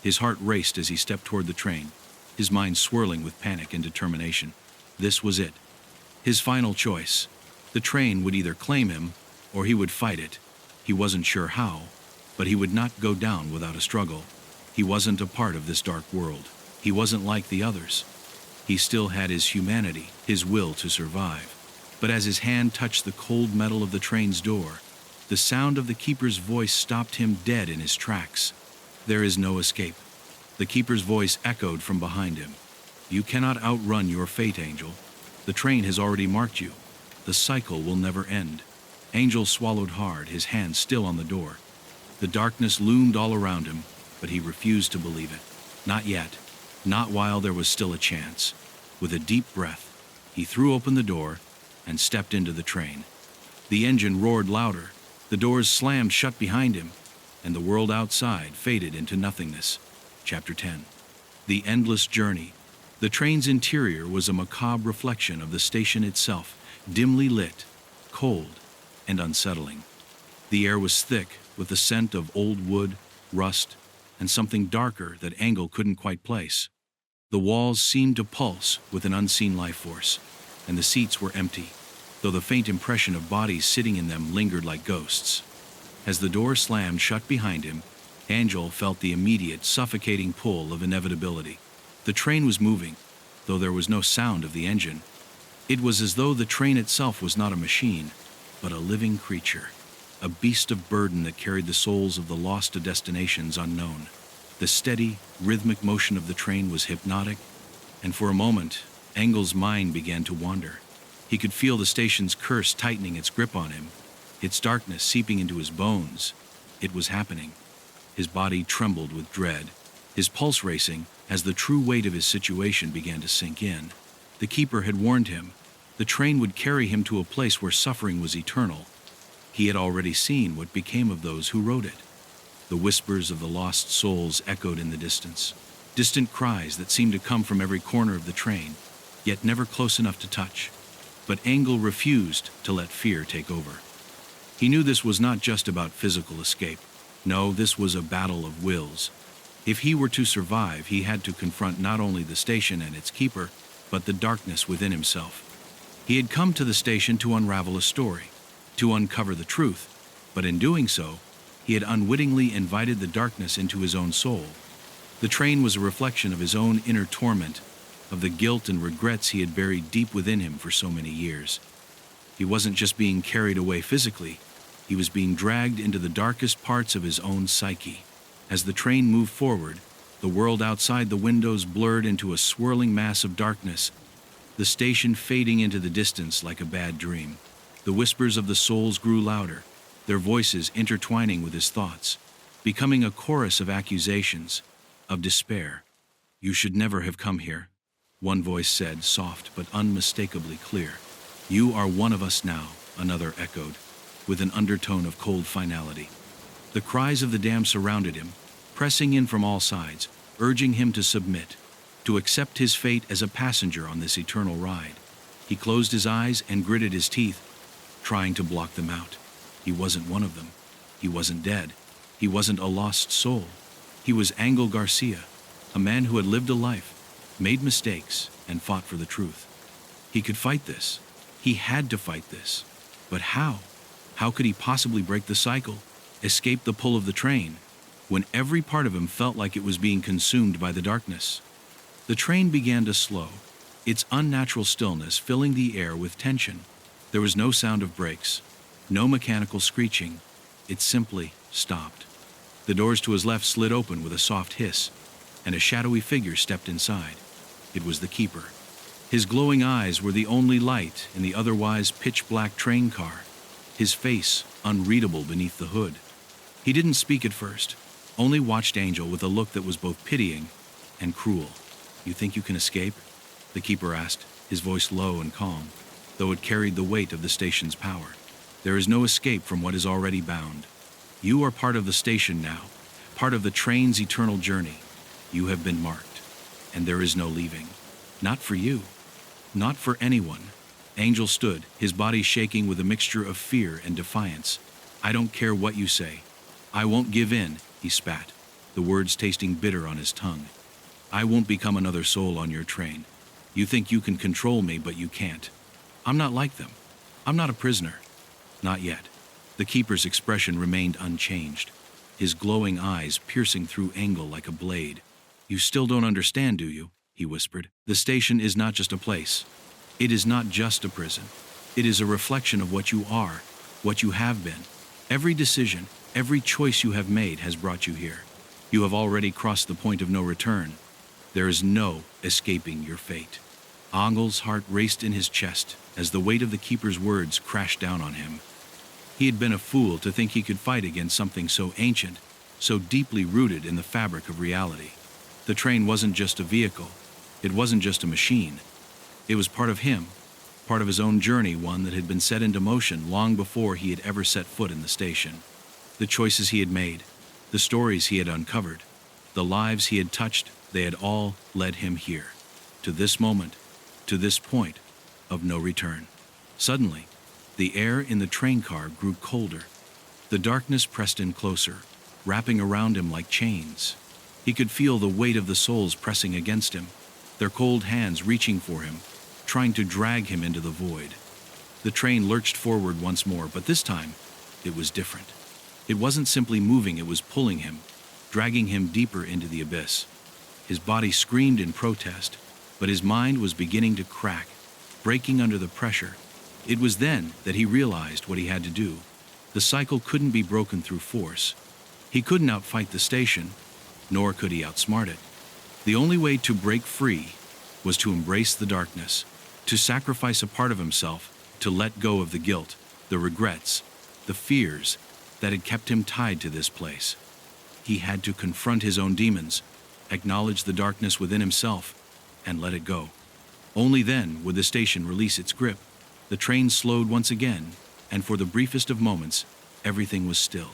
His heart raced as he stepped toward the train, his mind swirling with panic and determination. This was it. His final choice. The train would either claim him, or he would fight it. He wasn't sure how, but he would not go down without a struggle. He wasn't a part of this dark world. He wasn't like the others. He still had his humanity, his will to survive. But as his hand touched the cold metal of the train's door, the sound of the Keeper's voice stopped him dead in his tracks. "There is no escape." The Keeper's voice echoed from behind him. "You cannot outrun your fate, Angel. The train has already marked you. The cycle will never end." Angel swallowed hard, his hand still on the door. The darkness loomed all around him, but he refused to believe it. Not yet. Not while there was still a chance. With a deep breath, he threw open the door and stepped into the train. The engine roared louder, the doors slammed shut behind him, and the world outside faded into nothingness. Chapter 10. The Endless Journey. The train's interior was a macabre reflection of the station itself, dimly lit, cold, and unsettling. The air was thick with the scent of old wood, rust, and something darker that Angle couldn't quite place. The walls seemed to pulse with an unseen life force, and the seats were empty, though the faint impression of bodies sitting in them lingered like ghosts. As the door slammed shut behind him, Angel felt the immediate, suffocating pull of inevitability. The train was moving, though there was no sound of the engine. It was as though the train itself was not a machine, but a living creature, a beast of burden that carried the souls of the lost to destinations unknown. The steady, rhythmic motion of the train was hypnotic, and for a moment, Angle's mind began to wander. He could feel the station's curse tightening its grip on him, its darkness seeping into his bones. It was happening. His body trembled with dread, his pulse racing as the true weight of his situation began to sink in. The keeper had warned him. The train would carry him to a place where suffering was eternal. He had already seen what became of those who rode it. The whispers of the lost souls echoed in the distance, distant cries that seemed to come from every corner of the train, yet never close enough to touch. But Angle refused to let fear take over. He knew this was not just about physical escape. No, this was a battle of wills. If he were to survive, he had to confront not only the station and its keeper, but the darkness within himself. He had come to the station to unravel a story, to uncover the truth, but in doing so, he had unwittingly invited the darkness into his own soul. The train was a reflection of his own inner torment, of the guilt and regrets he had buried deep within him for so many years. He wasn't just being carried away physically, he was being dragged into the darkest parts of his own psyche. As the train moved forward, the world outside the windows blurred into a swirling mass of darkness, the station fading into the distance like a bad dream. The whispers of the souls grew louder, their voices intertwining with his thoughts, becoming a chorus of accusations, of despair. "You should never have come here," one voice said, soft but unmistakably clear. "You are one of us now," another echoed, with an undertone of cold finality. The cries of the damned surrounded him, pressing in from all sides, urging him to submit, to accept his fate as a passenger on this eternal ride. He closed his eyes and gritted his teeth, trying to block them out. He wasn't one of them. He wasn't dead. He wasn't a lost soul. He was Angel Garcia, a man who had lived a life, made mistakes, and fought for the truth. He could fight this. He had to fight this. But how? How could he possibly break the cycle, escape the pull of the train, when every part of him felt like it was being consumed by the darkness? The train began to slow, its unnatural stillness filling the air with tension. There was no sound of brakes, no mechanical screeching. It simply stopped. The doors to his left slid open with a soft hiss, and a shadowy figure stepped inside. It was the keeper. His glowing eyes were the only light in the otherwise pitch-black train car, his face unreadable beneath the hood. He didn't speak at first, only watched Angel with a look that was both pitying and cruel. "You think you can escape?" the keeper asked, his voice low and calm, though it carried the weight of the station's power. "There is no escape from what is already bound. You are part of the station now, part of the train's eternal journey. You have been marked, and there is no leaving. Not for you. Not for anyone." Angel stood, his body shaking with a mixture of fear and defiance. "I don't care what you say. I won't give in," he spat, the words tasting bitter on his tongue. "I won't become another soul on your train. You think you can control me, but you can't. I'm not like them. I'm not a prisoner. Not yet." The keeper's expression remained unchanged, his glowing eyes piercing through Angel like a blade. "You still don't understand, do you?" he whispered. "The station is not just a place. It is not just a prison. It is a reflection of what you are, what you have been. Every decision, every choice you have made has brought you here. You have already crossed the point of no return. There is no escaping your fate." Angel's heart raced in his chest as the weight of the keeper's words crashed down on him. He had been a fool to think he could fight against something so ancient, so deeply rooted in the fabric of reality. The train wasn't just a vehicle. It wasn't just a machine. It was part of him, part of his own journey, one that had been set into motion long before he had ever set foot in the station. The choices he had made, the stories he had uncovered, the lives he had touched, they had all led him here, to this moment, to this point of no return. Suddenly, the air in the train car grew colder. The darkness pressed in closer, wrapping around him like chains. He could feel the weight of the souls pressing against him, their cold hands reaching for him, trying to drag him into the void. The train lurched forward once more, but this time, it was different. It wasn't simply moving, it was pulling him, dragging him deeper into the abyss. His body screamed in protest, but his mind was beginning to crack, breaking under the pressure. It was then that he realized what he had to do. The cycle couldn't be broken through force. He couldn't outfight the station, nor could he outsmart it. The only way to break free was to embrace the darkness, to sacrifice a part of himself, to let go of the guilt, the regrets, the fears that had kept him tied to this place. He had to confront his own demons, acknowledge the darkness within himself, and let it go. Only then would the station release its grip. The train slowed once again, and for the briefest of moments, everything was still.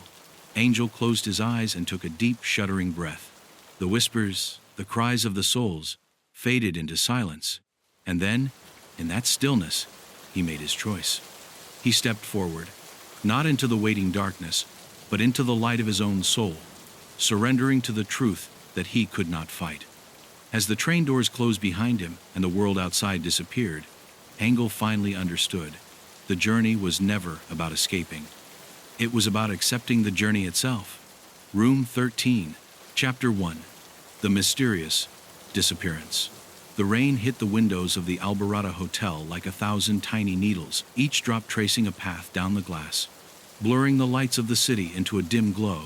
Angel closed his eyes and took a deep, shuddering breath. The whispers, the cries of the souls, faded into silence. And then, in that stillness, he made his choice. He stepped forward, not into the waiting darkness, but into the light of his own soul, surrendering to the truth that he could not fight. As the train doors closed behind him and the world outside disappeared, Engel finally understood. The journey was never about escaping. It was about accepting the journey itself. Room 13, Chapter 1. The Mysterious Disappearance. The rain hit the windows of the Alborada Hotel like 1,000 tiny needles, each drop tracing a path down the glass, blurring the lights of the city into a dim glow.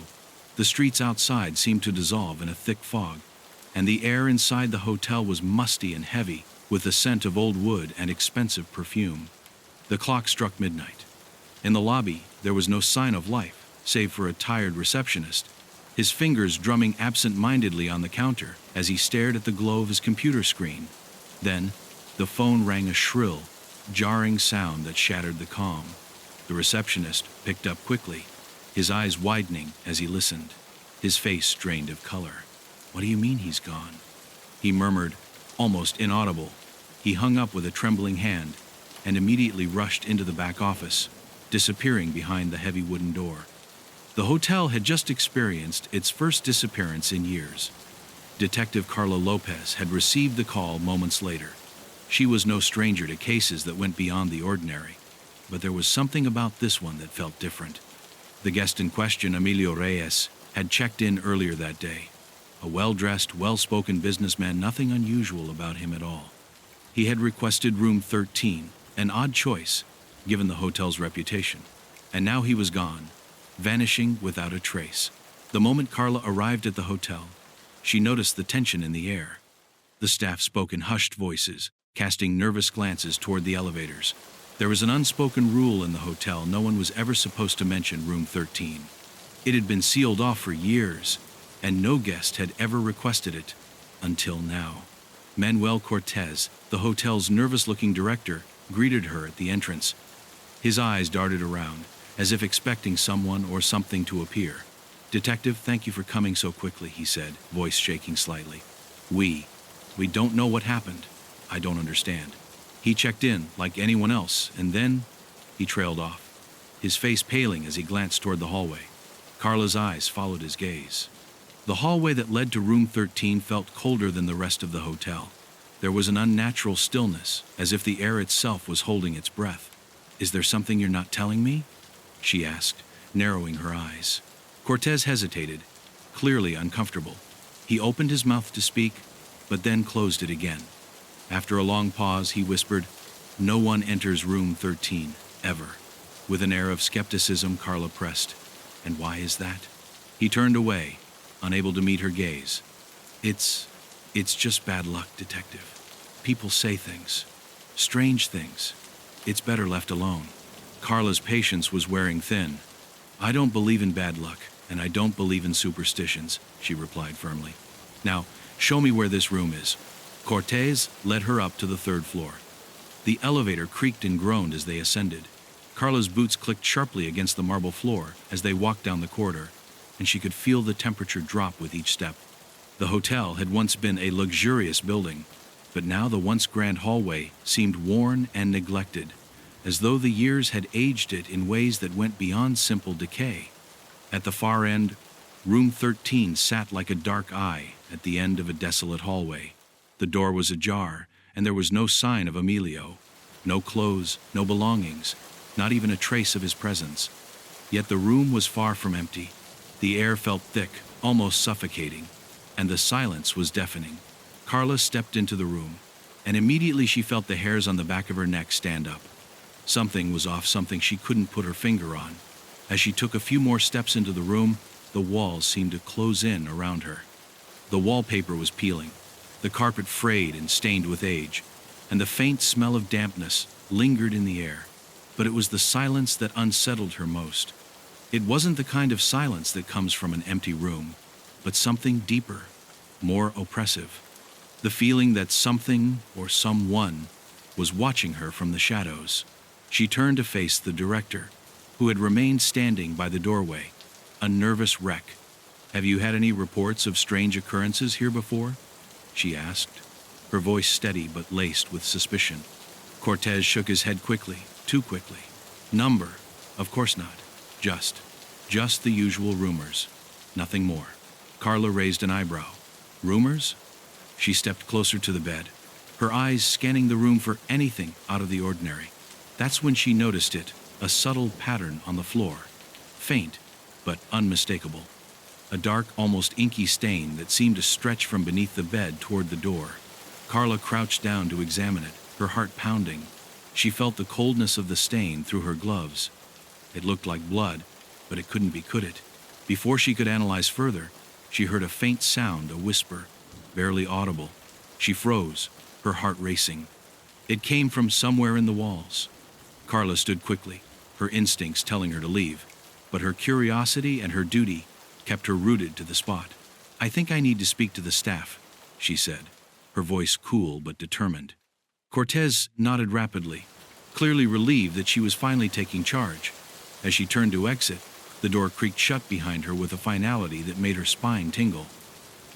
The streets outside seemed to dissolve in a thick fog, and the air inside the hotel was musty and heavy, with the scent of old wood and expensive perfume. The clock struck midnight. In the lobby, there was no sign of life, save for a tired receptionist, his fingers drumming absent-mindedly on the counter as he stared at the glow of his computer screen. Then, the phone rang, a shrill, jarring sound that shattered the calm. The receptionist picked up quickly, his eyes widening as he listened, his face drained of color. "What do you mean he's gone?" he murmured, almost inaudible. He hung up with a trembling hand and immediately rushed into the back office, disappearing behind the heavy wooden door. The hotel had just experienced its first disappearance in years. Detective Carla Lopez had received the call moments later. She was no stranger to cases that went beyond the ordinary, but there was something about this one that felt different. The guest in question, Emilio Reyes, had checked in earlier that day. A well-dressed, well-spoken businessman, nothing unusual about him at all. He had requested room 13, an odd choice, given the hotel's reputation. And now he was gone, vanishing without a trace. The moment Carla arrived at the hotel, she noticed the tension in the air. The staff spoke in hushed voices, casting nervous glances toward the elevators. There was an unspoken rule in the hotel: no one was ever supposed to mention room 13. It had been sealed off for years, and no guest had ever requested it, until now. Manuel Cortez, the hotel's nervous-looking director, greeted her at the entrance. His eyes darted around, as if expecting someone or something to appear. "Detective, thank you for coming so quickly," he said, voice shaking slightly. We don't know what happened. I don't understand." He checked in, like anyone else, and then he trailed off, his face paling as he glanced toward the hallway. Carla's eyes followed his gaze. The hallway that led to room 13 felt colder than the rest of the hotel. There was an unnatural stillness, as if the air itself was holding its breath. "Is there something you're not telling me?" she asked, narrowing her eyes. Cortez hesitated, clearly uncomfortable. He opened his mouth to speak, but then closed it again. After a long pause, he whispered, "No one enters room 13, ever." With an air of skepticism, Carla pressed, "And why is that?" He turned away, unable to meet her gaze. It's just bad luck, Detective. People say things, strange things. It's better left alone." Carla's patience was wearing thin. "I don't believe in bad luck, and I don't believe in superstitions," she replied firmly. "Now, show me where this room is." Cortez led her up to the third floor. The elevator creaked and groaned as they ascended. Carla's boots clicked sharply against the marble floor as they walked down the corridor, and she could feel the temperature drop with each step. The hotel had once been a luxurious building, but now the once grand hallway seemed worn and neglected, as though the years had aged it in ways that went beyond simple decay. At the far end, room 13 sat like a dark eye at the end of a desolate hallway. The door was ajar, and there was no sign of Emilio. No clothes, no belongings, not even a trace of his presence. Yet the room was far from empty. The air felt thick, almost suffocating, and the silence was deafening. Carla stepped into the room, and immediately she felt the hairs on the back of her neck stand up. Something was off, something she couldn't put her finger on. As she took a few more steps into the room, the walls seemed to close in around her. The wallpaper was peeling, the carpet frayed and stained with age, and the faint smell of dampness lingered in the air. But it was the silence that unsettled her most. It wasn't the kind of silence that comes from an empty room, but something deeper, more oppressive. The feeling that something or someone was watching her from the shadows. She turned to face the director, who had remained standing by the doorway, a nervous wreck. "Have you had any reports of strange occurrences here before?" she asked, her voice steady but laced with suspicion. Cortez shook his head quickly, too quickly. "Number? Of course not. Just the usual rumors. Nothing more." Carla raised an eyebrow. "Rumors?" She stepped closer to the bed, her eyes scanning the room for anything out of the ordinary. That's when she noticed it, a subtle pattern on the floor. Faint, but unmistakable. A dark, almost inky stain that seemed to stretch from beneath the bed toward the door. Carla crouched down to examine it, her heart pounding. She felt the coldness of the stain through her gloves. It looked like blood, but it couldn't be, could it? Before she could analyze further, she heard a faint sound, a whisper, barely audible. She froze, her heart racing. It came from somewhere in the walls. Carla stood quickly, her instincts telling her to leave, but her curiosity and her duty kept her rooted to the spot. "I think I need to speak to the staff," she said, her voice cool but determined. Cortez nodded rapidly, clearly relieved that she was finally taking charge. As she turned to exit, the door creaked shut behind her with a finality that made her spine tingle.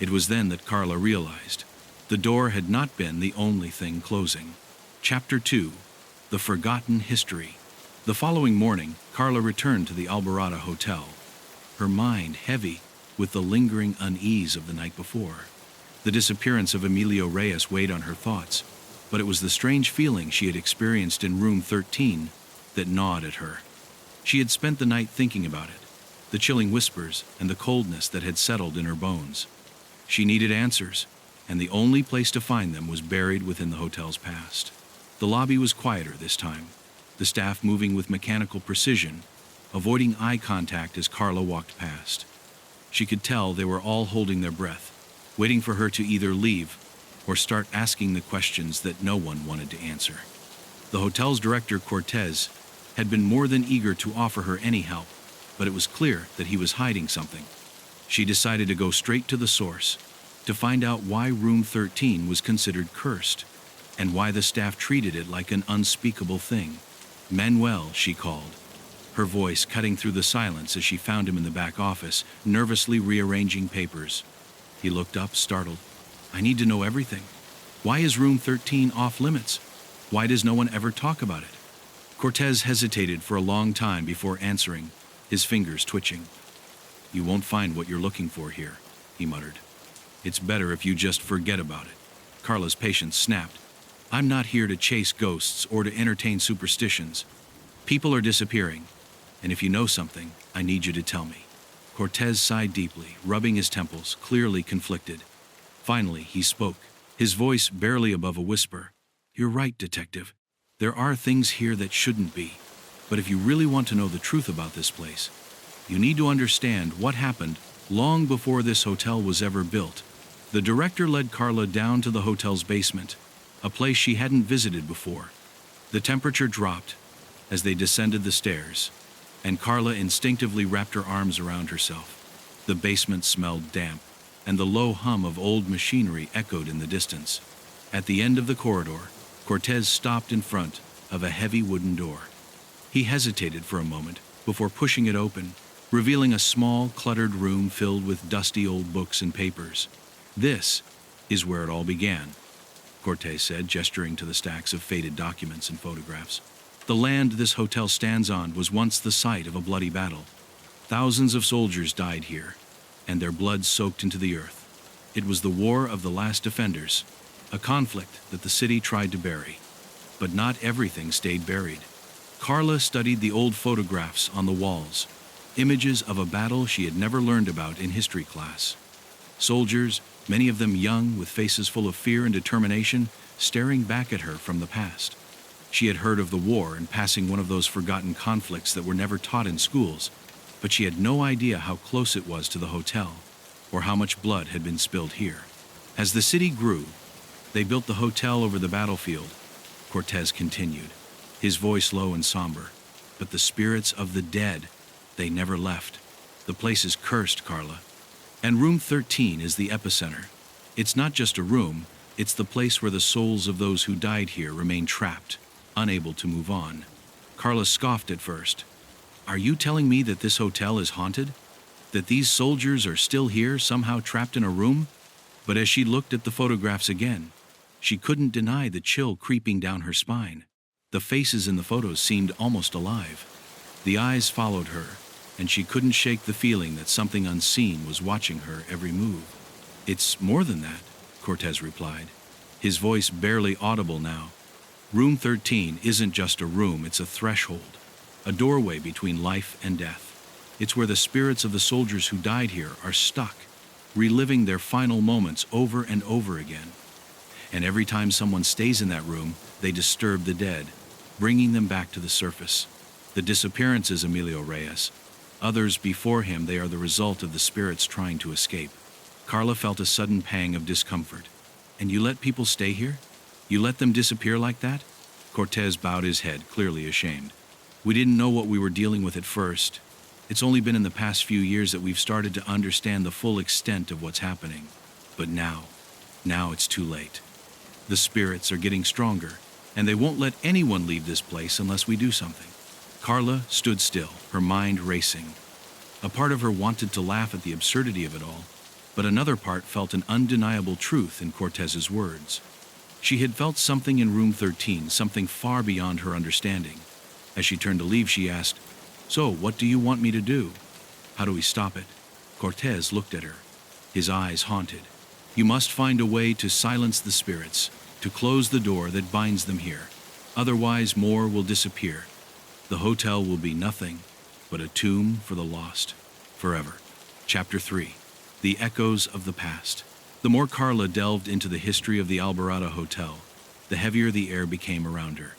It was then that Carla realized the door had not been the only thing closing. Chapter 2: The Forgotten History. The following morning, Carla returned to the Alborada Hotel, her mind heavy with the lingering unease of the night before. The disappearance of Emilio Reyes weighed on her thoughts, but it was the strange feeling she had experienced in room 13 that gnawed at her. She had spent the night thinking about it, the chilling whispers and the coldness that had settled in her bones. She needed answers, and the only place to find them was buried within the hotel's past. The lobby was quieter this time, the staff moving with mechanical precision, avoiding eye contact as Carla walked past. She could tell they were all holding their breath, waiting for her to either leave or start asking the questions that no one wanted to answer. The hotel's director, Cortez, had been more than eager to offer her any help, but it was clear that he was hiding something. She decided to go straight to the source, to find out why room 13 was considered cursed, and why the staff treated it like an unspeakable thing. "Manuel," she called, her voice cutting through the silence as she found him in the back office, nervously rearranging papers. He looked up, startled. "I need to know everything. Why is room 13 off limits? Why does no one ever talk about it?" Cortez hesitated for a long time before answering, his fingers twitching. "You won't find what you're looking for here," he muttered. "It's better if you just forget about it." Carla's patience snapped. "I'm not here to chase ghosts or to entertain superstitions. People are disappearing, and if you know something, I need you to tell me." Cortez sighed deeply, rubbing his temples, clearly conflicted. Finally, he spoke, his voice barely above a whisper. "You're right, detective. There are things here that shouldn't be. But if you really want to know the truth about this place, you need to understand what happened long before this hotel was ever built." The director led Carla down to the hotel's basement, a place she hadn't visited before. The temperature dropped as they descended the stairs, and Carla instinctively wrapped her arms around herself. The basement smelled damp, and the low hum of old machinery echoed in the distance. At the end of the corridor, Cortez stopped in front of a heavy wooden door. He hesitated for a moment before pushing it open, revealing a small, cluttered room filled with dusty old books and papers. "This is where it all began," Cortez said, gesturing to the stacks of faded documents and photographs. "The land this hotel stands on was once the site of a bloody battle. Thousands of soldiers died here, and their blood soaked into the earth. It was the War of the Last Defenders, a conflict that the city tried to bury. But not everything stayed buried." Carla studied the old photographs on the walls, images of a battle she had never learned about in history class. Soldiers, many of them young, with faces full of fear and determination, staring back at her from the past. She had heard of the war in passing, one of those forgotten conflicts that were never taught in schools, but she had no idea how close it was to the hotel, or how much blood had been spilled here. As the city grew, they built the hotel over the battlefield, Cortez continued, his voice low and somber. "But the spirits of the dead, they never left. The place is cursed, Carla. And room 13 is the epicenter. It's not just a room, it's the place where the souls of those who died here remain trapped, unable to move on." Carla scoffed at first. "Are you telling me that this hotel is haunted? That these soldiers are still here, somehow trapped in a room?" But as she looked at the photographs again, she couldn't deny the chill creeping down her spine. The faces in the photos seemed almost alive. The eyes followed her, and she couldn't shake the feeling that something unseen was watching her every move. "It's more than that," Cortez replied, his voice barely audible now. "Room 13 isn't just a room, it's a threshold, a doorway between life and death. It's where the spirits of the soldiers who died here are stuck, reliving their final moments over and over again. And every time someone stays in that room, they disturb the dead, bringing them back to the surface. The disappearances, Emilio Reyes. Others before him, they are the result of the spirits trying to escape." Carla felt a sudden pang of discomfort. "And you let people stay here? You let them disappear like that?" Cortez bowed his head, clearly ashamed. "We didn't know what we were dealing with at first. It's only been in the past few years that we've started to understand the full extent of what's happening. But now it's too late. The spirits are getting stronger, and they won't let anyone leave this place unless we do something." Carla stood still, her mind racing. A part of her wanted to laugh at the absurdity of it all, but another part felt an undeniable truth in Cortez's words. She had felt something in room 13, something far beyond her understanding. As she turned to leave, she asked, "So, what do you want me to do? How do we stop it?" Cortez looked at her, his eyes haunted. "You must find a way to silence the spirits, to close the door that binds them here. Otherwise, more will disappear. The hotel will be nothing but a tomb for the lost, forever." Chapter 3. The Echoes of the Past. The more Carla delved into the history of the Alborada Hotel, the heavier the air became around her.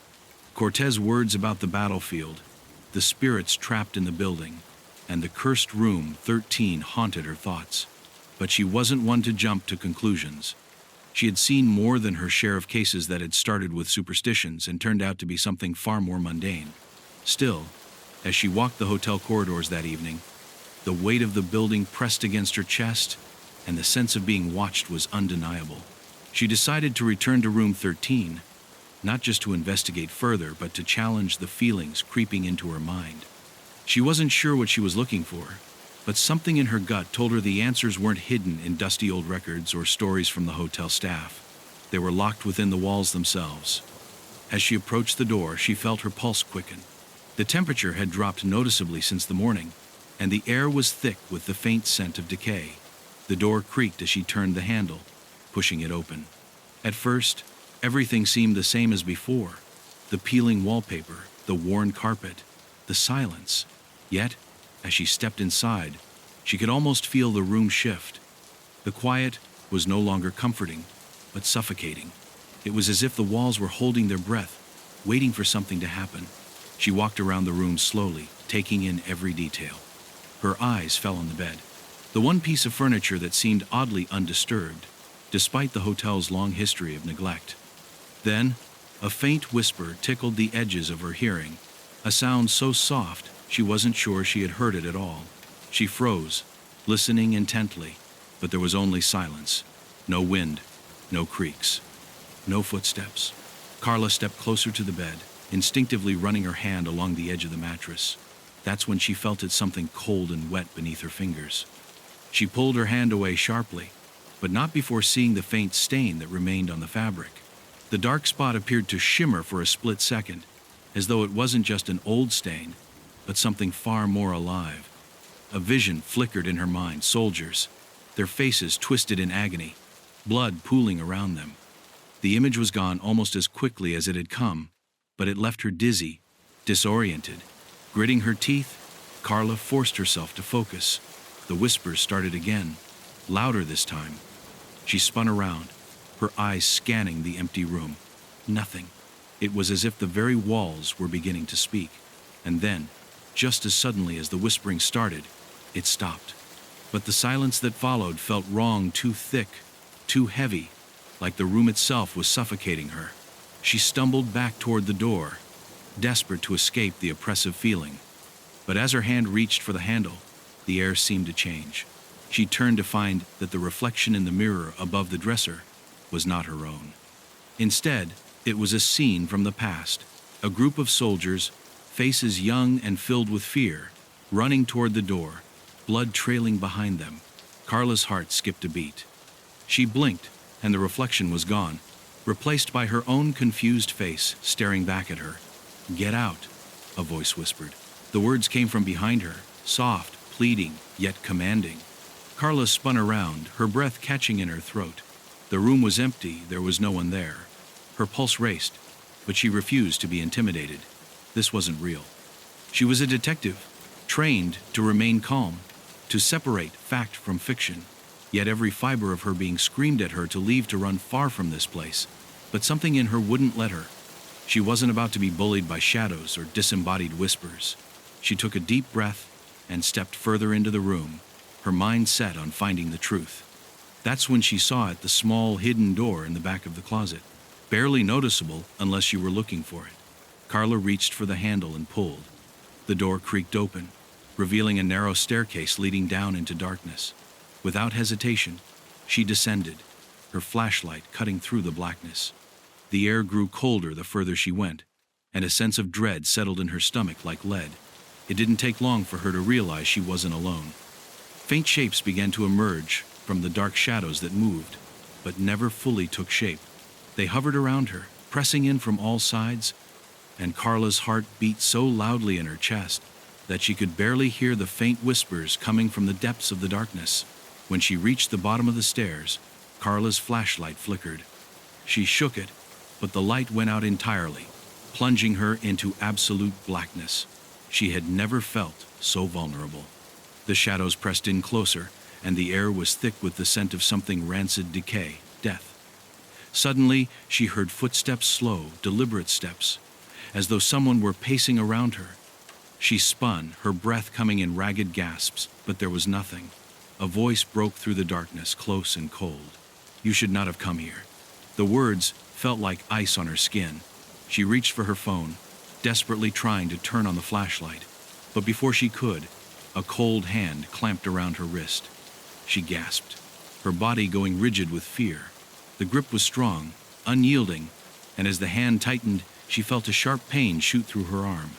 Cortez's words about the battlefield, the spirits trapped in the building, and the cursed room 13 haunted her thoughts. But she wasn't one to jump to conclusions. She had seen more than her share of cases that had started with superstitions and turned out to be something far more mundane. Still, as she walked the hotel corridors that evening, the weight of the building pressed against her chest, and the sense of being watched was undeniable. She decided to return to room 13, not just to investigate further, but to challenge the feelings creeping into her mind. She wasn't sure what she was looking for, but something in her gut told her the answers weren't hidden in dusty old records or stories from the hotel staff. They were locked within the walls themselves. As she approached the door, she felt her pulse quicken. The temperature had dropped noticeably since the morning, and the air was thick with the faint scent of decay. The door creaked as she turned the handle, pushing it open. At first, everything seemed the same as before. The peeling wallpaper, the worn carpet, the silence. Yet, as she stepped inside, she could almost feel the room shift. The quiet was no longer comforting, but suffocating. It was as if the walls were holding their breath, waiting for something to happen. She walked around the room slowly, taking in every detail. Her eyes fell on the bed, the one piece of furniture that seemed oddly undisturbed, despite the hotel's long history of neglect. Then, a faint whisper tickled the edges of her hearing, a sound so soft she wasn't sure she had heard it at all. She froze, listening intently, but there was only silence. No wind, no creaks, no footsteps. Carla stepped closer to the bed, instinctively running her hand along the edge of the mattress. That's when she felt something cold and wet beneath her fingers. She pulled her hand away sharply, but not before seeing the faint stain that remained on the fabric. The dark spot appeared to shimmer for a split second, as though it wasn't just an old stain, but something far more alive. A vision flickered in her mind: soldiers, their faces twisted in agony, blood pooling around them. The image was gone almost as quickly as it had come, but it left her dizzy, disoriented. Gritting her teeth, Carla forced herself to focus. The whispers started again, louder this time. She spun around, her eyes scanning the empty room. Nothing. It was as if the very walls were beginning to speak. And then, just as suddenly as the whispering started, it stopped. But the silence that followed felt wrong, too thick, too heavy, like the room itself was suffocating her. She stumbled back toward the door, desperate to escape the oppressive feeling. But as her hand reached for the handle, the air seemed to change. She turned to find that the reflection in the mirror above the dresser was not her own. Instead, it was a scene from the past. A group of soldiers, faces young and filled with fear, running toward the door, blood trailing behind them. Carla's heart skipped a beat. She blinked, and the reflection was gone, replaced by her own confused face staring back at her. "Get out," a voice whispered. The words came from behind her, soft, pleading, yet commanding. Carla spun around, her breath catching in her throat. The room was empty, there was no one there. Her pulse raced, but she refused to be intimidated. This wasn't real. She was a detective, trained to remain calm, to separate fact from fiction. Yet every fiber of her being screamed at her to leave, to run far from this place. But something in her wouldn't let her. She wasn't about to be bullied by shadows or disembodied whispers. She took a deep breath and stepped further into the room, her mind set on finding the truth. That's when she saw it, the small hidden door in the back of the closet, barely noticeable unless you were looking for it. Carla reached for the handle and pulled. The door creaked open, revealing a narrow staircase leading down into darkness. Without hesitation, she descended, her flashlight cutting through the blackness. The air grew colder the further she went, and a sense of dread settled in her stomach like lead. It didn't take long for her to realize she wasn't alone. Faint shapes began to emerge from the dark shadows that moved, but never fully took shape. They hovered around her, pressing in from all sides, and Carla's heart beat so loudly in her chest that she could barely hear the faint whispers coming from the depths of the darkness. When she reached the bottom of the stairs, Carla's flashlight flickered. She shook it, but the light went out entirely, plunging her into absolute blackness. She had never felt so vulnerable. The shadows pressed in closer, and the air was thick with the scent of something rancid: decay, death. Suddenly, she heard footsteps, slow, deliberate steps, as though someone were pacing around her. She spun, her breath coming in ragged gasps, but there was nothing. A voice broke through the darkness, close and cold. "You should not have come here." The words felt like ice on her skin. She reached for her phone, desperately trying to turn on the flashlight. But before she could, a cold hand clamped around her wrist. She gasped, her body going rigid with fear. The grip was strong, unyielding, and as the hand tightened, she felt a sharp pain shoot through her arm.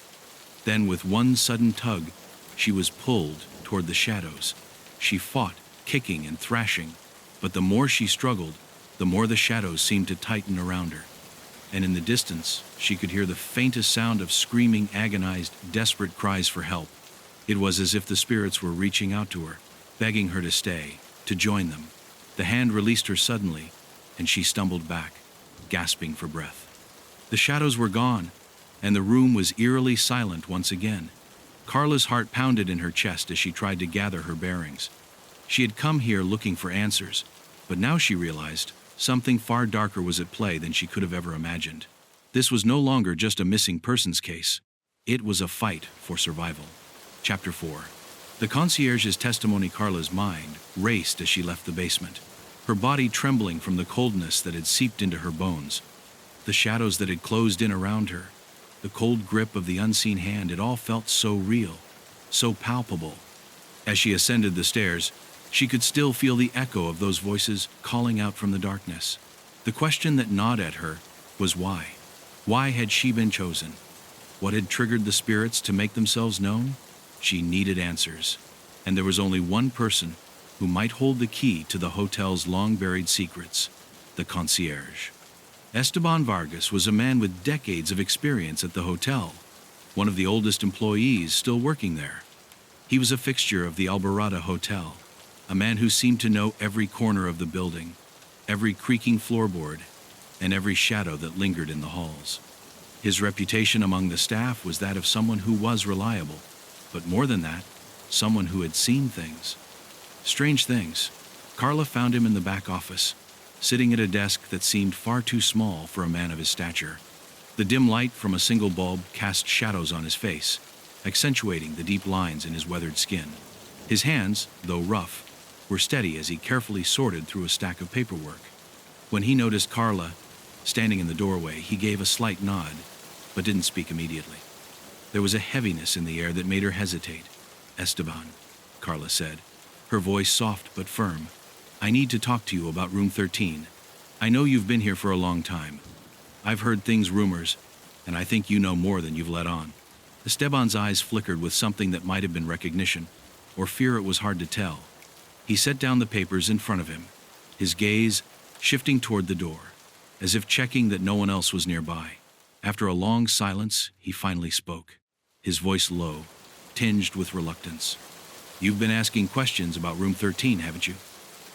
Then, with one sudden tug, she was pulled toward the shadows. She fought, kicking and thrashing, but the more she struggled, the more the shadows seemed to tighten around her. And in the distance, she could hear the faintest sound of screaming, agonized, desperate cries for help. It was as if the spirits were reaching out to her, begging her to stay, to join them. The hand released her suddenly, and she stumbled back, gasping for breath. The shadows were gone, and the room was eerily silent once again. Carla's heart pounded in her chest as she tried to gather her bearings. She had come here looking for answers, but now she realized something far darker was at play than she could have ever imagined. This was no longer just a missing persons case. It was a fight for survival. Chapter 4. The concierge's testimony. Carla's mind raced as she left the basement, her body trembling from the coldness that had seeped into her bones. The shadows that had closed in around her, the cold grip of the unseen hand, it all felt so real, so palpable. As she ascended the stairs, she could still feel the echo of those voices calling out from the darkness. The question that gnawed at her was why. Why had she been chosen? What had triggered the spirits to make themselves known? She needed answers, and there was only one person who might hold the key to the hotel's long-buried secrets: the concierge. Esteban Vargas was a man with decades of experience at the hotel, one of the oldest employees still working there. He was a fixture of the Alborada Hotel, a man who seemed to know every corner of the building, every creaking floorboard, and every shadow that lingered in the halls. His reputation among the staff was that of someone who was reliable, but more than that, someone who had seen things. Strange things. Carla found him in the back office, sitting at a desk that seemed far too small for a man of his stature. The dim light from a single bulb cast shadows on his face, accentuating the deep lines in his weathered skin. His hands, though rough, were steady as he carefully sorted through a stack of paperwork. When he noticed Carla standing in the doorway, he gave a slight nod, but didn't speak immediately. There was a heaviness in the air that made her hesitate. "Esteban," Carla said, her voice soft but firm, "I need to talk to you about room 13. I know you've been here for a long time. I've heard rumors, and I think you know more than you've let on." Esteban's eyes flickered with something that might have been recognition, or fear. It was hard to tell. He set down the papers in front of him, his gaze shifting toward the door, as if checking that no one else was nearby. After a long silence, he finally spoke, his voice low, tinged with reluctance. "You've been asking questions about room 13, haven't you?"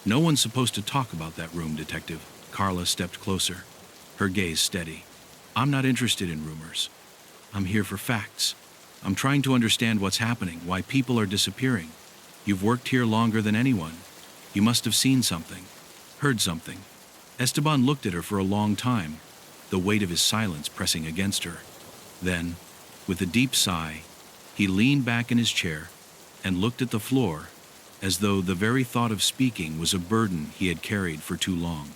"No one's supposed to talk about that room, Detective." Carla stepped closer, her gaze steady. "I'm not interested in rumors. I'm here for facts. I'm trying to understand what's happening, why people are disappearing. You've worked here longer than anyone. You must have seen something, heard something." Esteban looked at her for a long time, the weight of his silence pressing against her. Then, with a deep sigh, he leaned back in his chair and looked at the floor, as though the very thought of speaking was a burden he had carried for too long.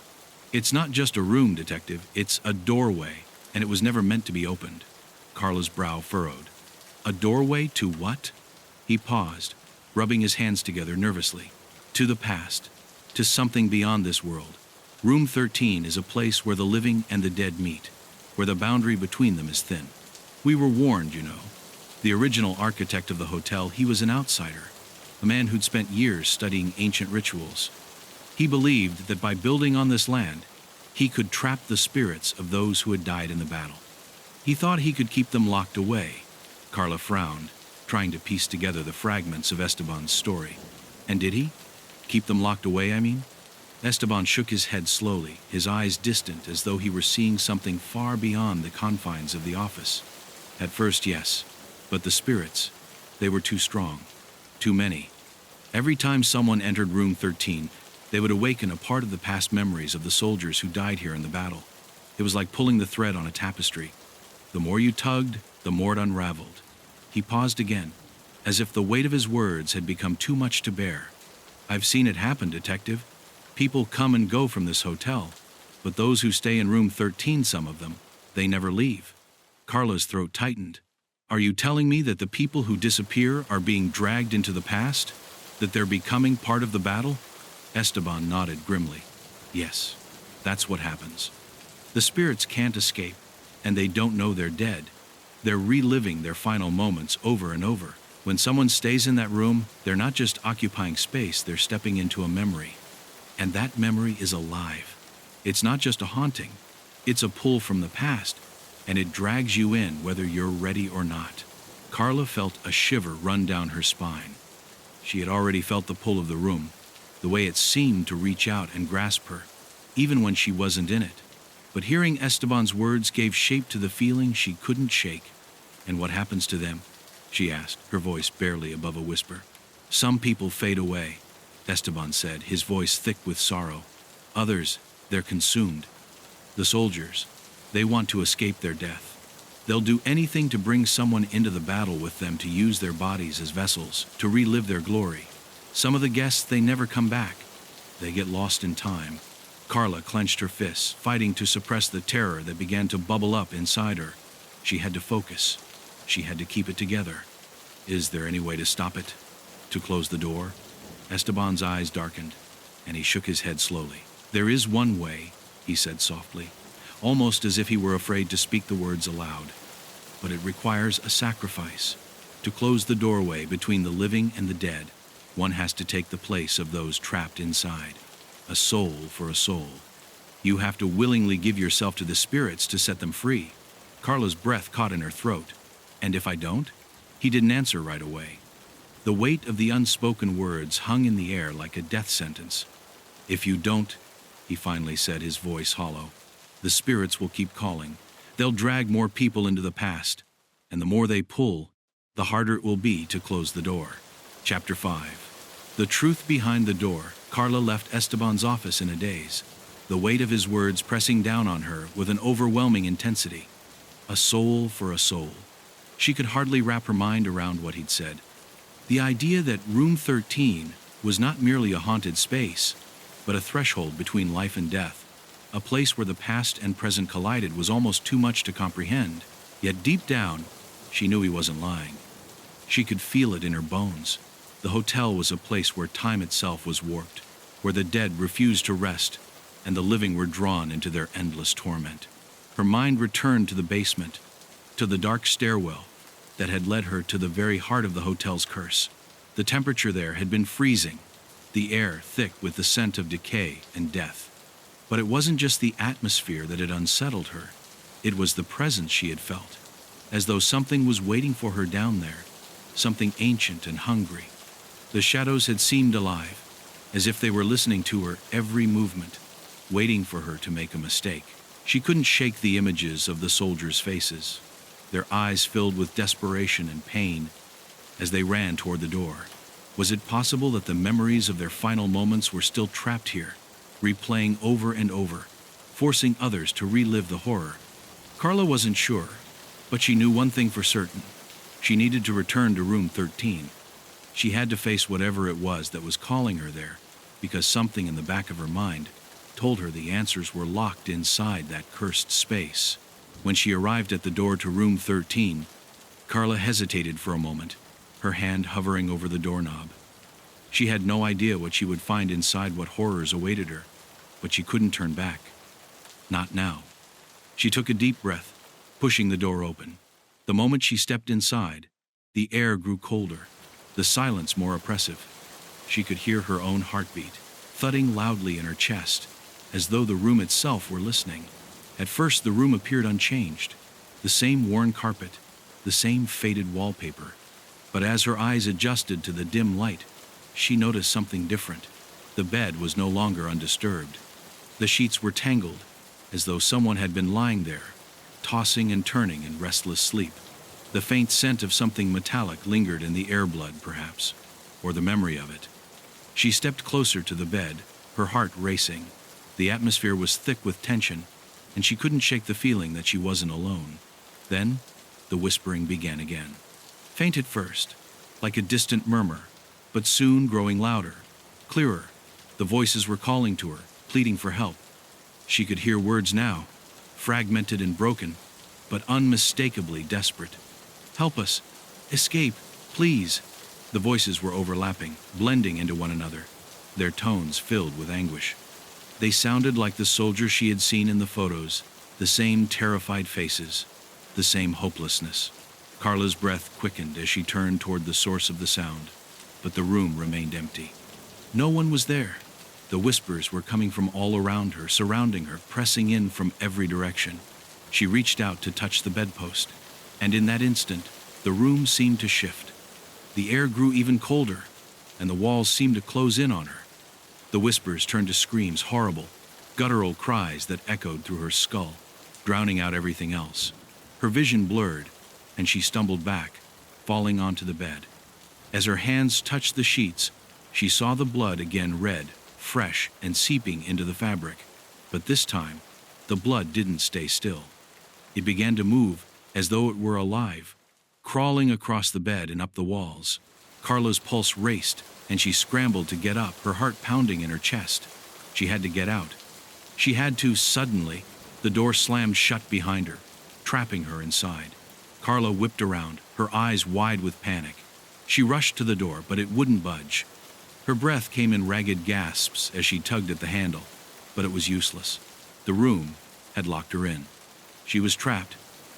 "It's not just a room, Detective. It's a doorway, and it was never meant to be opened." Carla's brow furrowed. "A doorway to what?" He paused, rubbing his hands together nervously. "To the past, to something beyond this world. Room 13 is a place where the living and the dead meet, where the boundary between them is thin. We were warned, you know. The original architect of the hotel, he was an outsider, a man who'd spent years studying ancient rituals. He believed that by building on this land, he could trap the spirits of those who had died in the battle. He thought he could keep them locked away." Carla frowned, trying to piece together the fragments of Esteban's story. "And did he? Keep them locked away, I mean?" Esteban shook his head slowly, his eyes distant as though he were seeing something far beyond the confines of the office. "At first, yes, but the spirits, they were too strong, too many. Every time someone entered room 13, they would awaken a part of the past memories of the soldiers who died here in the battle. It was like pulling the thread on a tapestry. The more you tugged, the more it unraveled." He paused again, as if the weight of his words had become too much to bear. "I've seen it happen, Detective. People come and go from this hotel, but those who stay in room 13, some of them, they never leave." Carla's throat tightened. "Are you telling me that the people who disappear are being dragged into the past? That they're becoming part of the battle?" Esteban nodded grimly. "Yes, that's what happens. The spirits can't escape, and they don't know they're dead. They're reliving their final moments over and over. When someone stays in that room, they're not just occupying space, they're stepping into a memory. And that memory is alive. It's not just a haunting, it's a pull from the past, and it drags you in whether you're ready or not." Carla felt a shiver run down her spine. She had already felt the pull of the room, the way it seemed to reach out and grasp her, even when she wasn't in it. But hearing Esteban's words gave shape to the feeling she couldn't shake. "And what happens to them?" she asked, her voice barely above a whisper. "Some people fade away," Esteban said, his voice thick with sorrow. "Others, they're consumed. The soldiers, they want to escape their death. They'll do anything to bring someone into the battle with them, to use their bodies as vessels, to relive their glory. Some of the guests, they never come back. They get lost in time." Carla clenched her fists, fighting to suppress the terror that began to bubble up inside her. She had to focus. She had to keep it together. "Is there any way to stop it? To close the door?" Esteban's eyes darkened, and he shook his head slowly. "There is one way," he said softly. almost as if he were afraid to speak the words aloud. But it requires a sacrifice. To close the doorway between the living and the dead, one has to take the place of those trapped inside. A soul for a soul. You have to willingly give yourself to the spirits to set them free. Carla's breath caught in her throat. And if I don't? He didn't answer right away. The weight of the unspoken words hung in the air like a death sentence. If you don't, he finally said, his voice hollow, the spirits will keep calling. They'll drag more people into the past. And the more they pull, the harder it will be to close the door. Chapter 5. The truth behind the door. Carla left Esteban's office in a daze, the weight of his words pressing down on her with an overwhelming intensity. A soul for a soul. She could hardly wrap her mind around what he'd said. The idea that room 13 was not merely a haunted space, but a threshold between life and death, a place where the past and present collided, was almost too much to comprehend. Yet deep down, she knew he wasn't lying. She could feel it in her bones. The hotel was a place where time itself was warped, where the dead refused to rest, and the living were drawn into their endless torment. Her mind returned to the basement, to the dark stairwell that had led her to the very heart of the hotel's curse. The temperature there had been freezing, the air thick with the scent of decay and death. But it wasn't just the atmosphere that had unsettled her. It was the presence she had felt, as though something was waiting for her down there, something ancient and hungry. The shadows had seemed alive, as if they were listening to her every movement, waiting for her to make a mistake. She couldn't shake the images of the soldiers' faces, their eyes filled with desperation and pain as they ran toward the door. Was it possible that the memories of their final moments were still trapped here, replaying over and over, forcing others to relive the horror? Carla wasn't sure, but she knew one thing for certain. She needed to return to room 13. She had to face whatever it was that was calling her there, because something in the back of her mind told her the answers were locked inside that cursed space. When she arrived at the door to room 13, Carla hesitated for a moment, her hand hovering over the doorknob. She had no idea what she would find inside, what horrors awaited her, but she couldn't turn back. Not now. She took a deep breath, pushing the door open. The moment she stepped inside, the air grew colder, the silence more oppressive. She could hear her own heartbeat, thudding loudly in her chest, as though the room itself were listening. At first, the room appeared unchanged, the same worn carpet, the same faded wallpaper. But as her eyes adjusted to the dim light, she noticed something different. The bed was no longer undisturbed. The sheets were tangled, as though someone had been lying there, tossing and turning in restless sleep. The faint scent of something metallic lingered in the air, blood perhaps, or the memory of it. She stepped closer to the bed, her heart racing. The atmosphere was thick with tension, and she couldn't shake the feeling that she wasn't alone. Then, the whispering began again. Faint at first, like a distant murmur, but soon growing louder, clearer. The voices were calling to her, pleading for help. She could hear words now, fragmented and broken, but unmistakably desperate. Help us! Escape! Please! The voices were overlapping, blending into one another, their tones filled with anguish. They sounded like the soldiers she had seen in the photos, the same terrified faces, the same hopelessness. Carla's breath quickened as she turned toward the source of the sound, but the room remained empty. No one was there. The whispers were coming from all around her, surrounding her, pressing in from every direction. She reached out to touch the bedpost, and in that instant, the room seemed to shift. The air grew even colder, and the walls seemed to close in on her. The whispers turned to screams, horrible, guttural cries that echoed through her skull, drowning out everything else. Her vision blurred, and she stumbled back, falling onto the bed. As her hands touched the sheets, she saw the blood again, red, fresh, and seeping into the fabric. But this time, the blood didn't stay still. It began to move as though it were alive, crawling across the bed and up the walls. Carla's pulse raced, and she scrambled to get up, her heart pounding in her chest. She had to get out. She had to. Suddenly, the door slammed shut behind her, trapping her inside. Carla whipped around, her eyes wide with panic. She rushed to the door, but it wouldn't budge. Her breath came in ragged gasps as she tugged at the handle, but it was useless. The room had locked her in. She was trapped,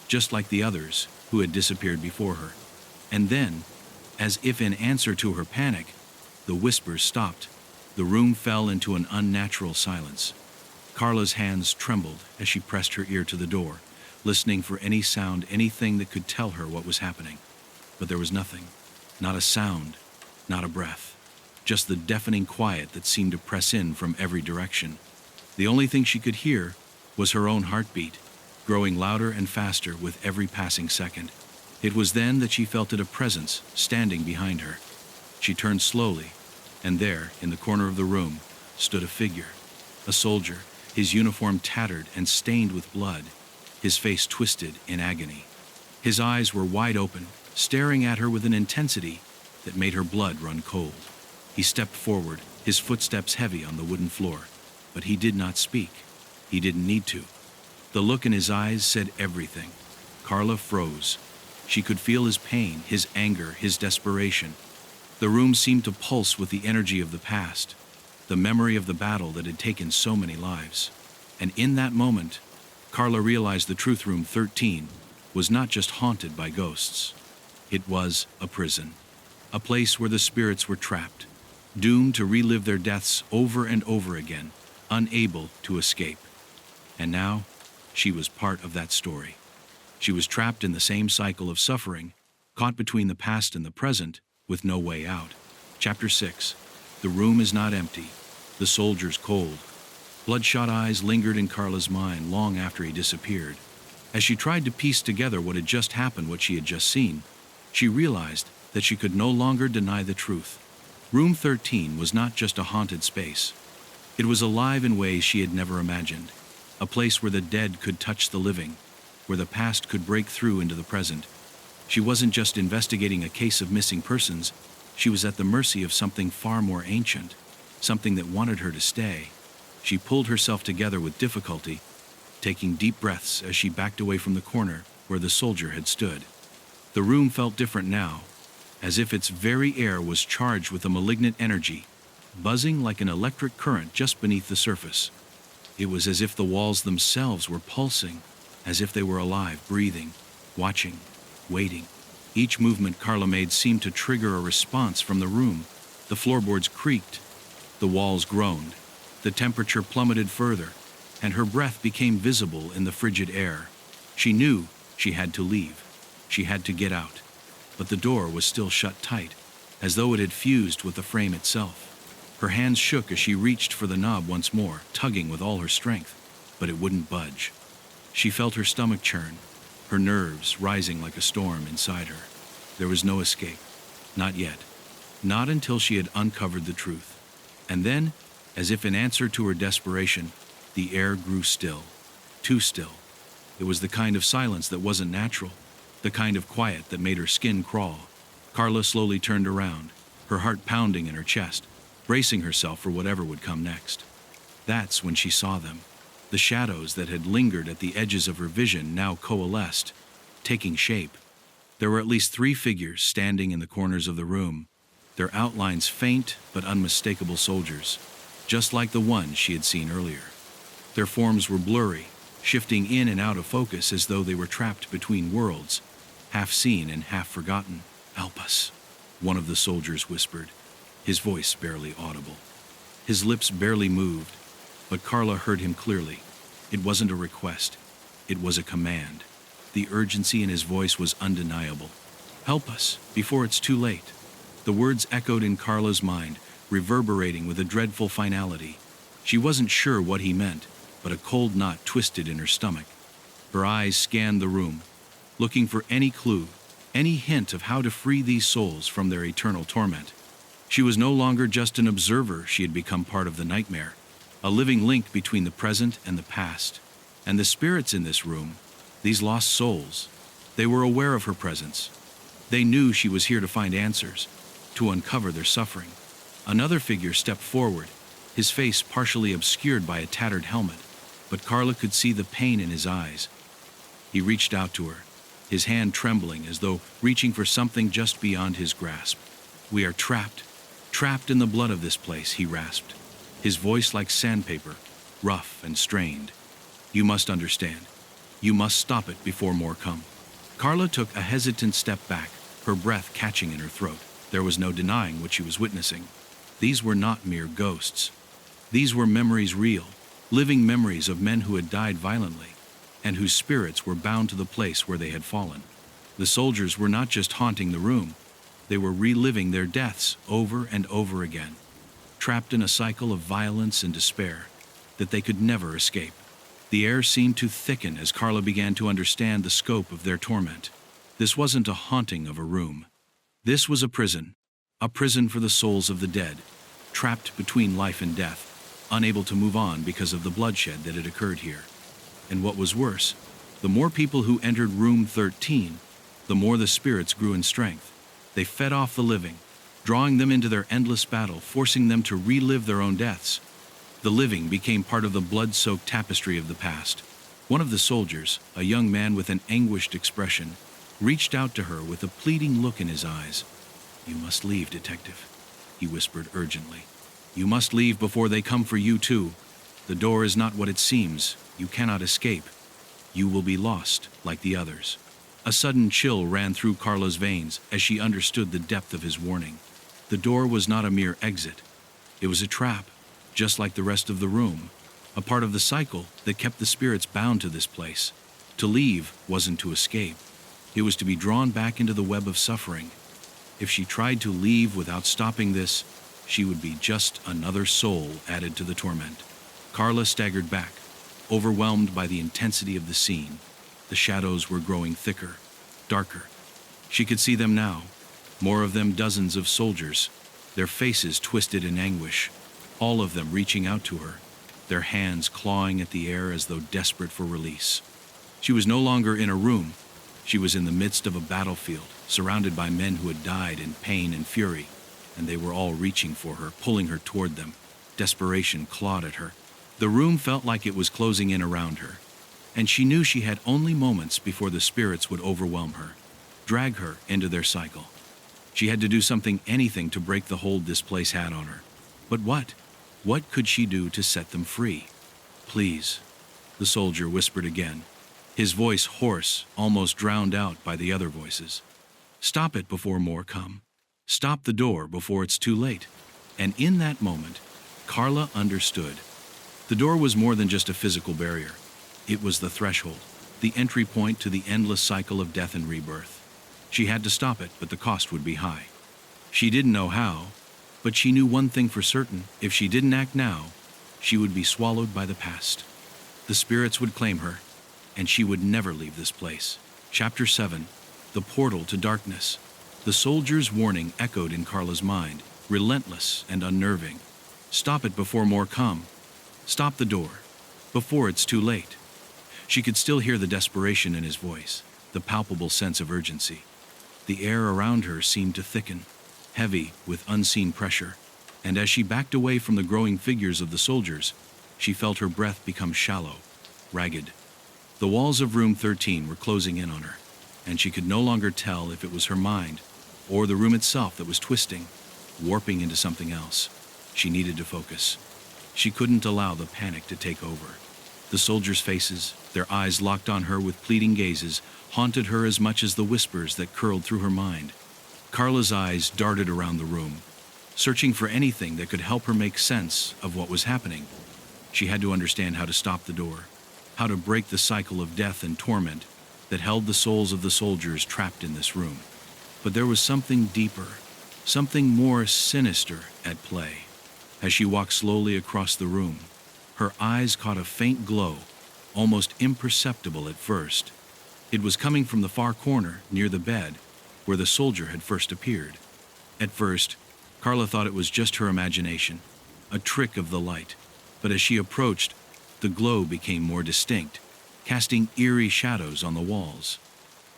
just like the others who had disappeared before her. And then, as if in answer to her panic, the whispers stopped. The room fell into an unnatural silence. Carla's hands trembled as she pressed her ear to the door, listening for any sound, anything that could tell her what was happening. But there was nothing. Not a sound, not a breath. Just the deafening quiet that seemed to press in from every direction. The only thing she could hear was her own heartbeat, growing louder and faster with every passing second. It was then that she felt a presence standing behind her. She turned slowly, and there, in the corner of the room, stood a figure. A soldier, his uniform tattered and stained with blood, his face twisted in agony. His eyes were wide open, staring at her with an intensity that made her blood run cold. He stepped forward, his footsteps heavy on the wooden floor, but he did not speak. He didn't need to. The look in his eyes said everything. Carla froze. She could feel his pain, his anger, his desperation. The room seemed to pulse with the energy of the past, the memory of the battle that had taken so many lives. And in that moment, Carla realized the truth. Room 13 was not just haunted by ghosts. It was a prison, a place where the spirits were trapped, doomed to relive their deaths over and over again, unable to escape. And now, she was part of that story. She was trapped in the same cycle of suffering, caught between the past and the present, with no way out. Chapter 6. The room is not empty. The soldier's cold. Bloodshot eyes lingered in Carla's mind long after he disappeared. As she tried to piece together what had just happened, what she had just seen, she realized that she could no longer deny the truth. Room 13 was not just a haunted space. It was alive in ways she had never imagined. A place where the dead could touch the living, where the past could break through into the present. She wasn't just investigating a case of missing persons, she was at the mercy of something far more ancient, something that wanted her to stay. She pulled herself together with difficulty, taking deep breaths as she backed away from the corner where the soldier had stood. The room felt different now, as if its very air was charged with a malignant energy, buzzing like an electric current just beneath the surface. It was as if the walls themselves were pulsing, as if they were alive, breathing, watching, waiting. Each movement Carla made seemed to trigger a response from the room. The floorboards creaked, the walls groaned, the temperature plummeted further, and her breath became visible in the frigid air. She knew she had to leave. She had to get out. But the door was still shut tight, as though it had fused with the frame itself. Her hands shook as she reached for the knob once more, tugging with all her strength, but it wouldn't budge. She felt her stomach churn, her nerves rising like a storm inside her. There was no escape. Not yet. Not until she had uncovered the truth. And then, as if in answer to her desperation, the air grew still. Too still. It was the kind of silence that wasn't natural, the kind of quiet that made her skin crawl. Carla slowly turned around, her heart pounding in her chest, bracing herself for whatever would come next. That's when she saw them. The shadows that had lingered at the edges of her vision now coalesced, taking shape. There were at least 3 figures standing in the corners of the room, their outlines faint but unmistakable soldiers, just like the ones she had seen earlier. Their forms were blurry, shifting in and out of focus as though they were trapped between worlds, half seen and half forgotten. "Help us," one of the soldiers whispered, his voice barely audible. His lips barely moved, but Carla heard him clearly. It wasn't a request, it was a command. The urgency in his voice was undeniable. "Help us, before it's too late." The words echoed in Carla's mind, reverberating with a dreadful finality. She wasn't sure what he meant, but a cold knot twisted in her stomach. Her eyes scanned the room, looking for any clue, any hint of how to free these souls from their eternal torment. She was no longer just an observer, she had become part of the nightmare, a living link between the present and the past. And the spirits in this room, these lost souls, they were aware of her presence. They knew she was here to find answers, to uncover their suffering. Another figure stepped forward, his face partially obscured by a tattered helmet, but Carla could see the pain in his eyes. He reached out to her, his hand trembling as though reaching for something just beyond his grasp. "We are trapped in the blood of this place," he rasped, his voice like sandpaper, rough and strained. You must understand. You must stop it before more come." Carla took a hesitant step back, her breath catching in her throat. There was no denying what she was witnessing. These were not mere ghosts. These were memories real, living memories of men who had died violently, and whose spirits were bound to the place where they had fallen. The soldiers were not just haunting the room, they were reliving their deaths over and over again, trapped in a cycle of violence and despair that they could never escape. The air seemed to thicken as Carla began to understand the scope of their torment. This wasn't a haunting of a room. This was a prison for the souls of the dead, trapped between life and death, unable to move on because of the bloodshed that had occurred here. And what was worse, the more people who entered room 13, the more the spirits grew in strength. They fed off the living, drawing them into their endless battle, forcing them to relive their own deaths. The living became part of the blood-soaked tapestry of the past. One of the soldiers, a young man with an anguished expression, reached out to her with a pleading look in his eyes. "You must leave, detective," he whispered urgently. "You must leave before they come for you too. The door is not what it seems. You cannot escape. You will be lost, like the others." A sudden chill ran through Carla's veins as she understood the depth of his warning. The door was not a mere exit. It was a trap, just like the rest of the room, a part of the cycle that kept the spirits bound to this place. To leave wasn't to escape. It was to be drawn back into the web of suffering. If she tried to leave without stopping this, she would be just another soul added to the torment. Carla staggered back, overwhelmed by the intensity of the scene. The shadows were growing thicker, darker. She could see them now, more of them, dozens of soldiers, their faces twisted in anguish, all of them reaching out to her, their hands clawing at the air as though desperate for release. She was no longer in a room. She was in the midst of a battlefield, surrounded by men who had died in pain and fury, and they were all reaching for her, pulling her toward them. Desperation clawed at her. The room felt like it was closing in around her, and she knew she had only moments before the spirits would overwhelm her, drag her into their cycle. She had to do something, anything, to break the hold this place had on her. But what? What could she do to set them free? "Please," the soldier whispered again, his voice hoarse, almost drowned out by the other voices. "Stop it before more come. Stop the door before it's too late." And in that moment, Carla understood. The door was more than just a physical barrier. It was the threshold, the entry point to the endless cycle of death and rebirth. She had to stop it, but the cost would be high. She didn't know how, but she knew one thing for certain: if she didn't act now, she would be swallowed by the past. The spirits would claim her, and she would never leave this place. Chapter 7. The Portal to Darkness. The soldier's warning echoed in Carla's mind, relentless and unnerving. Stop it before more come. Stop the door, before it's too late. She could still hear the desperation in his voice, the palpable sense of urgency. The air around her seemed to thicken, heavy with unseen pressure, and as she backed away from the growing figures of the soldiers, she felt her breath become shallow, ragged. The walls of room 13 were closing in on her, and she could no longer tell if it was her mind or the room itself that was twisting, warping into something else. She needed to focus. She couldn't allow the panic to take over. The soldiers' faces, their eyes locked on her with pleading gazes, haunted her as much as the whispers that curled through her mind. Carla's eyes darted around the room, searching for anything that could help her make sense of what was happening. She had to understand how to stop the door, how to break the cycle of death and torment that held the souls of the soldiers trapped in this room. But there was something deeper, something more sinister at play. As she walked slowly across the room, her eyes caught a faint glow, almost imperceptible at first. It was coming from the far corner, near the bed, where the soldier had first appeared. At first, Carla thought it was just her imagination, a trick of the light. But as she approached, the glow became more distinct, casting eerie shadows on the walls.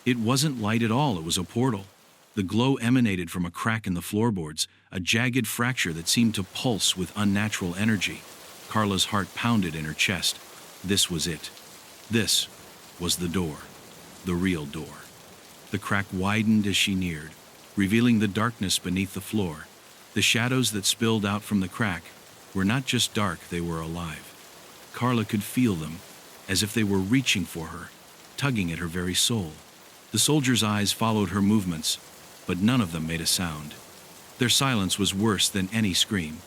It wasn't light at all, it was a portal. The glow emanated from a crack in the floorboards, a jagged fracture that seemed to pulse with unnatural energy. Carla's heart pounded in her chest. This was it. This was the door. The real door. The crack widened as she neared, revealing the darkness beneath the floor. The shadows that spilled out from the crack were not just dark, they were alive. Carla could feel them, as if they were reaching for her, tugging at her very soul. The soldiers' eyes followed her movements, but none of them made a sound. Their silence was worse than any scream,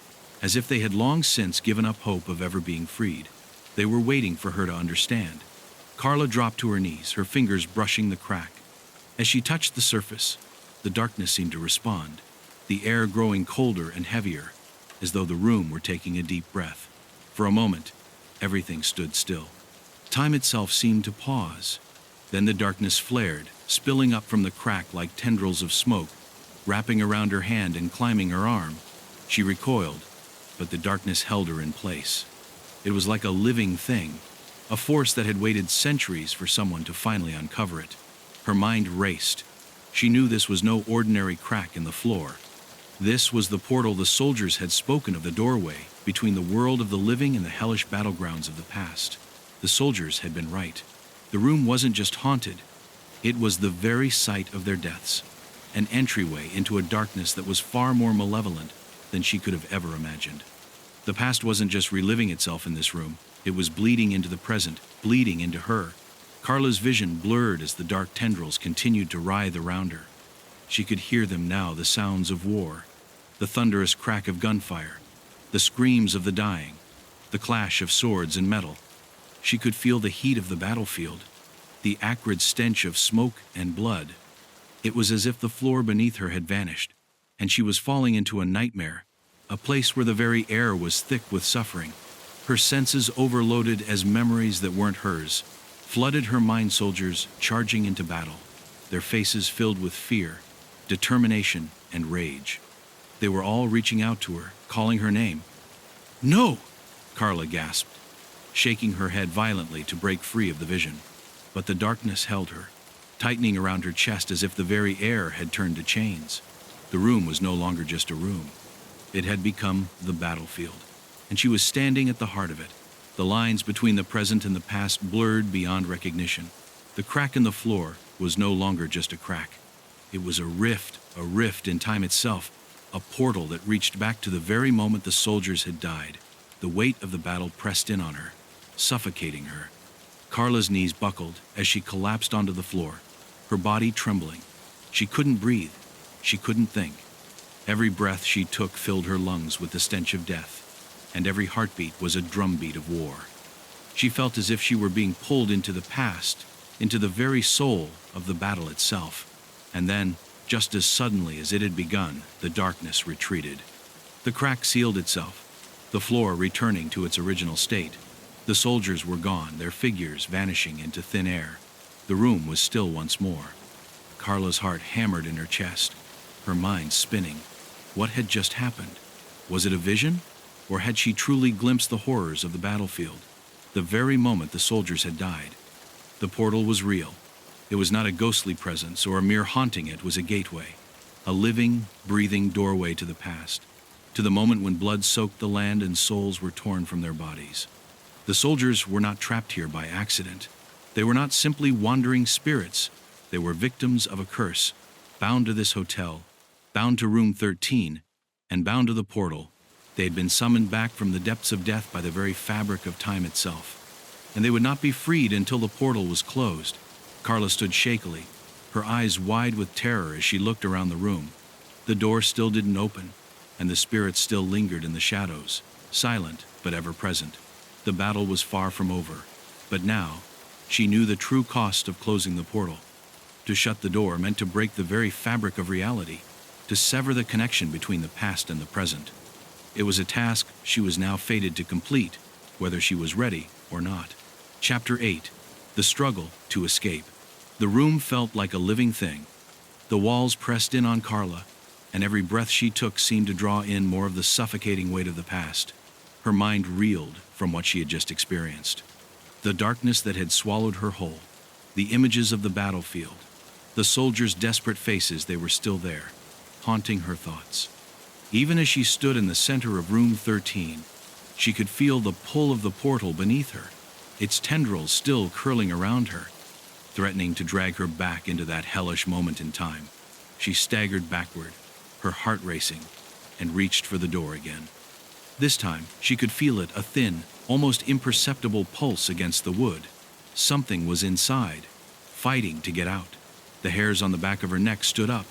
as if they had long since given up hope of ever being freed. They were waiting for her to understand. Carla dropped to her knees, her fingers brushing the crack. As she touched the surface, the darkness seemed to respond, the air growing colder and heavier, as though the room were taking a deep breath. For a moment, everything stood still. Time itself seemed to pause. Then the darkness flared, spilling up from the crack like tendrils of smoke, wrapping around her hand and climbing her arm. She recoiled, but the darkness held her in place. It was like a living thing, a force that had waited centuries for someone to finally uncover it. Her mind raced. She knew this was no ordinary crack in the floor. This was the portal the soldiers had spoken of, the doorway between the world of the living and the hellish battlegrounds of the past. The soldiers had been right. The room wasn't just haunted. It was the very site of their deaths, an entryway into a darkness that was far more malevolent than she could have ever imagined. The past wasn't just reliving itself in this room. It was bleeding into the present, bleeding into her. Carla's vision blurred as the dark tendrils continued to writhe around her. She could hear them now, the sounds of war, the thunderous crack of gunfire, the screams of the dying, the clash of swords and metal. She could feel the heat of the battlefield, the acrid stench of smoke and blood. It was as if the floor beneath her had vanished, and she was falling into a nightmare, a place where the very air was thick with suffering. Her senses overloaded as memories that weren't hers flooded her mind. Soldiers charging into battle, their faces filled with fear, determination, and rage. They were all reaching out to her, calling her name. "No!" Carla gasped, shaking her head violently to break free of the vision. But the darkness held her, tightening around her chest as if the very air had turned to chains. The room was no longer just a room. It had become the battlefield, and she was standing at the heart of it. The lines between the present and the past blurred beyond recognition. The crack in the floor was no longer just a crack. It was a rift in time itself, a portal that reached back to the very moment the soldiers had died. The weight of the battle pressed in on her, suffocating her. Carla's knees buckled as she collapsed onto the floor, her body trembling. She couldn't breathe. She couldn't think. Every breath she took filled her lungs with the stench of death, and every heartbeat was a drumbeat of war. She felt as if she were being pulled into the past, into the very soul of the battle itself. And then, just as suddenly as it had begun, the darkness retreated. The crack sealed itself, the floor returning to its original state. The soldiers were gone, their figures vanishing into thin air. The room was still once more. Carla's heart hammered in her chest, her mind spinning. What had just happened? Was it a vision? Or had she truly glimpsed the horrors of the battlefield, the very moment the soldiers had died? The portal was real. It was not a ghostly presence or a mere haunting. It was a gateway, a living, breathing doorway to the past, to the moment when blood soaked the land and souls were torn from their bodies. The soldiers were not trapped here by accident. They were not simply wandering spirits. They were victims of a curse, bound to this hotel, bound to room 13, and bound to the portal. They had been summoned back from the depths of death by the very fabric of time itself, and they would not be freed until the portal was closed. Carla stood shakily, her eyes wide with terror as she looked around the room. The door still didn't open, and the spirits still lingered in the shadows, silent but ever present. The battle was far from over, but now she knew the true cost of closing the portal. To shut the door meant to break the very fabric of reality, to sever the connection between the past and the present. It was a task she was now fated to complete, whether she was ready or not. Chapter 8. The Struggle to Escape. The room felt like a living thing. The walls pressed in on Carla, and every breath she took seemed to draw in more of the suffocating weight of the past. Her mind reeled from what she had just experienced. The darkness that had swallowed her whole, the images of the battlefield, the soldiers' desperate faces, they were still there, haunting her thoughts. Even as she stood in the center of room 13, she could feel the pull of the portal beneath her, its tendrils still curling around her, threatening to drag her back into that hellish moment in time. She staggered backward, her heart racing, and reached for the door again. This time, she could feel it, a thin, almost imperceptible pulse against the wood. Something was inside, fighting to get out. The hairs on the back of her neck stood up,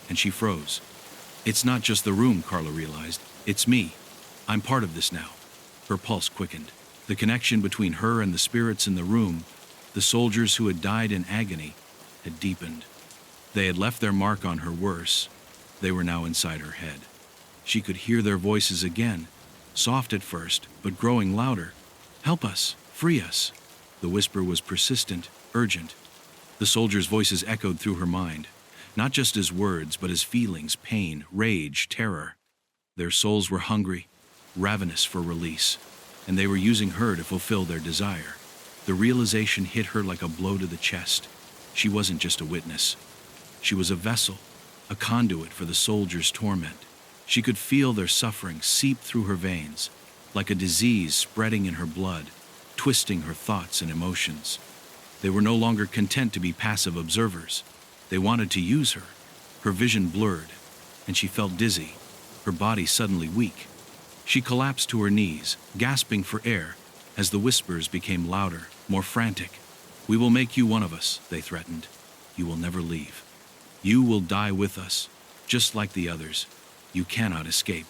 and she froze. It's not just the room, Carla realized. It's me. I'm part of this now. Her pulse quickened. The connection between her and the spirits in the room, the soldiers who had died in agony, had deepened. They had left their mark on her worse. They were now inside her head. She could hear their voices again, soft at first, but growing louder. "Help us! Free us!" The whisper was persistent, urgent. The soldiers' voices echoed through her mind, not just as words, but as feelings, pain, rage, terror. Their souls were hungry, ravenous for release, and they were using her to fulfill their desire. The realization hit her like a blow to the chest. She wasn't just a witness. She was a vessel, a conduit for the soldiers' torment. She could feel their suffering seep through her veins, like a disease spreading in her blood, twisting her thoughts and emotions. They were no longer content to be passive observers. They wanted to use her. Her vision blurred, and she felt dizzy, her body suddenly weak. She collapsed to her knees, gasping for air, as the whispers became louder, more frantic. "We will make you one of us," they threatened. "You will never leave. You will die with us, just like the others. You cannot escape."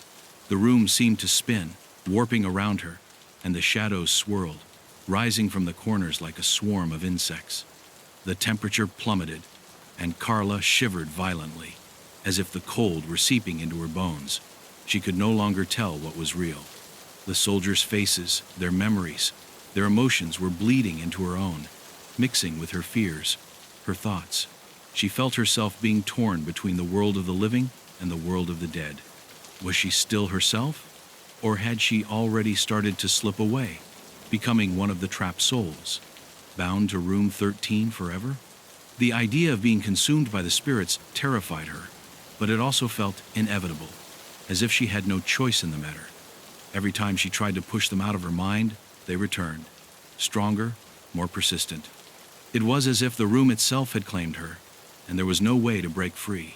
The room seemed to spin, warping around her, and the shadows swirled, rising from the corners like a swarm of insects. The temperature plummeted, and Carla shivered violently, as if the cold were seeping into her bones. She could no longer tell what was real. The soldiers' faces, their memories, their emotions were bleeding into her own, mixing with her fears, her thoughts. She felt herself being torn between the world of the living and the world of the dead. Was she still herself? Or had she already started to slip away, becoming one of the trapped souls, bound to room 13 forever? The idea of being consumed by the spirits terrified her, but it also felt inevitable, as if she had no choice in the matter. Every time she tried to push them out of her mind, they returned, stronger, more persistent. It was as if the room itself had claimed her, and there was no way to break free.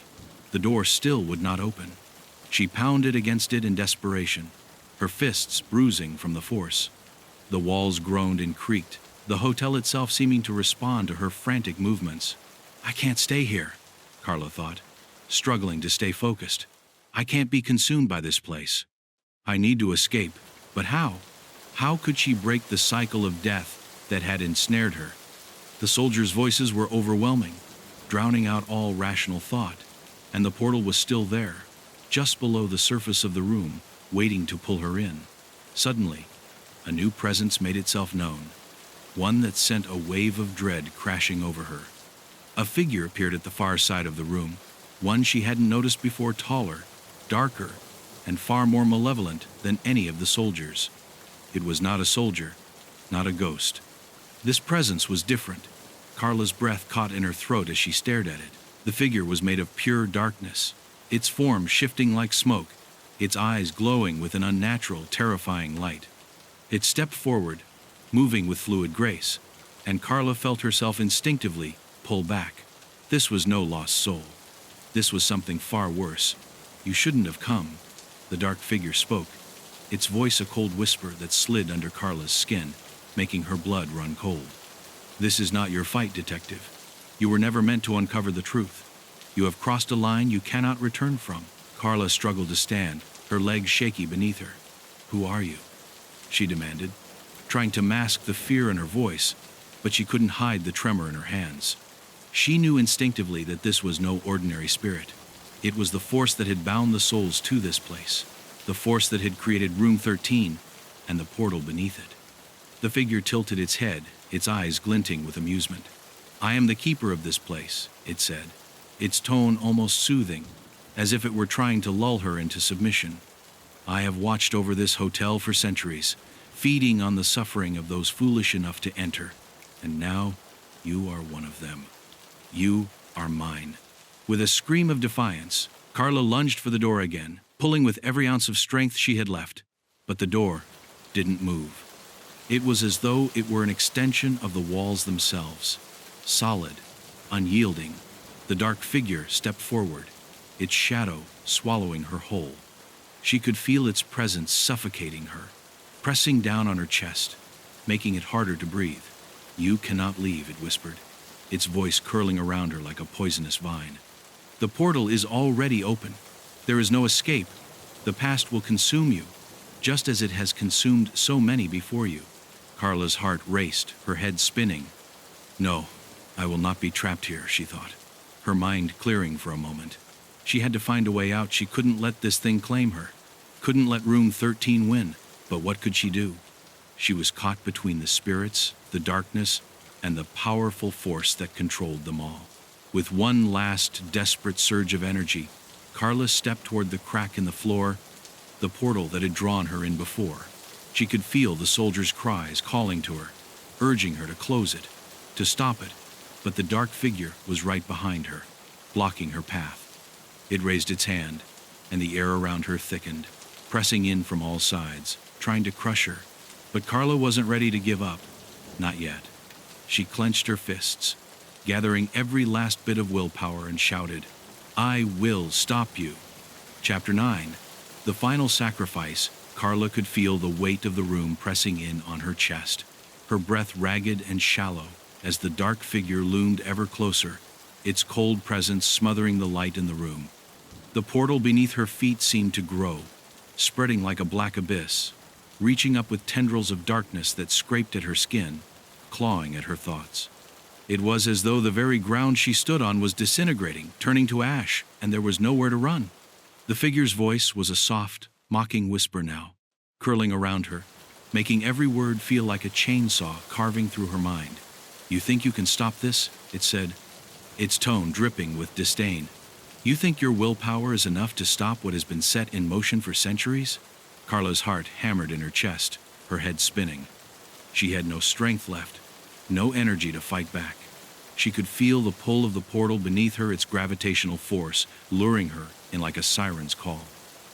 The door still would not open. She pounded against it in desperation, her fists bruising from the force. The walls groaned and creaked, the hotel itself seeming to respond to her frantic movements. "I can't stay here," Carla thought, struggling to stay focused. "I can't be consumed by this place. I need to escape, but how? How could she break the cycle of death that had ensnared her? The soldiers' voices were overwhelming, drowning out all rational thought, and the portal was still there, just below the surface of the room, waiting to pull her in. Suddenly, a new presence made itself known, one that sent a wave of dread crashing over her. A figure appeared at the far side of the room, one she hadn't noticed before, taller, darker, and far more malevolent than any of the soldiers. It was not a soldier, not a ghost. This presence was different. Carla's breath caught in her throat as she stared at it. The figure was made of pure darkness, its form shifting like smoke, its eyes glowing with an unnatural, terrifying light. It stepped forward, moving with fluid grace, and Carla felt herself instinctively pull back. This was no lost soul. This was something far worse. "You shouldn't have come," the dark figure spoke, its voice a cold whisper that slid under Carla's skin, making her blood run cold. "This is not your fight, detective. You were never meant to uncover the truth. You have crossed a line you cannot return from." Carla struggled to stand, her legs shaky beneath her. "Who are you?" she demanded, trying to mask the fear in her voice, but she couldn't hide the tremor in her hands. She knew instinctively that this was no ordinary spirit. It was the force that had bound the souls to this place, the force that had created Room 13 and the portal beneath it. The figure tilted its head, its eyes glinting with amusement. "I am the keeper of this place," it said, its tone almost soothing, as if it were trying to lull her into submission. "I have watched over this hotel for centuries, feeding on the suffering of those foolish enough to enter, and now you are one of them. You are mine." With a scream of defiance, Carla lunged for the door again, pulling with every ounce of strength she had left. But the door didn't move. It was as though it were an extension of the walls themselves, solid, unyielding. The dark figure stepped forward, its shadow swallowing her whole. She could feel its presence suffocating her, pressing down on her chest, making it harder to breathe. "You cannot leave," it whispered, its voice curling around her like a poisonous vine. "The portal is already open. There is no escape. The past will consume you, just as it has consumed so many before you." Carla's heart raced, her head spinning. "No, I will not be trapped here," she thought, her mind clearing for a moment. She had to find a way out. She couldn't let this thing claim her, couldn't let Room 13 win. But what could she do? She was caught between the spirits, the darkness, and the powerful force that controlled them all. With one last desperate surge of energy, Carla stepped toward the crack in the floor, the portal that had drawn her in before. She could feel the soldiers' cries calling to her, urging her to close it, to stop it, but the dark figure was right behind her, blocking her path. It raised its hand, and the air around her thickened, pressing in from all sides, trying to crush her. But Carla wasn't ready to give up. Not yet. She clenched her fists, gathering every last bit of willpower, and shouted, "I will stop you." Chapter 9. The final sacrifice. Carla could feel the weight of the room pressing in on her chest, her breath ragged and shallow as the dark figure loomed ever closer, its cold presence smothering the light in the room. The portal beneath her feet seemed to grow, spreading like a black abyss, reaching up with tendrils of darkness that scraped at her skin, clawing at her thoughts. It was as though the very ground she stood on was disintegrating, turning to ash, and there was nowhere to run. The figure's voice was a soft, mocking whisper now, curling around her, making every word feel like a chainsaw carving through her mind. "You think you can stop this?" it said, its tone dripping with disdain. "You think your willpower is enough to stop what has been set in motion for centuries?" Carla's heart hammered in her chest, her head spinning. She had no strength left, no energy to fight back. She could feel the pull of the portal beneath her, its gravitational force luring her in like a siren's call.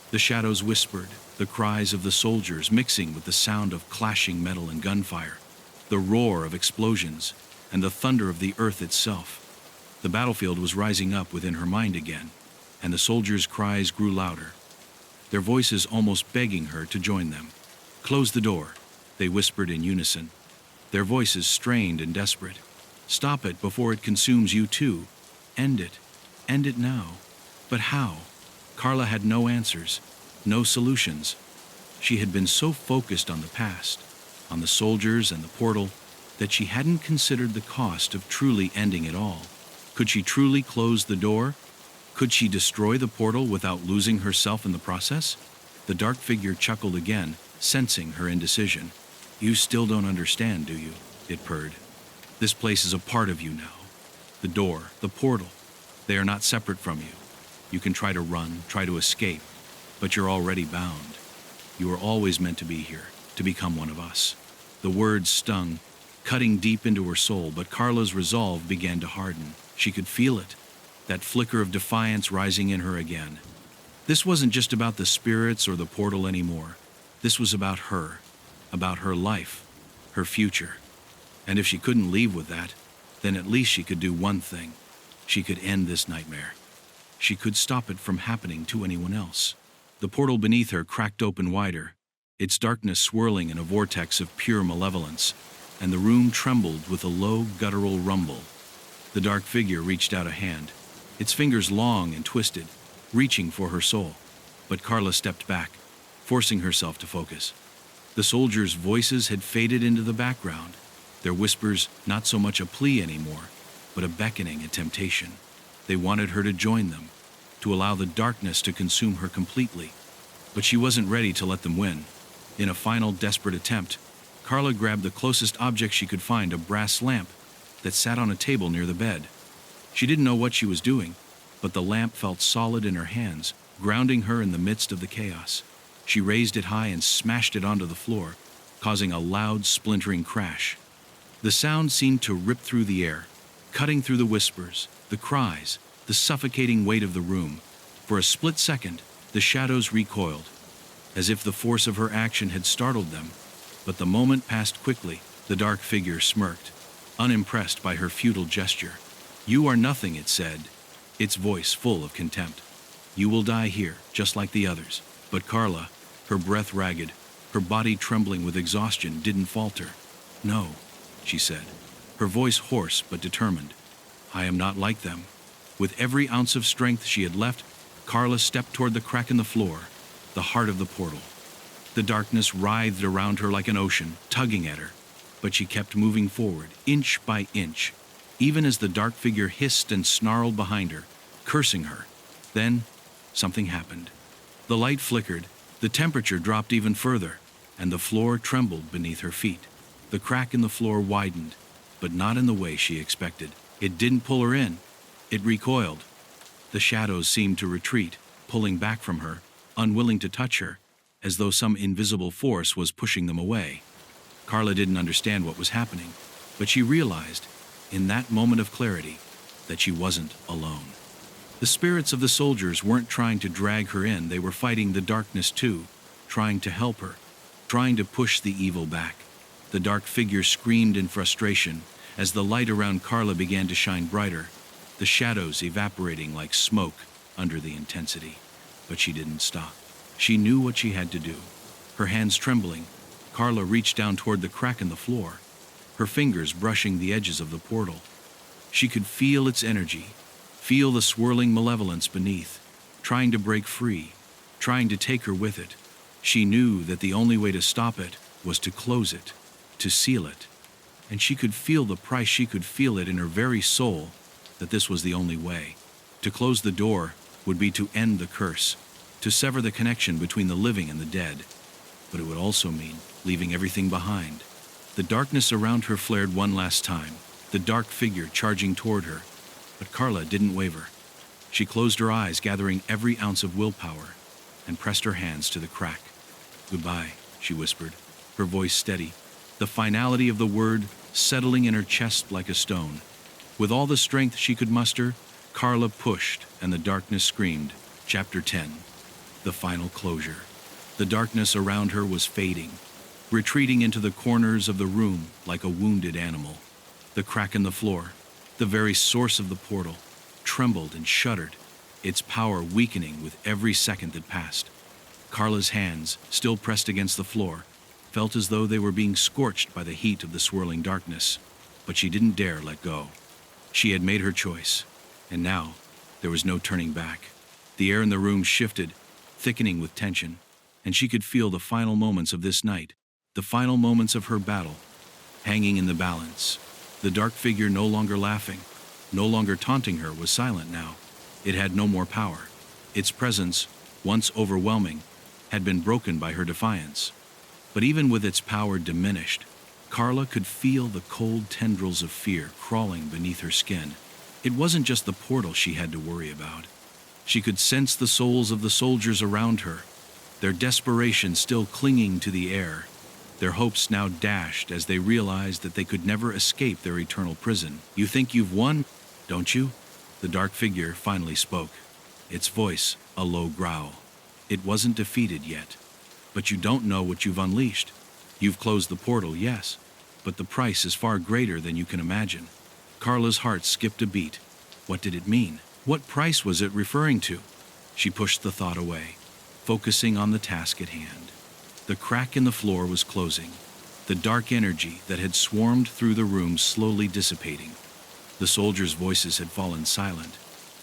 The shadows whispered, the cries of the soldiers mixing with the sound of clashing metal and gunfire, the roar of explosions, and the thunder of the earth itself. The battlefield was rising up within her mind again, and the soldiers' cries grew louder, their voices almost begging her to join them. "Close the door," they whispered in unison, their voices strained and desperate. "Stop it before it consumes you too. End it now." But how? Carla had no answers, no solutions. She had been so focused on the past, on the soldiers and the portal, that she hadn't considered the cost of truly ending it all. Could she truly close the door? Could she destroy the portal without losing herself in the process? The dark figure chuckled again, sensing her indecision. "You still don't understand, do you?" it purred. "This place is a part of you now. The door, the portal, they are not separate from you. You can try to run, try to escape, but you're already bound. You were always meant to be here, to become one of us." The words stung, cutting deep into her soul, but Carla's resolve began to harden. She could feel it, that flicker of defiance rising in her again. This wasn't just about the spirits or the portal anymore. This was about her life, her future. And if she couldn't leave with that, then at least she could do one thing. She could end this nightmare. She could stop it from happening to anyone else. The portal beneath her cracked open wider, its darkness swirling in a vortex of pure malevolence, and the room trembled with a low, guttural rumble. The dark figure reached out a hand, its fingers long and twisted, reaching for her soul. But Carla stepped back, forcing herself to focus. The soldiers' voices had faded into the background, their whispers not so much a plea anymore, but a beckoning, a temptation. They wanted her to join them, to allow the darkness to consume her completely. But she wasn't ready to let them win. In a final desperate attempt, Carla grabbed the closest object she could find, a brass lamp that sat on a table near the bed. She didn't know what she was doing, but the lamp felt solid in her hands, grounding her in the midst of the chaos. She raised it high and smashed it onto the floor, causing a loud, splintering crash. The sound seemed to rip through the air, cutting through the whispers, the cries, the suffocating weight of the room. For a split second, the shadows recoiled, as if the force of her action had startled them. But the moment passed quickly. The dark figure smirked, unimpressed by her futile gesture. "You are nothing," it said, its voice full of contempt. "You will die here, just like the others." But Carla, her breath ragged, Her body trembling with exhaustion didn't falter. "No," she said, her voice hoarse but determined. "I am not like them." With every ounce of strength she had left, Carla stepped toward the crack in the floor, the heart of the portal. The darkness writhed around her like an ocean, tugging at her, but she kept moving forward, inch by inch, even as the dark figure hissed and snarled behind her, cursing her. Then, something happened. The light flickered, the temperature dropped even further, and the floor trembled beneath her feet. The crack in the floor widened, but not in the way she expected. It didn't pull her in, it recoiled. The shadows seemed to retreat, pulling back from her, unwilling to touch her, as though some invisible force was pushing them away. Carla didn't understand what was happening, but she realized, in that moment of clarity, that she wasn't alone. The spirits of the soldiers weren't trying to drag her in, they were fighting the darkness too, trying to help her, trying to push the evil back. The dark figure screamed in frustration as the light around Carla began to shine brighter, the shadows evaporating like smoke under the intensity. But she didn't stop. She knew what she had to do. Her hands trembling, Carla reached down toward the crack in the floor, her fingers brushing the edges of the portal. She could feel its energy, feel the swirling malevolence beneath, trying to break free, trying to take her with it. She knew that the only way to stop it was to close it, to seal it. And she could feel the price, she could feel it in her very soul, that this was the only way. To close the door would be to end the curse, to sever the connection between the living and the dead. But it would also mean leaving everything behind. The darkness around her flared one last time, the dark figure charging toward her. But Carla didn't waver. She closed her eyes, gathering every ounce of willpower, and pressed her hands to the crack. "Goodbye," she whispered, her voice steady, the finality of the word settling in her chest like a stone. With all the strength she could muster, Carla pushed, and the darkness screamed. Chapter 10. The final closure. The darkness around her was fading, retreating into the corners of the room like a wounded animal. The crack in the floor, the very source of the portal, trembled and shuddered, its power weakening with every second that passed. Carla's hands, still pressed against the floor, felt as though they were being scorched by the heat of the swirling darkness, but she didn't dare let go. She had made her choice, and now there was no turning back. The air in the room shifted, thickening with tension, and she could feel the final moments of this night, the final moments of her battle, hanging in the balance. The dark figure, no longer laughing, no longer taunting her, was silent now. It had no more power. Its presence, once overwhelming, had been broken by her defiance. But even with its power diminished, Carla could feel the cold tendrils of fear crawling beneath her skin. It wasn't just the portal she had to worry about. She could sense the souls of the soldiers around her, their desperation still clinging to the air, their hopes now dashed as they realized that they could never escape their eternal prison. "You think you've won, don't you?" The dark figure finally spoke, its voice a low growl. "It wasn't defeated yet, but you don't know what you've unleashed. You've closed the portal, yes, but the price is far greater than you can imagine." Carla's heart skipped a beat. What did it mean? What price was it referring to? She pushed the thought away, focusing on the task at hand. The crack in the floor was closing, the dark energy that had swarmed through the room slowly dissipating. The soldiers' voices had fallen silent,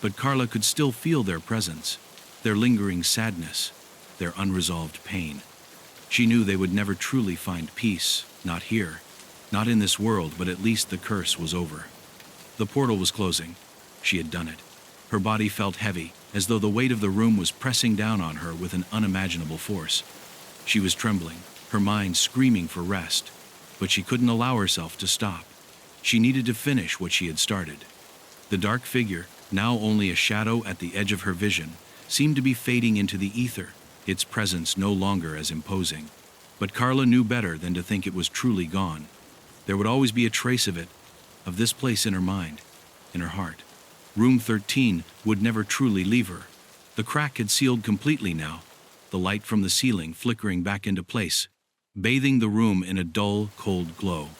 but Carla could still feel their presence, their lingering sadness, their unresolved pain. She knew they would never truly find peace, not here, not in this world, but at least the curse was over. The portal was closing. She had done it. Her body felt heavy, as though the weight of the room was pressing down on her with an unimaginable force. She was trembling, her mind screaming for rest, but she couldn't allow herself to stop. She needed to finish what she had started. The dark figure, now only a shadow at the edge of her vision, seemed to be fading into the ether, its presence no longer as imposing. But Carla knew better than to think it was truly gone. There would always be a trace of it, of this place in her mind, in her heart. Room 13 would never truly leave her. The crack had sealed completely now, the light from the ceiling flickering back into place, bathing the room in a dull, cold glow.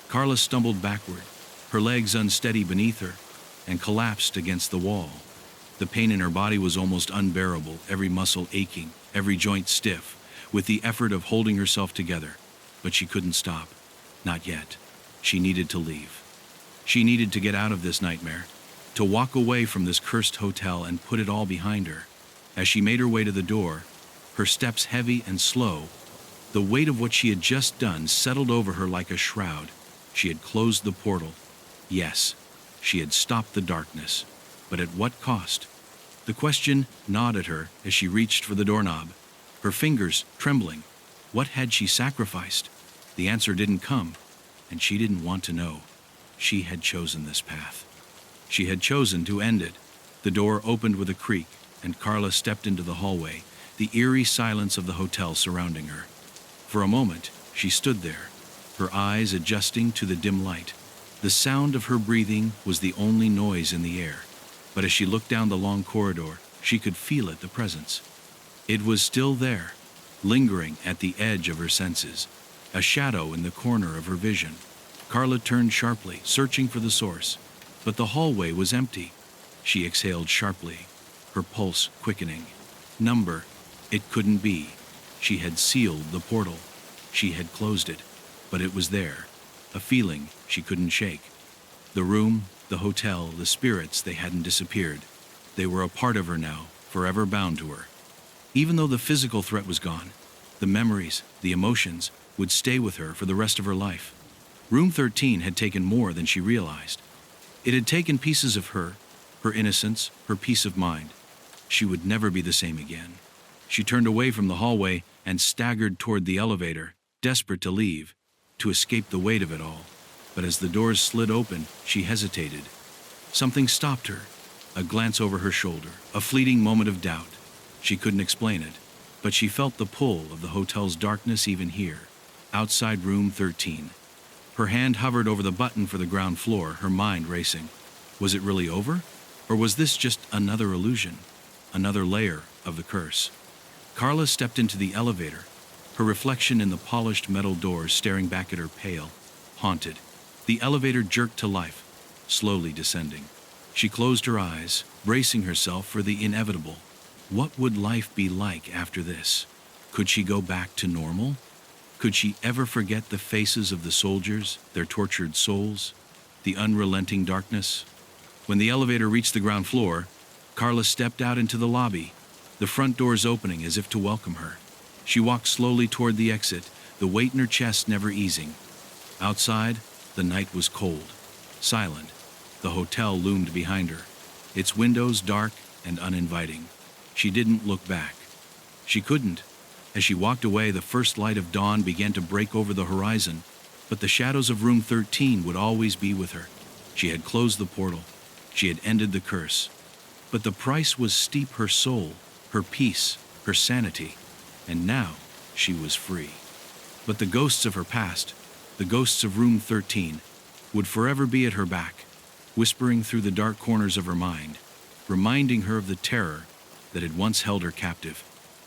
Carla stumbled backward, her legs unsteady beneath her, and collapsed against the wall. The pain in her body was almost unbearable, every muscle aching, every joint stiff, with the effort of holding herself together. But she couldn't stop. Not yet. She needed to leave. She needed to get out of this nightmare, to walk away from this cursed hotel and put it all behind her. As she made her way to the door, her steps heavy and slow, the weight of what she had just done settled over her like a shroud. She had closed the portal. Yes, she had stopped the darkness. But at what cost? The question gnawed at her as she reached for the doorknob, her fingers trembling. What had she sacrificed? The answer didn't come, and she didn't want to know. She had chosen this path. She had chosen to end it. The door opened with a creak, and Carla stepped into the hallway, the eerie silence of the hotel surrounding her. For a moment, she stood there, her eyes adjusting to the dim light. The sound of her breathing was the only noise in the air, but as she looked down the long corridor, she could feel it, the presence. It was still there, lingering at the edge of her senses, a shadow in the corner of her vision. Carla turned sharply, searching for the source, but the hallway was empty. She exhaled sharply, her pulse quickening. Number, it couldn't be. She had sealed the portal. She had closed it, but it was there, a feeling she couldn't shake. The room, the hotel, the spirits, they hadn't disappeared. They were a part of her now, forever bound to her. Even though the physical threat was gone, the memories, the emotions, would stay with her for the rest of her life. Room 13 had taken more than she realized. It had taken pieces of her innocence, her peace of mind. She would never be the same again. She turned away from the hallway and staggered toward the elevator, desperate to leave, to escape the weight of it all. But as the doors slid open, she hesitated. Something stopped her, a glance over her shoulder, a fleeting moment of doubt. She couldn't explain it, but she felt the pull of the hotel's darkness even here, outside room 13. Her hand hovered over the button for the ground floor, her mind racing. Was it really over? Or was this just another illusion, another layer of the curse? Carla stepped into the elevator, her reflection in the polished metal doors staring back at her, pale, haunted. The elevator jerked to life, slowly descending. She closed her eyes, bracing herself for the inevitable. What would life be like after this? Could she go back to normal? Could she ever forget the faces of the soldiers, their tortured souls, the unrelenting darkness? When the elevator reached the ground floor, Carla stepped out into the lobby, the front doors opening as if to welcome her. She walked slowly toward the exit, the weight in her chest never easing. Outside, the night was cold, silent. The hotel loomed behind her, its windows dark and uninviting. She didn't look back. She couldn't. As she walked away, the first light of dawn began to break over the horizon, but the shadows of room 13 would always be with her. She had closed the portal. She had ended the curse. But the price was steep: her soul, her peace, her sanity. And now she was free. But the ghosts of her past, the ghosts of room 13, would forever be at her back, whispering through the dark corners of her mind, reminding her of the terror that had once held her captive.